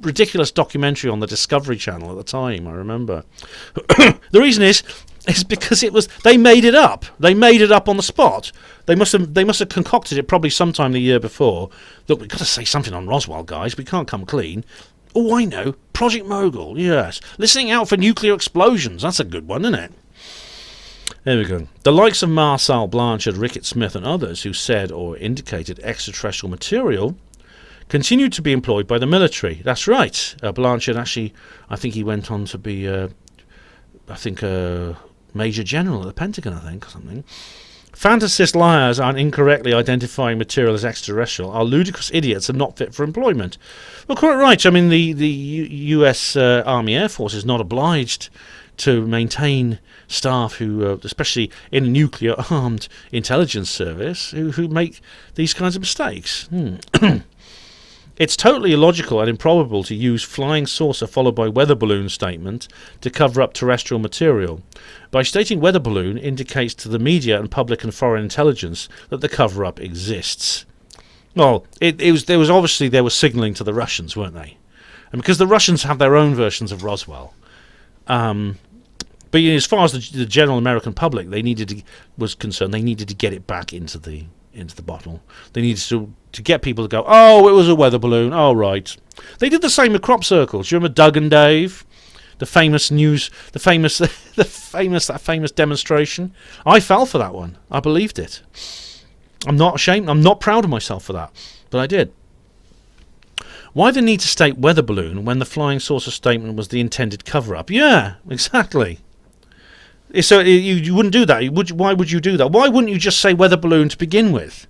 ridiculous documentary on the Discovery Channel at the time, I remember. The reason is because they made it up. They made it up on the spot. They must have concocted it probably sometime the year before. Look, we've got to say something on Roswell, guys. We can't come clean. Oh, I know. Project Mogul, yes. Listening out for nuclear explosions. That's a good one, isn't it? There we go. The likes of Marcel, Blanchard, Rickett, Smith and others who said or indicated extraterrestrial material continued to be employed by the military. That's right. Blanchard actually, I think he went on to be, a Major General at the Pentagon, I think, or something. Fantasist liars and incorrectly identifying material as extraterrestrial are ludicrous idiots and not fit for employment. Well, quite right. I mean, the U.S. Army Air Force is not obliged to maintain staff who, especially in a nuclear-armed intelligence service, who make these kinds of mistakes. It's totally illogical and improbable to use flying saucer followed by weather balloon statement to cover up terrestrial material. By stating weather balloon indicates to the media and public and foreign intelligence that the cover-up exists. Well, they were signalling to the Russians, weren't they? And because the Russians have their own versions of Roswell, but as far as the general American public was concerned, they needed to get it back into the bottle. They needed to get people to go, oh, it was a weather balloon. Oh, right. They did the same with crop circles. Do you remember Doug and Dave? The famous that famous demonstration. I fell for that one. I believed it. I'm not ashamed. I'm not proud of myself for that, but I did. Why the need to state weather balloon when the flying saucer statement was the intended cover-up? Yeah, exactly. So you wouldn't do that. Why would you do that? Why wouldn't you just say weather balloon to begin with?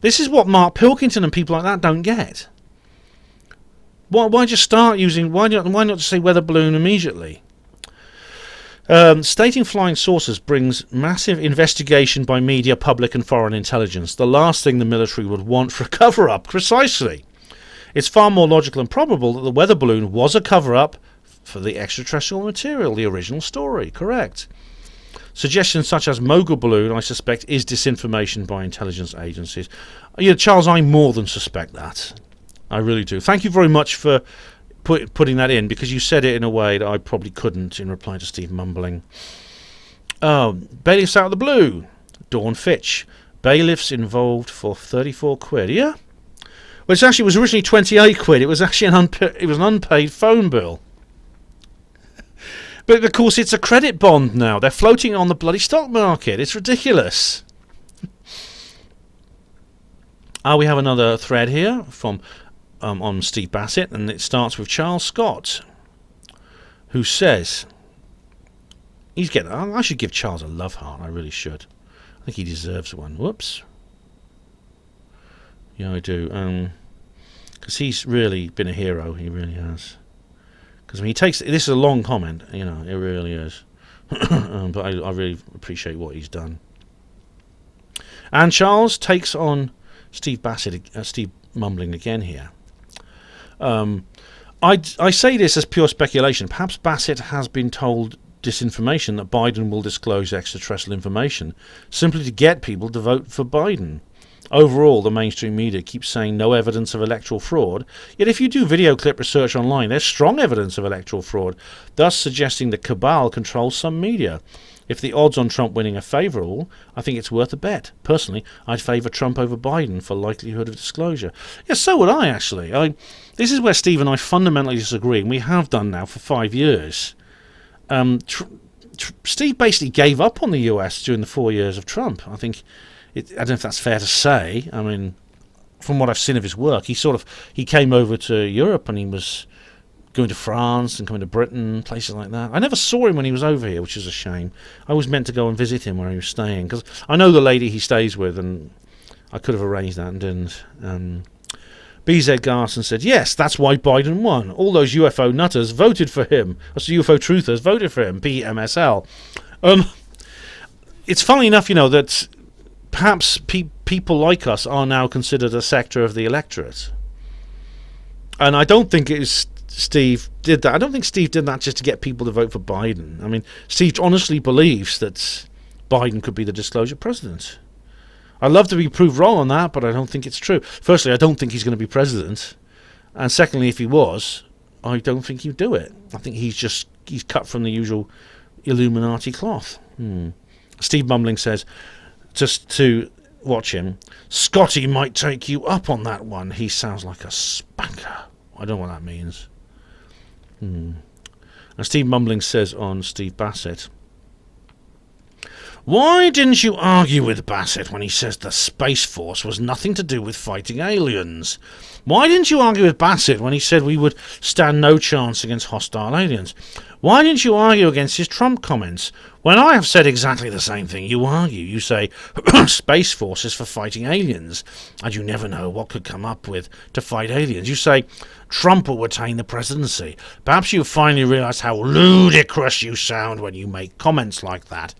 This is what Mark Pilkington and people like that don't get. Why just start using? Why not just say weather balloon immediately? Stating flying saucers brings massive investigation by media, public and foreign intelligence. The last thing the military would want for a cover-up. Precisely. It's far more logical and probable that the weather balloon was a cover-up for the extraterrestrial material, the original story. Correct. Suggestions such as mogul balloon, I suspect, is disinformation by intelligence agencies. Yeah, Charles, I more than suspect that. I really do. Thank you very much for putting that in, because you said it in a way that I probably couldn't in reply to Steve mumbling. Bailiffs out of the blue. Dawn Fitch. Bailiffs involved for 34 quid. Yeah? Well, it was originally 28 quid. It was actually an unpaid phone bill. But of course it's a credit bond now. They're floating on the bloody stock market. It's ridiculous. We have another thread here from on Steve Bassett, and it starts with Charles Scott, who says I should give Charles a love heart. I really should. I think he deserves one. Whoops. Yeah, I do. Because he's really been a hero. He really has. Because he takes this is a long comment, it really is. But I really appreciate what he's done. And Charles takes on Steve Bassett, Steve mumbling again here. I say this as pure speculation. Perhaps Bassett has been told disinformation that Biden will disclose extraterrestrial information simply to get people to vote for Biden. Overall, the mainstream media keeps saying no evidence of electoral fraud, yet if you do video clip research online, there's strong evidence of electoral fraud, thus suggesting the cabal controls some media. If the odds on Trump winning are favourable, I think it's worth a bet. Personally, I'd favour Trump over Biden for likelihood of disclosure. Yes, so would I, actually. This is where Steve and I fundamentally disagree, and we have done now for 5 years. Steve basically gave up on the US during the 4 years of Trump. I don't know if that's fair to say. I mean, from what I've seen of his work, he came over to Europe and he was going to France and coming to Britain, places like that. I never saw him when he was over here, which is a shame. I was meant to go and visit him where he was staying, because I know the lady he stays with, and I could have arranged that and didn't. BZ Garson said, yes, that's why Biden won. All those UFO nutters voted for him. That's UFO truthers voted for him. PMSL. It's funny enough, that perhaps people like us are now considered a sector of the electorate. And I don't think Steve did that. I don't think Steve did that just to get people to vote for Biden. I mean, Steve honestly believes that Biden could be the disclosure president. I'd love to be proved wrong on that, but I don't think it's true. Firstly, I don't think he's going to be president. And secondly, if he was, I don't think he'd do it. I think he's cut from the usual Illuminati cloth. Steve Mumbling says, just to watch him, Scotty might take you up on that one. He sounds like a spanker. I don't know what that means. And Steve Mumbling says on Steve Bassett, why didn't you argue with Bassett when he says the Space Force was nothing to do with fighting aliens? Why didn't you argue with Bassett when he said we would stand no chance against hostile aliens? Why didn't you argue against his Trump comments? When I have said exactly the same thing, you argue. You say, Space Force is for fighting aliens, and you never know what could come up with to fight aliens. You say, Trump will retain the presidency. Perhaps you finally realise how ludicrous you sound when you make comments like that.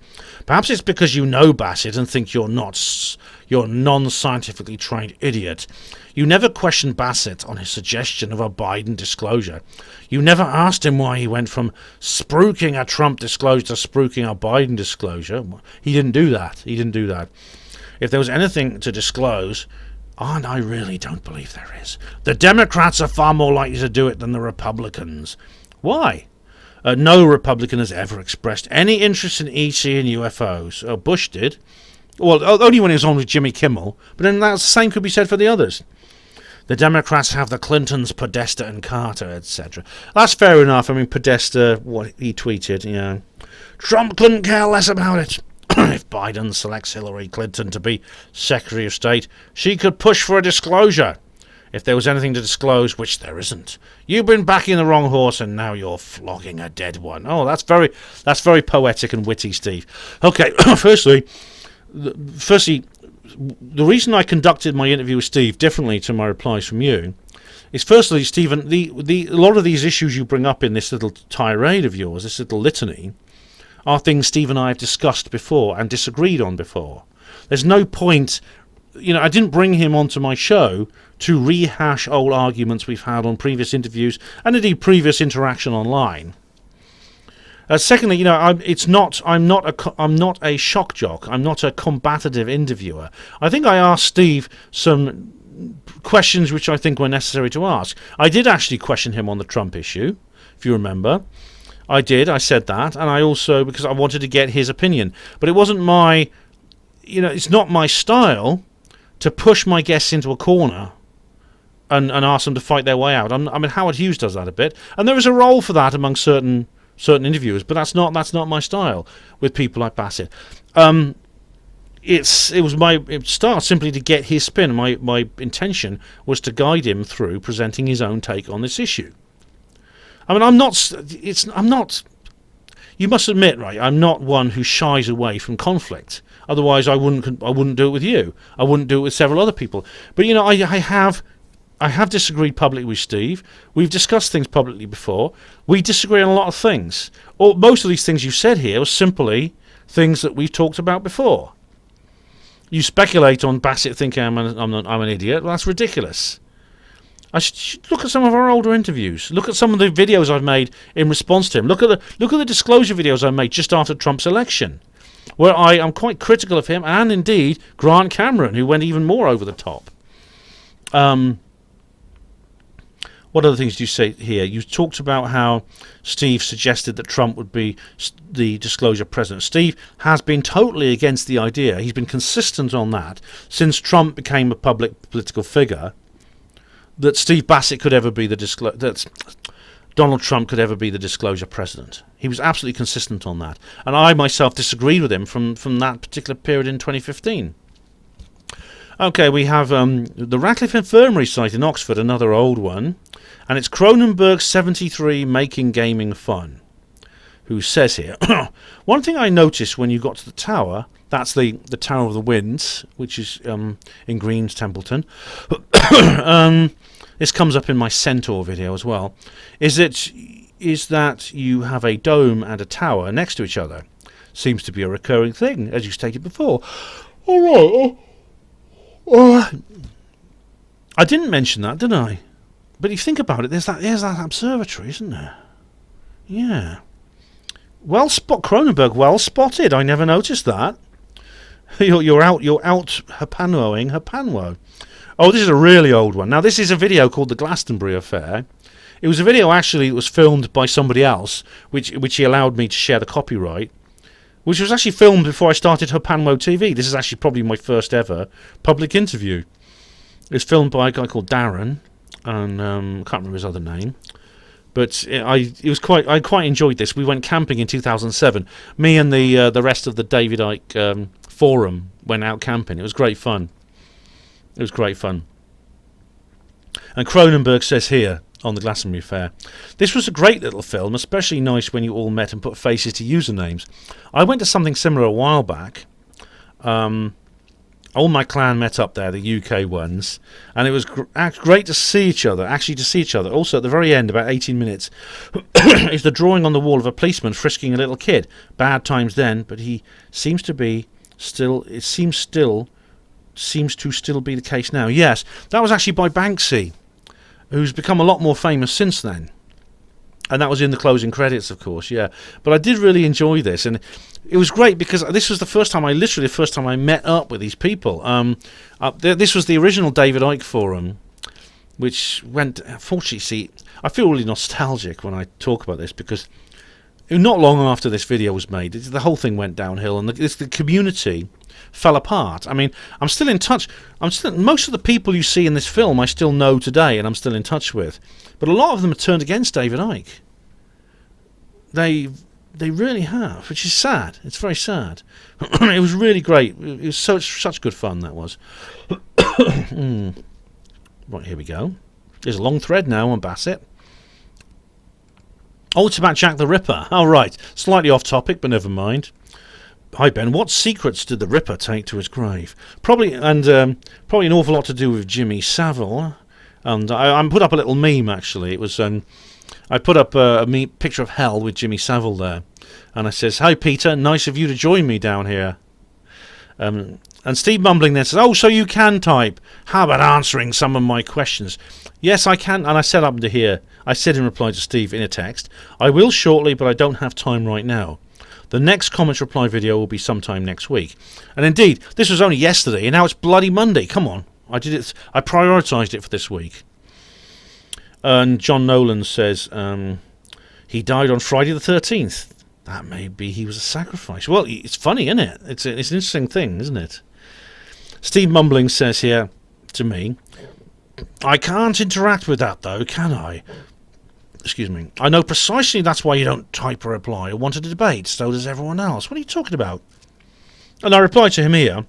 Perhaps it's because you know Bassett and think you're non-scientifically trained idiot. You never questioned Bassett on his suggestion of a Biden disclosure. You never asked him why he went from spruiking a Trump disclosure to spruiking a Biden disclosure. He didn't do that. If there was anything to disclose, and I really don't believe there is, the Democrats are far more likely to do it than the Republicans. Why? No Republican has ever expressed any interest in ET and UFOs. Bush did. Well, only when he was on with Jimmy Kimmel. But then the same could be said for the others. The Democrats have the Clintons, Podesta and Carter, etc. That's fair enough. I mean, Podesta, what he tweeted, Trump couldn't care less about it. If Biden selects Hillary Clinton to be Secretary of State, she could push for a disclosure. If there was anything to disclose, which there isn't. You've been backing the wrong horse and now you're flogging a dead one. Oh, that's very poetic and witty, Steve. Okay, firstly, the reason I conducted my interview with Steve differently to my replies from you is, firstly, Stephen, a lot of these issues you bring up in this little tirade of yours, this little litany, are things Steve and I have discussed before and disagreed on before. There's no point, I didn't bring him onto my show to rehash old arguments we've had on previous interviews and indeed previous interaction online. Secondly, I'm not a shock jock. I'm not a combative interviewer. I think I asked Steve some questions which I think were necessary to ask. I did actually question him on the Trump issue, if you remember. I did. I said that, and I also, because I wanted to get his opinion. But it wasn't my, it's not my style to push my guests into a corner and ask them to fight their way out. I mean, Howard Hughes does that a bit, and there is a role for that among certain interviewers, but that's not my style with people like Bassett. It starts simply to get his spin. My intention was to guide him through presenting his own take on this issue. I mean, I'm not. You must admit, right? I'm not one who shies away from conflict. Otherwise, I wouldn't do it with you. I wouldn't do it with several other people. But I have disagreed publicly with Steve. We've discussed things publicly before. We disagree on a lot of things. Most of these things you said here were simply things that we've talked about before. You speculate on Bassett thinking I'm an idiot. Well, that's ridiculous. I should look at some of our older interviews. Look at some of the videos I've made in response to him. Look at the disclosure videos I made just after Trump's election, where I am quite critical of him and indeed Grant Cameron, who went even more over the top. What other things do you say here? You talked about how Steve suggested that Trump would be the disclosure president. Steve has been totally against the idea. He's been consistent on that since Trump became a public political figure, that Steve Bassett could ever be that Donald Trump could ever be the disclosure president. He was absolutely consistent on that. And I myself disagreed with him from that particular period in 2015. Okay, we have the Radcliffe Infirmary site in Oxford, another old one, and it's Cronenberg 73 Making Gaming Fun, who says here, one thing I noticed when you got to the tower, that's the Tower of the Winds, which is in Green's Templeton, this comes up in my Centaur video as well, is that you have a dome and a tower next to each other. Seems to be a recurring thing, as you stated before. All right. I didn't mention that, did I? But if you think about it, there's that observatory, isn't there? Yeah. Cronenberg, well spotted. I never noticed that. You're out HPANWOing HPANWO. Oh, this is a really old one. Now, this is a video called The Glastonbury Affair. It was a video, actually, that was filmed by somebody else, which he allowed me to share the copyright, which was actually filmed before I started HPANWO TV. This is actually probably my first ever public interview. It was filmed by a guy called Darren, and I can't remember his other name. But I quite enjoyed this. We went camping in 2007. Me and the rest of the David Icke forum went out camping. It was great fun. And Cronenberg says here on the Glastonbury Fair, this was a great little film, especially nice when you all met and put faces to usernames. I went to something similar a while back. All my clan met up there, the UK ones, and it was great to see each other, Also, at the very end, about 18 minutes, is the drawing on the wall of a policeman frisking a little kid. Bad times then, but he seems to be still, it seems to still be the case now. Yes, that was actually by Banksy, who's become a lot more famous since then. And that was in the closing credits, of course, yeah. But I did really enjoy this, and it was great because this was the first time I met up with these people. This was the original David Icke forum, which went, fortunately, see, I feel really nostalgic when I talk about this because not long after this video was made, the whole thing went downhill, and the community fell apart. I mean, I'm still in touch. Most of the people you see in this film I still know today, and I'm still in touch with. But a lot of them have turned against David Icke. They really have, which is sad. It's very sad. It was really great. It was such good fun, that was. Right, here we go. There's a long thread now on Bassett. Oh, it's about Jack the Ripper. Oh, right. Slightly off topic, but never mind. Hi, Ben. What secrets did the Ripper take to his grave? Probably an awful lot to do with Jimmy Savile. And I put up a little meme, actually. It was I put up a picture of hell with Jimmy Savile there. And I says, "Hi, Peter. Nice of you to join me down here." And Steve Mumbling then says, "Oh, so you can type. How about answering some of my questions?" Yes, I can. And I said up to here, I said in reply to Steve in a text, "I will shortly, but I don't have time right now. The next comments reply video will be sometime next week." And indeed, this was only yesterday, and now it's bloody Monday. Come on. I did it. I prioritised it for this week. And John Nolan says he died on Friday the 13th. That may be he was a sacrifice. Well, it's funny, isn't it? It's an interesting thing, isn't it? Steve Mumbling says here to me, "I can't interact with that, though, can I? Excuse me. I know precisely that's why you don't type a reply or want to debate. So does everyone else. What are you talking about?" And I replied to him here.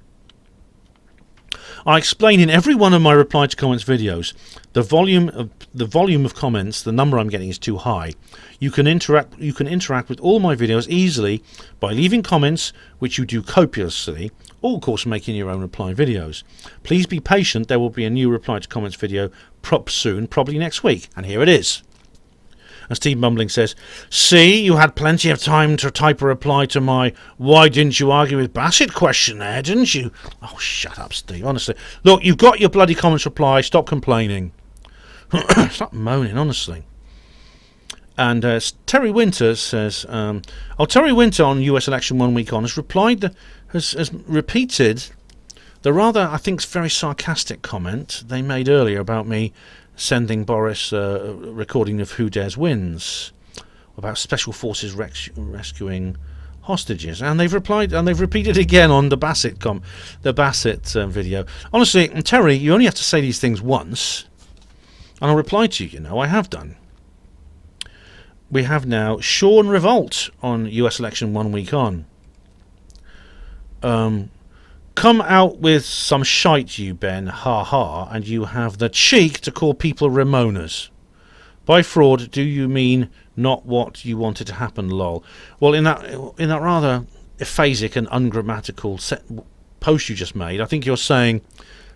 I explain in every one of my reply to comments videos, the volume of comments, the number I'm getting is too high. You can interact with all my videos easily by leaving comments, which you do copiously, or of course making your own reply videos. Please be patient, there will be a new reply to comments video soon, probably next week, and here it is. And Steve Mumbling says, "See, you had plenty of time to type a reply to my 'Why didn't you argue with Bassett' question there, didn't you?" Oh, shut up, Steve, honestly. Look, you've got your bloody comments reply, stop complaining. Stop moaning, honestly. And Terry Winter says, Terry Winter on US election 1 week on has repeated the rather, I think, very sarcastic comment they made earlier about me sending Boris a recording of Who Dares Wins about special forces rescuing hostages, and they've replied and they've repeated again on the Bassett video. Honestly, Terry, you only have to say these things once, and I'll reply to you. I have done. We have now Sean Revolt on US election 1 week on. Come out with some shite, you Ben, ha ha, and you have the cheek to call people Ramonas. By fraud, do you mean not what you wanted to happen, lol? Well, in that rather aphasic and ungrammatical post you just made, I think you're saying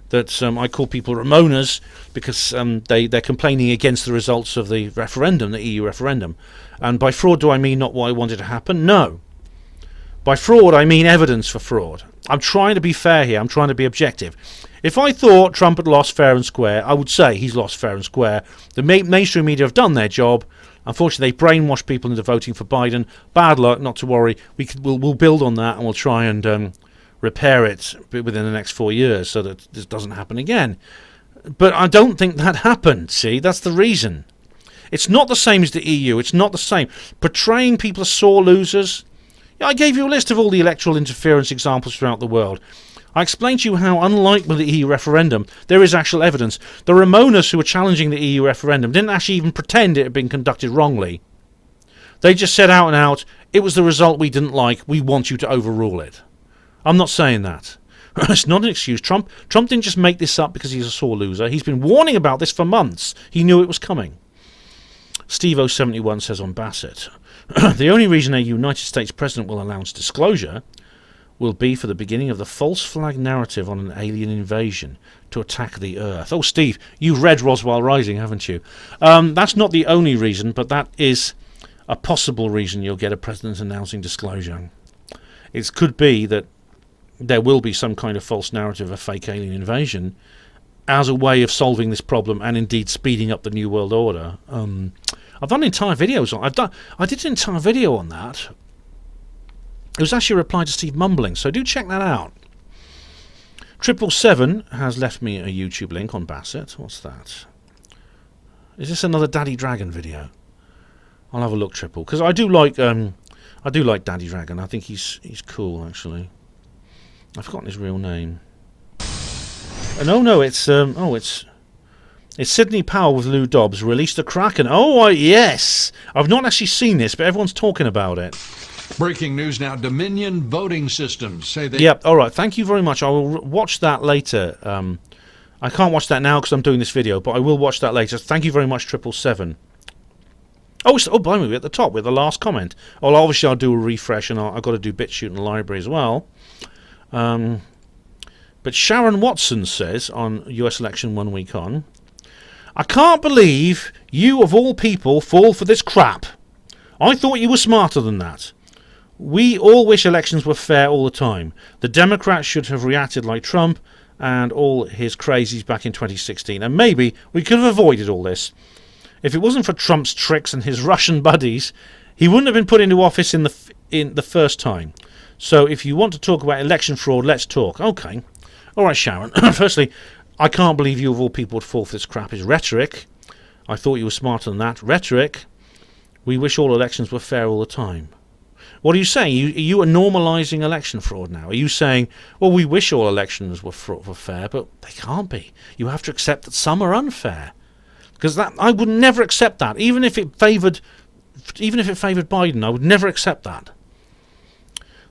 that I call people Ramonas because they're complaining against the results of the referendum, the EU referendum. And by fraud, do I mean not what I wanted to happen? No. By fraud, I mean evidence for fraud. I'm trying to be fair here. I'm trying to be objective. If I thought Trump had lost fair and square, I would say he's lost fair and square. The mainstream media have done their job. Unfortunately, they brainwashed people into voting for Biden. Bad luck, not to worry. We'll build on that, and we'll try and repair it within the next 4 years so that this doesn't happen again. But I don't think that happened. See, that's the reason. It's not the same as the EU. It's not the same. Portraying people as sore losers. I gave you a list of all the electoral interference examples throughout the world. I explained to you how, unlike with the EU referendum, there is actual evidence. The Ramonas who were challenging the EU referendum didn't actually even pretend it had been conducted wrongly. They just said out and out, it was the result we didn't like, we want you to overrule it. I'm not saying that. It's not an excuse. Trump didn't just make this up because he's a sore loser. He's been warning about this for months. He knew it was coming. Steve071 says on Bassett, the only reason a United States president will announce disclosure will be for the beginning of the false flag narrative on an alien invasion to attack the Earth. Oh, Steve, you've read Roswell Rising, haven't you? That's not the only reason, but that is a possible reason you'll get a president announcing disclosure. It could be that there will be some kind of false narrative of fake alien invasion as a way of solving this problem and indeed speeding up the New World Order. I've done entire videos on. I did an entire video on that. It was actually a reply to Steve mumbling, so do check that out. 777 has left me a YouTube link on Bassett. What's that? Is this another Daddy Dragon video? I'll have a look, Triple, because I do like Daddy Dragon. I think he's cool, actually. I've forgotten his real name. No, it's Sidney Powell with Lou Dobbs released a Kraken. Oh, yes! I've not actually seen this, but everyone's talking about it. Breaking news now. Dominion voting systems say they... Yep, all right. Thank you very much. I will watch that later. I can't watch that now because I'm doing this video, but I will watch that later. Thank you very much, 777. Oh, by the way, at the top with the last comment. Oh, obviously I'll do a refresh, and I've got to do BitChute in the library as well. But Sharon Watson says on US election 1 week on, I can't believe you of all people fall for this crap. I thought you were smarter than that. We all wish elections were fair all the time. The Democrats should have reacted like Trump and all his crazies back in 2016, and maybe we could have avoided all this. If it wasn't for Trump's tricks and his Russian buddies, he wouldn't have been put into office in the first time. So if you want to talk about election fraud, let's talk. Okay. All right, Sharon. Firstly, I can't believe you of all people would fall for this crap. Is rhetoric. I thought you were smarter than that. Rhetoric. We wish all elections were fair all the time. What are you saying? You are normalising election fraud now. Are you saying, well, we wish all elections were fair, but they can't be. You have to accept that some are unfair. Because that I would never accept that. Even if it favoured Biden, I would never accept that.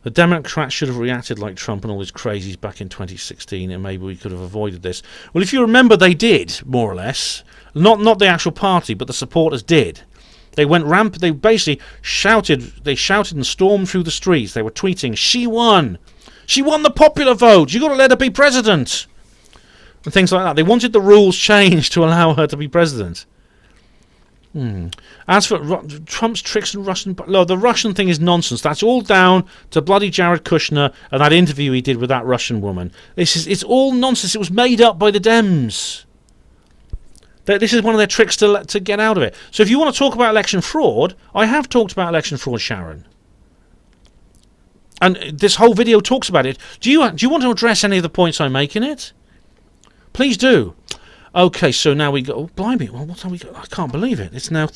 The Democrats should have reacted like Trump and all his crazies back in 2016, and maybe we could have avoided this. Well, if you remember, they did, more or less. Not the actual party, but the supporters did. They went They basically shouted. They shouted and stormed through the streets. They were tweeting, "She won! She won the popular vote! You got to let her be president!" And things like that. They wanted the rules changed to allow her to be president. As for Trump's tricks and Russian... No, the Russian thing is nonsense. That's all down to bloody Jared Kushner and that interview he did with that Russian woman. It's all nonsense. It was made up by the Dems. This is one of their tricks to get out of it. So if you want to talk about election fraud, I have talked about election fraud, Sharon. And this whole video talks about it. Do you want to address any of the points I make in it? Please do. Okay, so now we go... Oh, blimey, well, what time we got? I can't believe it. It's now...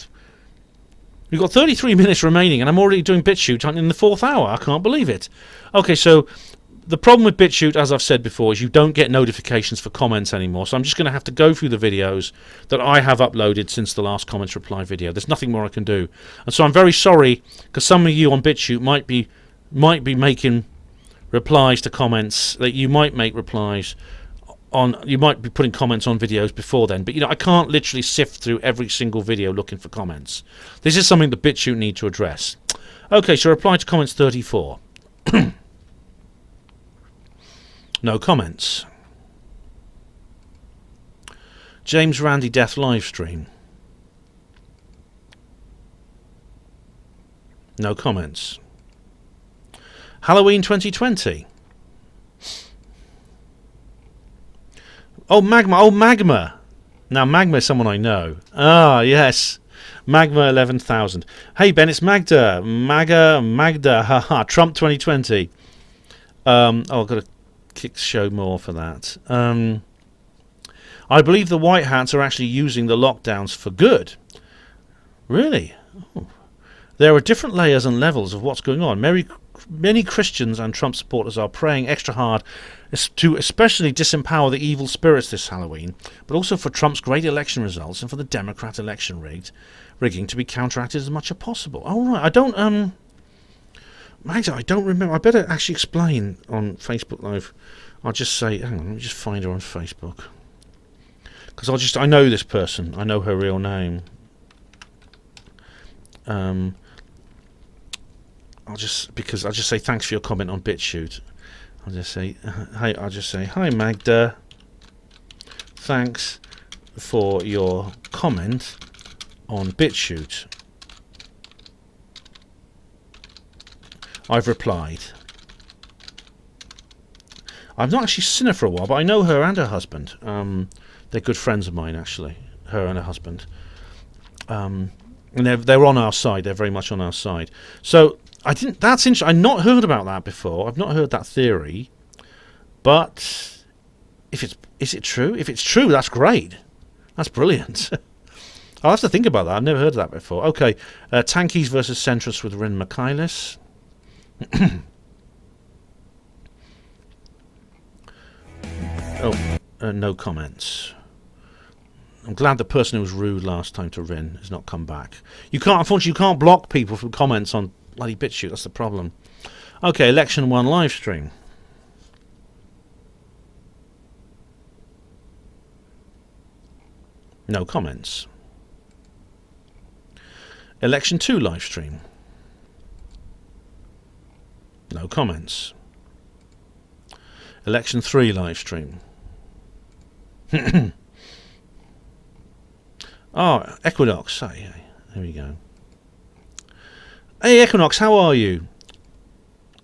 We've got 33 minutes remaining, and I'm already doing BitChute in the 4th hour. I can't believe it. Okay, so the problem with BitChute, as I've said before, is you don't get notifications for comments anymore. So I'm just going to have to go through the videos that I have uploaded since the last comments reply video. There's nothing more I can do. And so I'm very sorry, because some of you on BitChute might be making replies to comments, that you might make replies... You might be putting comments on videos before then, but I can't literally sift through every single video looking for comments. This is something that BitChute need to address. Okay, so reply to comments 34. No comments. James Randi death livestream. No comments. Halloween 2020. Oh, Magma. Oh, Magma. Now, Magma is someone I know. Ah, yes. Magma 11,000. Hey, Ben, it's Magda. Magda. Haha. Trump 2020. I've got to kick the show more for that. I believe the White Hats are actually using the lockdowns for good. Really? Oh. There are different layers and levels of what's going on. Many Christians and Trump supporters are praying extra hard to especially disempower the evil spirits this Halloween, but also for Trump's great election results and for the Democrat election rigging to be counteracted as much as possible. Oh, right. Magda, I don't remember. I better actually explain on Facebook Live I'll just say, hang on, let me just find her on Facebook. Because I know this person. I know her real name. I'll just say thanks for your comment on BitChute. I'll just say hi Magda. Thanks for your comment on BitChute. I've replied. I've not actually seen her for a while, but I know her and her husband. They're good friends of mine, actually. Her and her husband. And they're on our side. They're very much on our side. So that's interesting. I've not heard about that before. I've not heard that theory. But is it true? If it's true, that's great. That's brilliant. I'll have to think about that. I've never heard of that before. Okay, Tankies versus Centrists with Rin Michaelis. No comments. I'm glad the person who was rude last time to Rin has not come back. Unfortunately, you can't block people from comments on bloody BitChute. That's the problem. Okay, Election 1 live stream. No comments. Election 2 live stream. No comments. Election 3 live stream. Oh, Equinox. Hey, there we go. Hey, Equinox, how are you?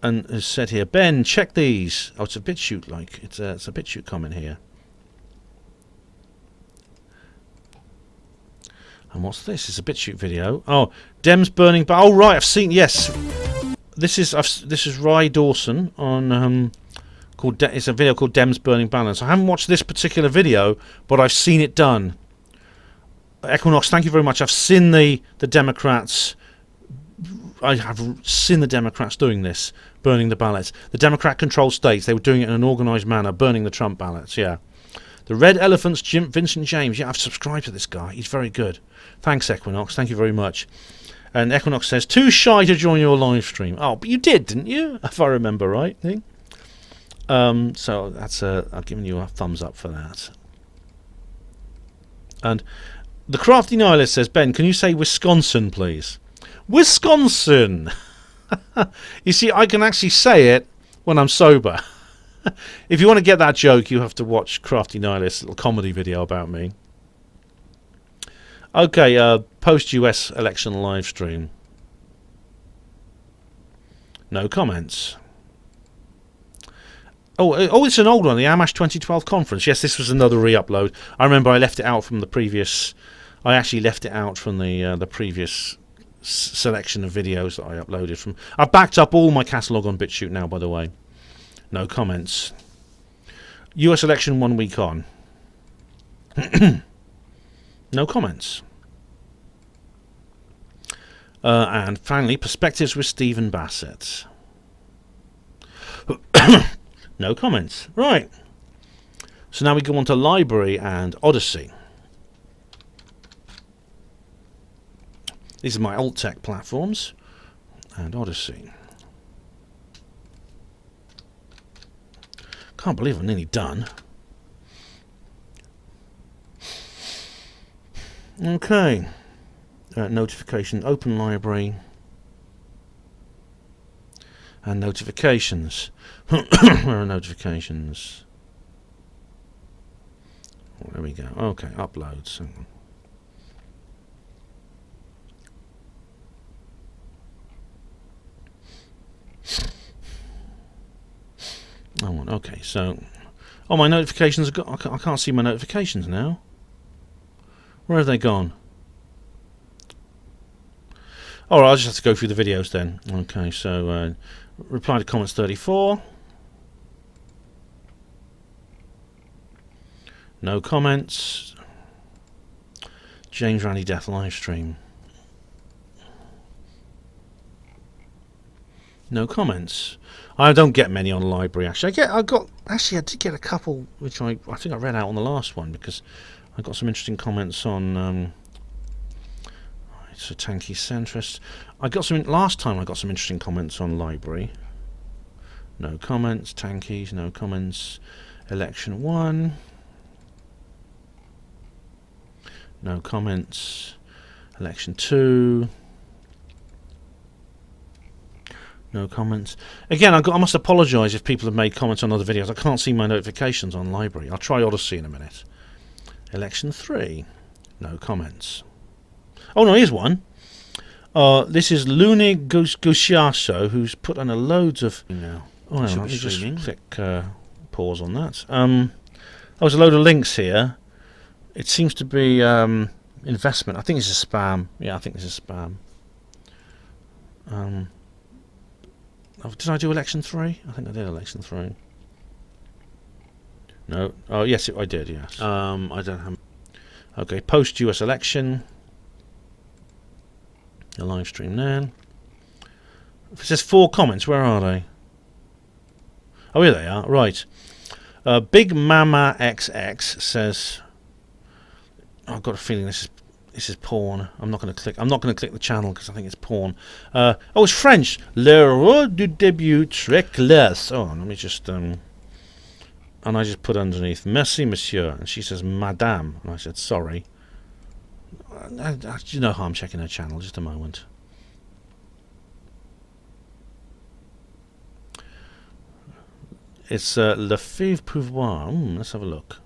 And has said here, Ben, check these. Oh, it's a BitChute like. It's a BitChute comment here. And what's this? It's a BitChute video. Oh, Dems burning. Oh, right, I've seen. Yes, this is Rye Dawson on it's a video called Dems Burning Balance. I haven't watched this particular video, but I've seen it done. Equinox, thank you very much. I've seen the Democrats. I have seen the Democrats doing this, burning the ballots. The Democrat-controlled states, they were doing it in an organised manner, burning the Trump ballots. Yeah. The Red Elephants, Vincent James. Yeah, I've subscribed to this guy. He's very good. Thanks, Equinox. Thank you very much. And Equinox says, too shy to join your live stream. Oh, but you did, didn't you? If I remember right. So that's I've given you a thumbs up for that. And the Crafty Nihilist says, Ben, can you say Wisconsin, please? Wisconsin! You see, I can actually say it when I'm sober. If you want to get that joke, you have to watch Crafty Nihilist's little comedy video about me. Okay, post-US election live stream. No comments. Oh, it's an old one, the Amash 2012 conference. Yes, this was another re-upload. I remember I left it out from the previous... I actually left it out from the previous selection of videos that I uploaded from. I've backed up all my catalogue on BitChute now, by the way. No comments. US election 1 week on. No comments. And finally, Perspectives with Stephen Bassett. No comments. Right. So now we go on to Library and Odyssey. These are my alt-tech platforms. And Odyssey. Can't believe I'm nearly done. Okay. Notification. Open Library. And notifications. Where are notifications? Oh, there we go. Okay, uploads. Okay, so... Oh, my notifications have got... I can't see my notifications now. Where have they gone? Alright, I'll just have to go through the videos then. Okay, so... reply to comments 34. No comments. James Randi Death live stream. No comments. I don't get many on Library actually. I did get a couple which I think I read out on the last one because I got some interesting comments on it's a tanky centrist. Last time I got some interesting comments on Library. No comments. Tankies, no comments. Election 1. No comments. Election 2. No comments. Again, I must apologise if people have made comments on other videos. I can't see my notifications on Library. I'll try Odyssey in a minute. Election 3. No comments. Oh no, here's one. This is Lune Gusciaso, who's put on a loads of... Now. Oh, no, let me just click pause on that. There's a load of links here. It seems to be investment. I think this is spam. Yeah, I think this is spam. Did I do election 3? I think I did election 3. No. Oh, yes, I did, yes. I don't have... Okay, post-US election. A live stream there. It says 4 comments. Where are they? Oh, here they are. Right. Big Mama XX says... Oh, I've got a feeling this is porn. I'm not going to click the channel because I think it's porn. Oh, it's French. Le roi du début très classe. Oh, let me just and I just put underneath merci monsieur, and she says madame, and I said sorry. You know how I'm checking her channel. Just a moment. It's Le Fève Pouvoir. Let's have a look.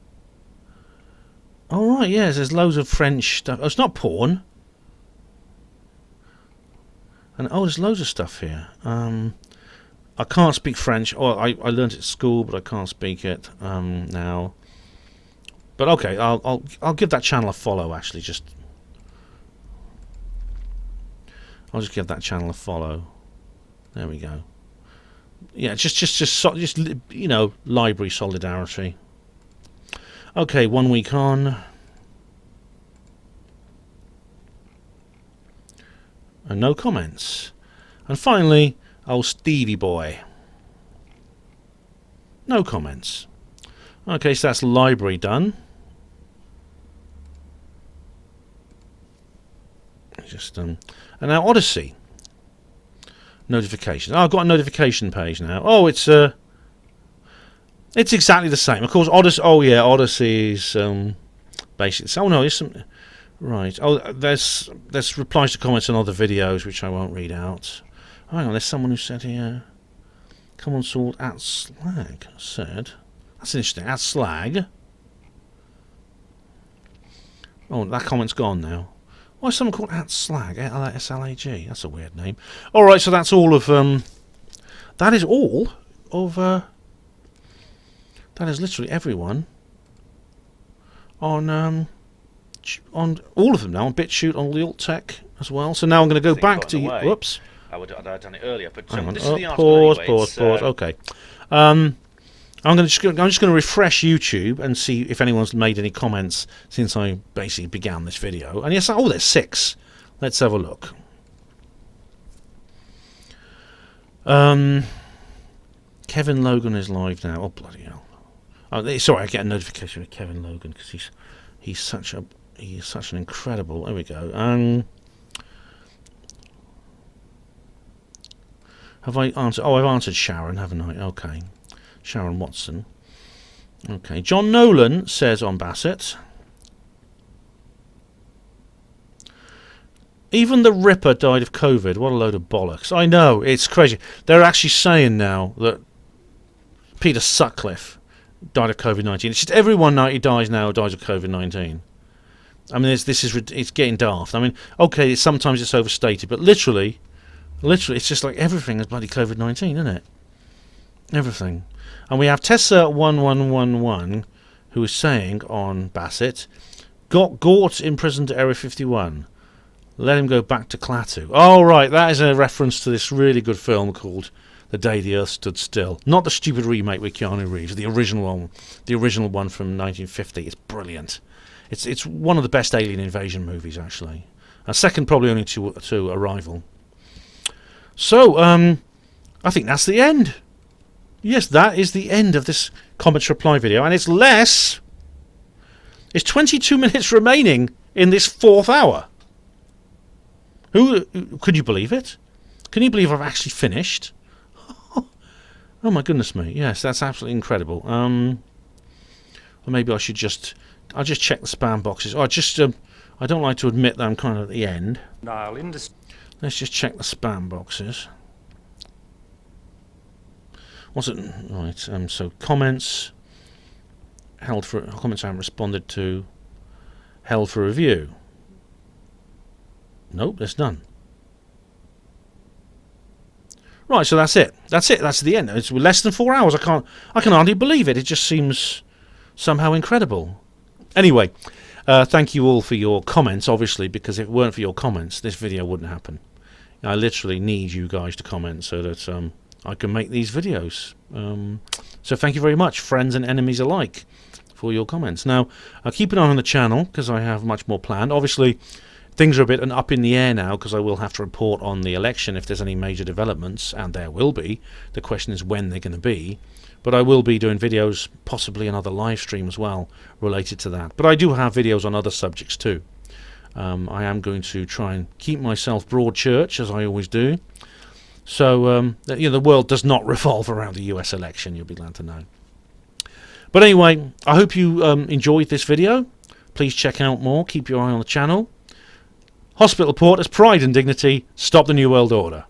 Oh, right, yes, there's loads of French stuff. Oh, it's not porn. And oh, there's loads of stuff here. I can't speak French. Oh, I learned it at school, but I can't speak it now. But okay, I'll give that channel a follow. Actually, I'll just give that channel a follow. There we go. Yeah, just you know, library solidarity. Okay, 1 week on. And no comments. And finally, old Stevie boy. No comments. Okay, so that's library done. And now Odyssey. Notifications. Oh, I've got a notification page now. Oh, it's exactly the same. Of course, Odyssey. Oh yeah, Odyssey's basically. Oh no, there's some. Right. Oh, there's replies to comments on other videos which I won't read out. Oh, hang on, there's someone who said here. Come on, sword at slag. Said. That's interesting. At slag. Oh, that comment's gone now. Why is someone called at slag? S-L-A-G. That's a weird name. All right, so that's all of that is all of that is literally everyone on all of them now, on BitChute, on all the alt tech as well. So now I'm going to go back to you. Whoops. I'd done it earlier, but this is the article anyway. Pause. Okay. I'm just going to refresh YouTube and see if anyone's made any comments since I basically began this video. And yes, oh, there's 6. Let's have a look. Kevin Logan is live now. Oh bloody hell! Oh, sorry, I get a notification with Kevin Logan because he's such an incredible. There we go. Have I answered? Oh, I've answered Sharon, haven't I? Okay. Sharon Watson. Okay. John Nolan says on Bassett. Even the Ripper died of COVID. What a load of bollocks. I know, it's crazy. They're actually saying now that Peter Sutcliffe died of COVID-19. It's just everyone now he dies now dies of COVID-19. I mean, it's getting daft. I mean, okay, sometimes it's overstated, but literally, it's just like everything is bloody COVID-19, isn't it? Everything. And we have Tessa1111 who is saying on Bassett, got Gort imprisoned at Area 51. Let him go back to Klaatu. Oh, right, that is a reference to this really good film called The Day the Earth Stood Still. Not the stupid remake with Keanu Reeves, the original one from 1950. It's brilliant. It's one of the best alien invasion movies, actually. Second probably only to Arrival. So, I think that's the end. Yes, that is the end of this comments reply video, and it's 22 minutes remaining in this 4th hour. Could you believe it? Can you believe I've actually finished? Oh my goodness me! Yes, that's absolutely incredible. Or maybe I'll just check the spam boxes. Oh, I don't like to admit that I'm kind of at the end. Let's just check the spam boxes. What's it? Right. So comments comments I haven't responded to. Held for review. Nope, there's none. Right, so that's it. That's it. That's the end. It's less than 4 hours. I can hardly believe it. It just seems somehow incredible. Anyway, thank you all for your comments, obviously, because if it weren't for your comments, this video wouldn't happen. I literally need you guys to comment so that I can make these videos. So thank you very much, friends and enemies alike, for your comments. Now, keep an eye on the channel, because I have much more planned. Obviously, things are a bit up in the air now, because I will have to report on the election if there's any major developments, and there will be. The question is when they're going to be. But I will be doing videos, possibly another live stream as well, related to that. But I do have videos on other subjects too. I am going to try and keep myself broad church, as I always do. So, the world does not revolve around the US election, you'll be glad to know. But anyway, I hope you enjoyed this video. Please check out more. Keep your eye on the channel. Hospital Port as pride and dignity. Stop the New World Order.